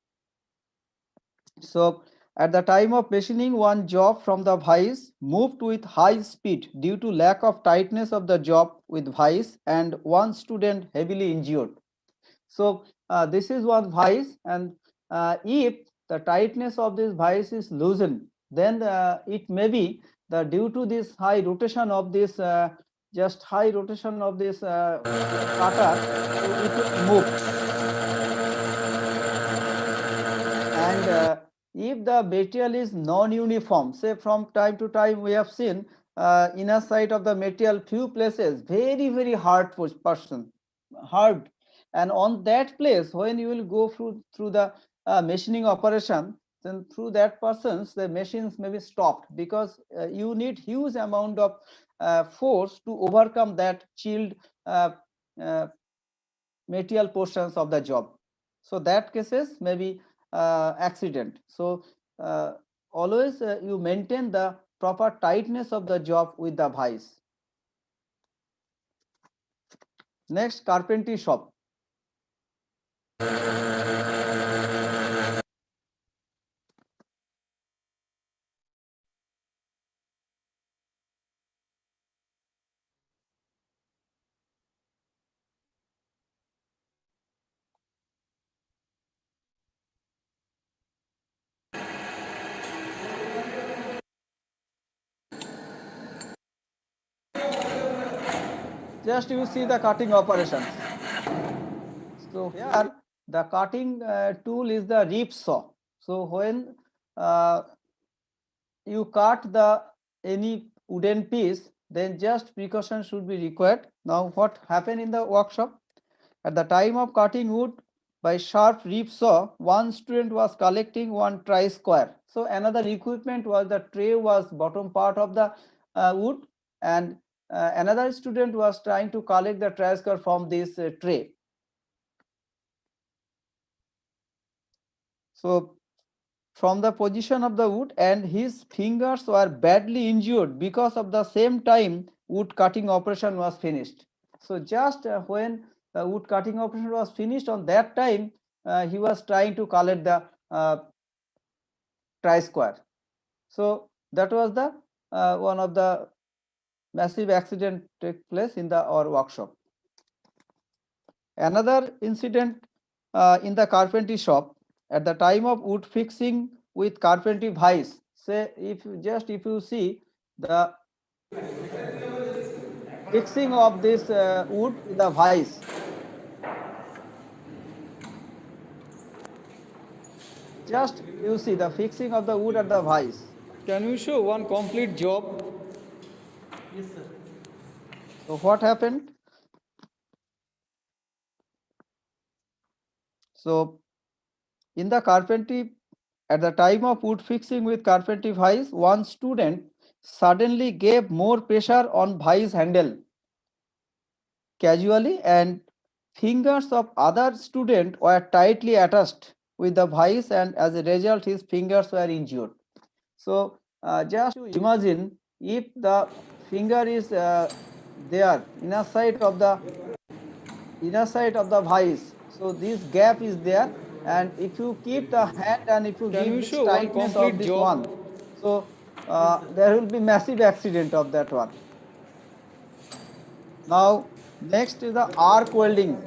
So at the time of machining, one job from the vice moved with high speed due to lack of tightness of the job with vice, and one student heavily injured. So this is one vice, and if the tightness of this vice is loosened, then it may be the due to this high rotation of this just high rotation of this cutter, so it will move. And if the material is non-uniform, say from time to time we have seen inner side of the material, few places very hard person, hard, and on that place when you will go through the machining operation, then through that persons the machines may be stopped, because you need huge amount of force to overcome that chilled uh, material portions of the job. So that cases may be accident. So always you maintain the proper tightness of the job with the vice. Next, carpentry shop. Just you see the cutting operations. So here the cutting tool is the rip saw. So when you cut the any wooden piece, then just precaution should be required. Now what happened in the workshop? At the time of cutting wood by sharp rip saw, one student was collecting one try square. So another equipment was the tray was bottom part of the wood, and another student was trying to collect the try square from this tray. So from the position of the wood, and his fingers were badly injured because of the same time wood cutting operation was finished. So just when the wood cutting operation was finished, on that time he was trying to collect the tri square. So that was the one of the massive accident took place in the our workshop. Another incident in the carpentry shop, at the time of wood fixing with carpentry vice. Say if you see the fixing of this wood with the vice, just you see the fixing of the wood at the vice. Can you show one complete job? Yes, sir. So what happened? So in the carpentry, at the time of wood fixing with carpentry vice, one student suddenly gave more pressure on vice handle casually, and fingers of other student were tightly attached with the vice, and as a result his fingers were injured. So just to imagine, if the finger is there inner side of the vice, so this gap is there, and if you keep the hand and if you Can give you this show one tightness of complete this job? one, so there will be massive accident of that one. Now next is the arc welding.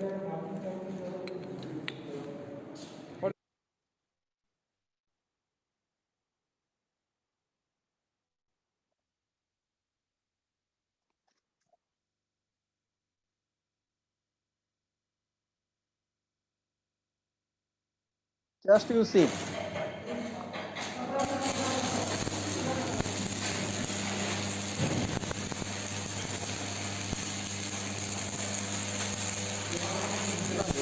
Just you see.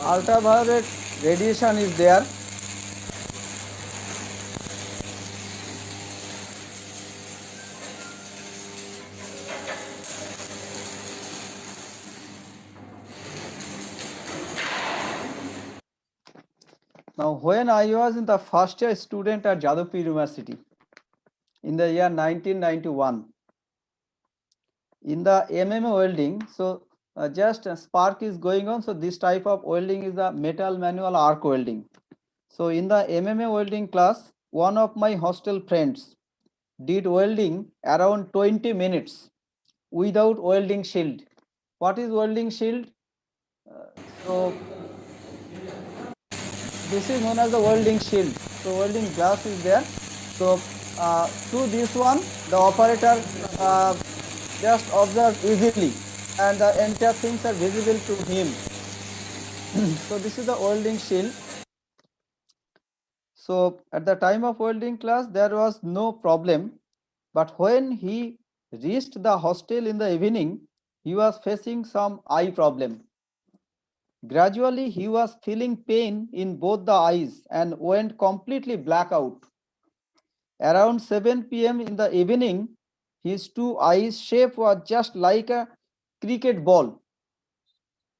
Ultraviolet radiation is there. Now when I was in the first year student at Jadavpur University in the year 1991, in the MMA welding, so just a spark is going on, so this type of welding is the metal manual arc welding. So in the MMA welding class, one of my hostel friends did welding around 20 minutes without welding shield. What is welding shield? So this is known as the welding shield. So welding glass is there. So through this one, the operator just observe easily, and the entire things are visible to him. So this is the welding shield. So at the time of welding class, there was no problem, but when he reached the hostel in the evening, he was facing some eye problem. Gradually, he was feeling pain in both the eyes and went completely black out. Around 7 p.m. in the evening, his two eyes shape was just like a cricket ball.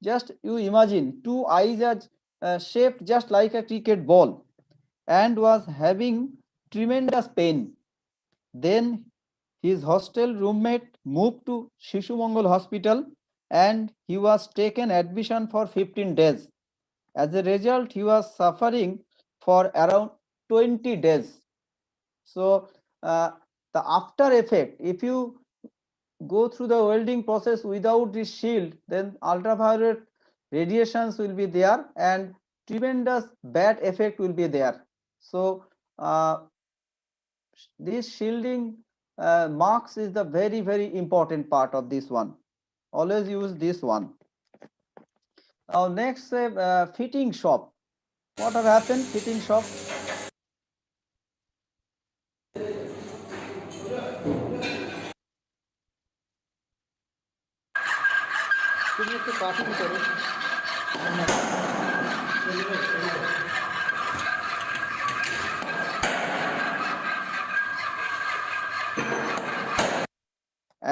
Just you imagine, two eyes are shaped just like a cricket ball and was having tremendous pain. Then his hostel roommate moved to Shishu Mongol Hospital and he was taken admission for 15 days. As a result, he was suffering for around 20 days. So the after effect, if you go through the welding process without this shield, then ultraviolet radiations will be there and tremendous bad effect will be there. So this shielding marks is the very important part of this one. Always use this one. Now next, fitting shop. What have happened? Fitting shop. তুমি একটু cutting করো।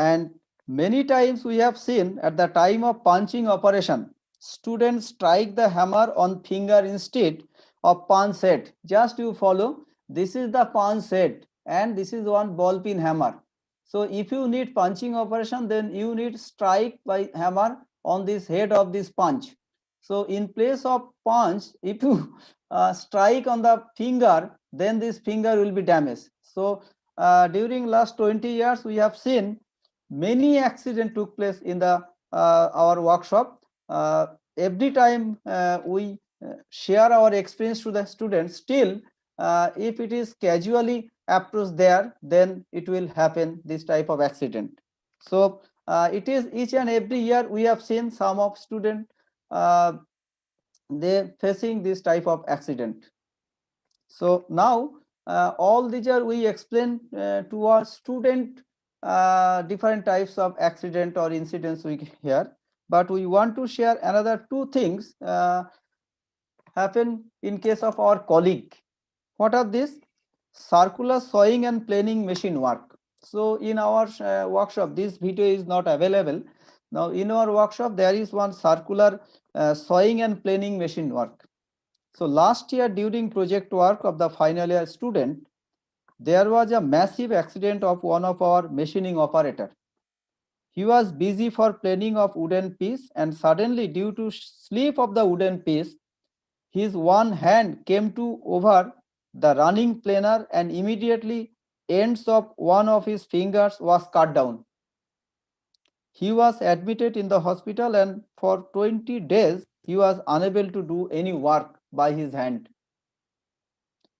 And many times we have seen at the time of punching operation, students strike the hammer on finger instead of punch head. Just you follow, this is the punch head and this is one ball peen hammer. So if you need punching operation, then you need strike by hammer on this head of this punch. So in place of punch, if you strike on the finger, then this finger will be damaged. So during last 20 years, we have seen many accidents took place in the our workshop. Every time we share our experience to the students, still if it is casually approached there, then it will happen this type of accident. So it is each and every year we have seen some of student they facing this type of accident. So now all these are we explain to our student different types of accident or incidents we hear, but we want to share another two things happen in case of our colleague. What are these? Circular sewing and planing machine work. So in our workshop, this video is not available. Now in our workshop, there is one circular sewing and planing machine work. So last year during project work of the final year student, there was a massive accident of one of our machining operator. He was busy for planing of wooden piece and suddenly due to slip of the wooden piece, his one hand came to over the running planer and immediately ends of one of his fingers was cut down. He was admitted in the hospital and for 20 days he was unable to do any work by his hand.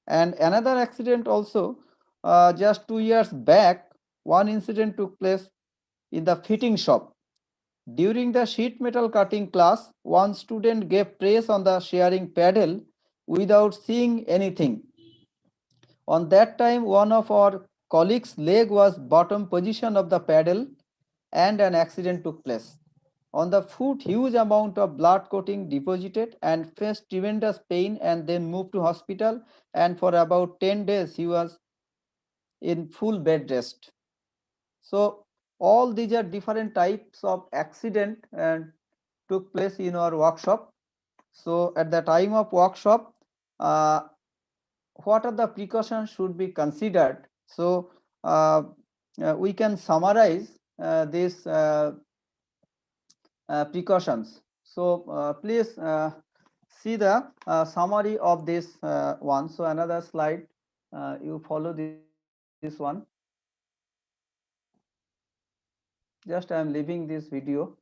And another accident also, just 2 years back, one incident took place in the fitting shop. During the sheet metal cutting class, one student gave press on the shearing paddle without seeing anything. On that time, one of our colleagues' leg was bottom position of the paddle and an accident took place. On the foot, huge amount of blood coating deposited and faced tremendous pain and then moved to hospital, and for about 10 days he was in full bed rest. So all these are different types of accident and took place in our workshop. So at the time of workshop, what are the precautions should be considered? So we can summarize these precautions. So please see the summary of this one. So another slide, you follow this one. Just I am leaving this video.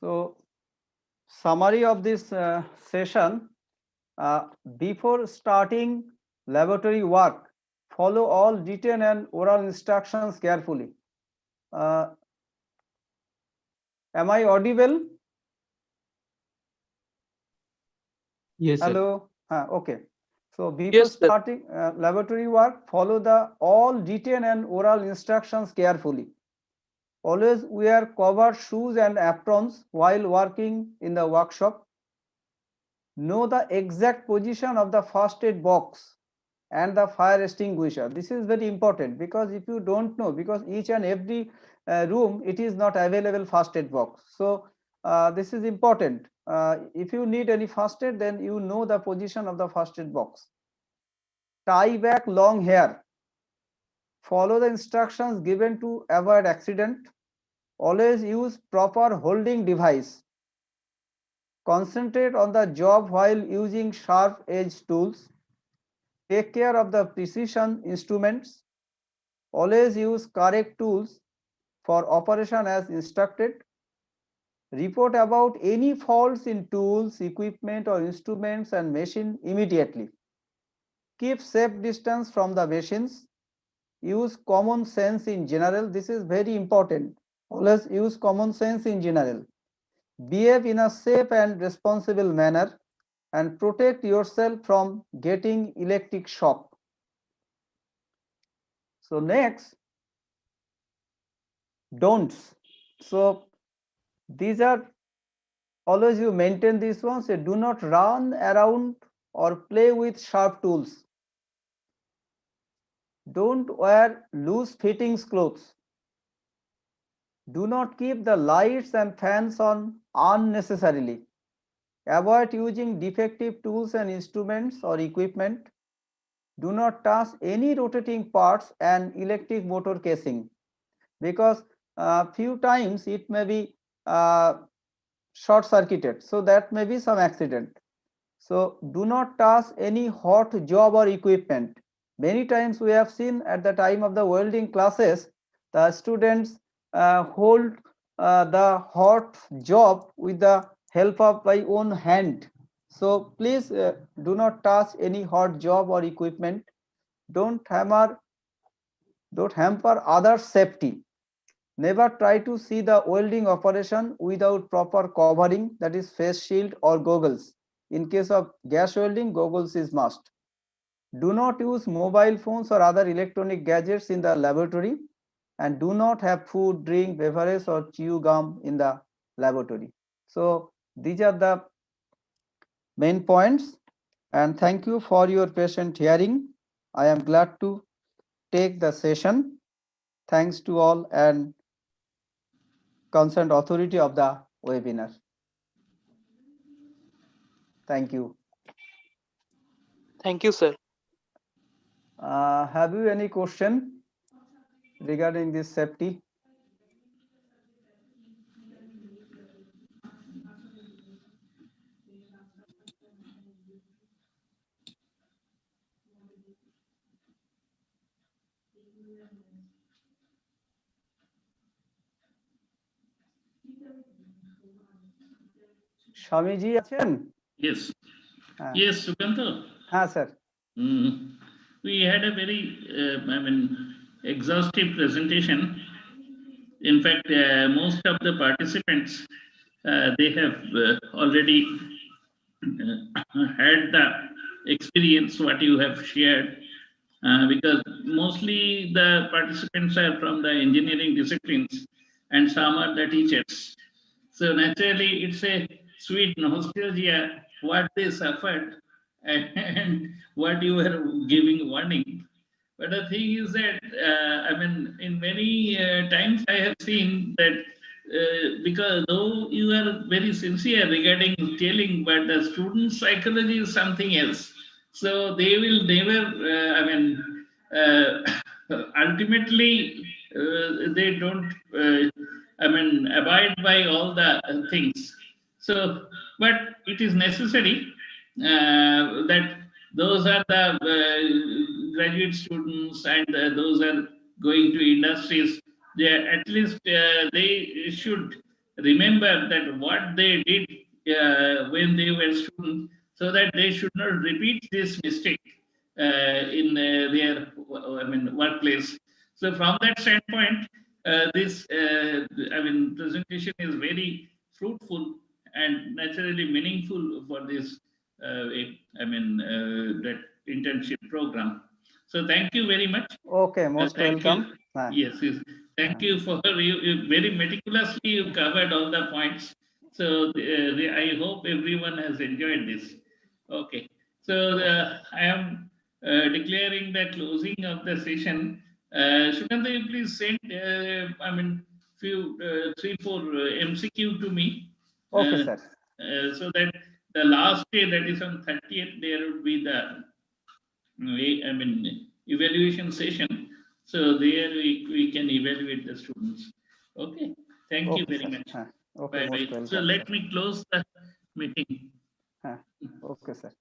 So summary of this session, before starting laboratory work, follow all written and oral instructions carefully. Am I audible? Yes, sir. Hello. Okay. So before Yes, sir. starting laboratory work, follow the all written and oral instructions carefully. Always wear covered shoes and aprons while working in the workshop. Know the exact position of the first aid box and the fire extinguisher. This is very important, because if you don't know, because each and every room it is not available first aid box. So this is important. If you need any first aid, then you know the position of the first aid box. Tie back long hair. Follow the instructions given to avoid accident. Always use proper holding device. Concentrate on the job while using sharp edge tools. Take care of the precision instruments. Always use correct tools for operation as instructed. Report about any faults in tools, equipment or instruments and machine immediately. Keep safe distance from the machines. Use common sense in general. This is very important. Always use common sense in general. Behave in a safe and responsible manner and protect yourself from getting electric shock. So next, don'ts. So these are, always you maintain these ones. So do not run around or play with sharp tools. Don't wear loose fittings clothes. Do not keep the lights and fans on unnecessarily. Avoid using defective tools and instruments or equipment. Do not touch any rotating parts and electric motor casing, because few times it may be short circuited, so that may be some accident. So do not touch any hot job or equipment. Many times we have seen at the time of the welding classes, the students hold the hot job with the help of by own hand. So please do not touch any hot job or equipment. Don't hammer, don't hamper others' safety. Never try to see the welding operation without proper covering, that is face shield or goggles. In case of gas welding, goggles is must. Do not use mobile phones or other electronic gadgets in the laboratory, and do not have food, drink, beverage or chew gum in the laboratory. So these are the main points, and thank you for your patient hearing. I am glad to take the session. Thanks to all and concerned authority of the webinar. Thank you. Thank you, sir. Have you any question regarding this safety? Swamiji আছেন? Yes. হ্যাঁ Yes, Sukanta. হ্যাঁ sir. We had a very, exhaustive presentation. In fact, most of the participants, they have already had the experience what you have shared, because mostly the participants are from the engineering disciplines and some are the teachers. So naturally, it's a sweet nostalgia what they suffered and what you were giving warning. But the thing is that, I mean, in many times I have seen that, because though you are very sincere regarding telling, but the student psychology is something else. So they will never, uh, ultimately, they don't, abide by all the things. So, but it is necessary that those are the graduate students and those are going to industries. They at least they should remember that what they did when they were students, so that they should not repeat this mistake in their workplace. So from that standpoint, this presentation is very fruitful and naturally meaningful for this that internship program. So thank you very much. Okay, most Thank welcome. you. Yes. Thank you for you very meticulously you covered all the points. So I hope everyone has enjoyed this. Okay. So I am declaring the closing of the session. Shukanta, you please send few 3-4 MCQ to me. Okay, sir. So that the last day, that is on 30th, there would be the evaluation session. So there we can evaluate the students. Okay. Thank you Okay, very sir. much. Okay, Bye most bye. welcome, So let sir. me close the meeting. Okay, sir.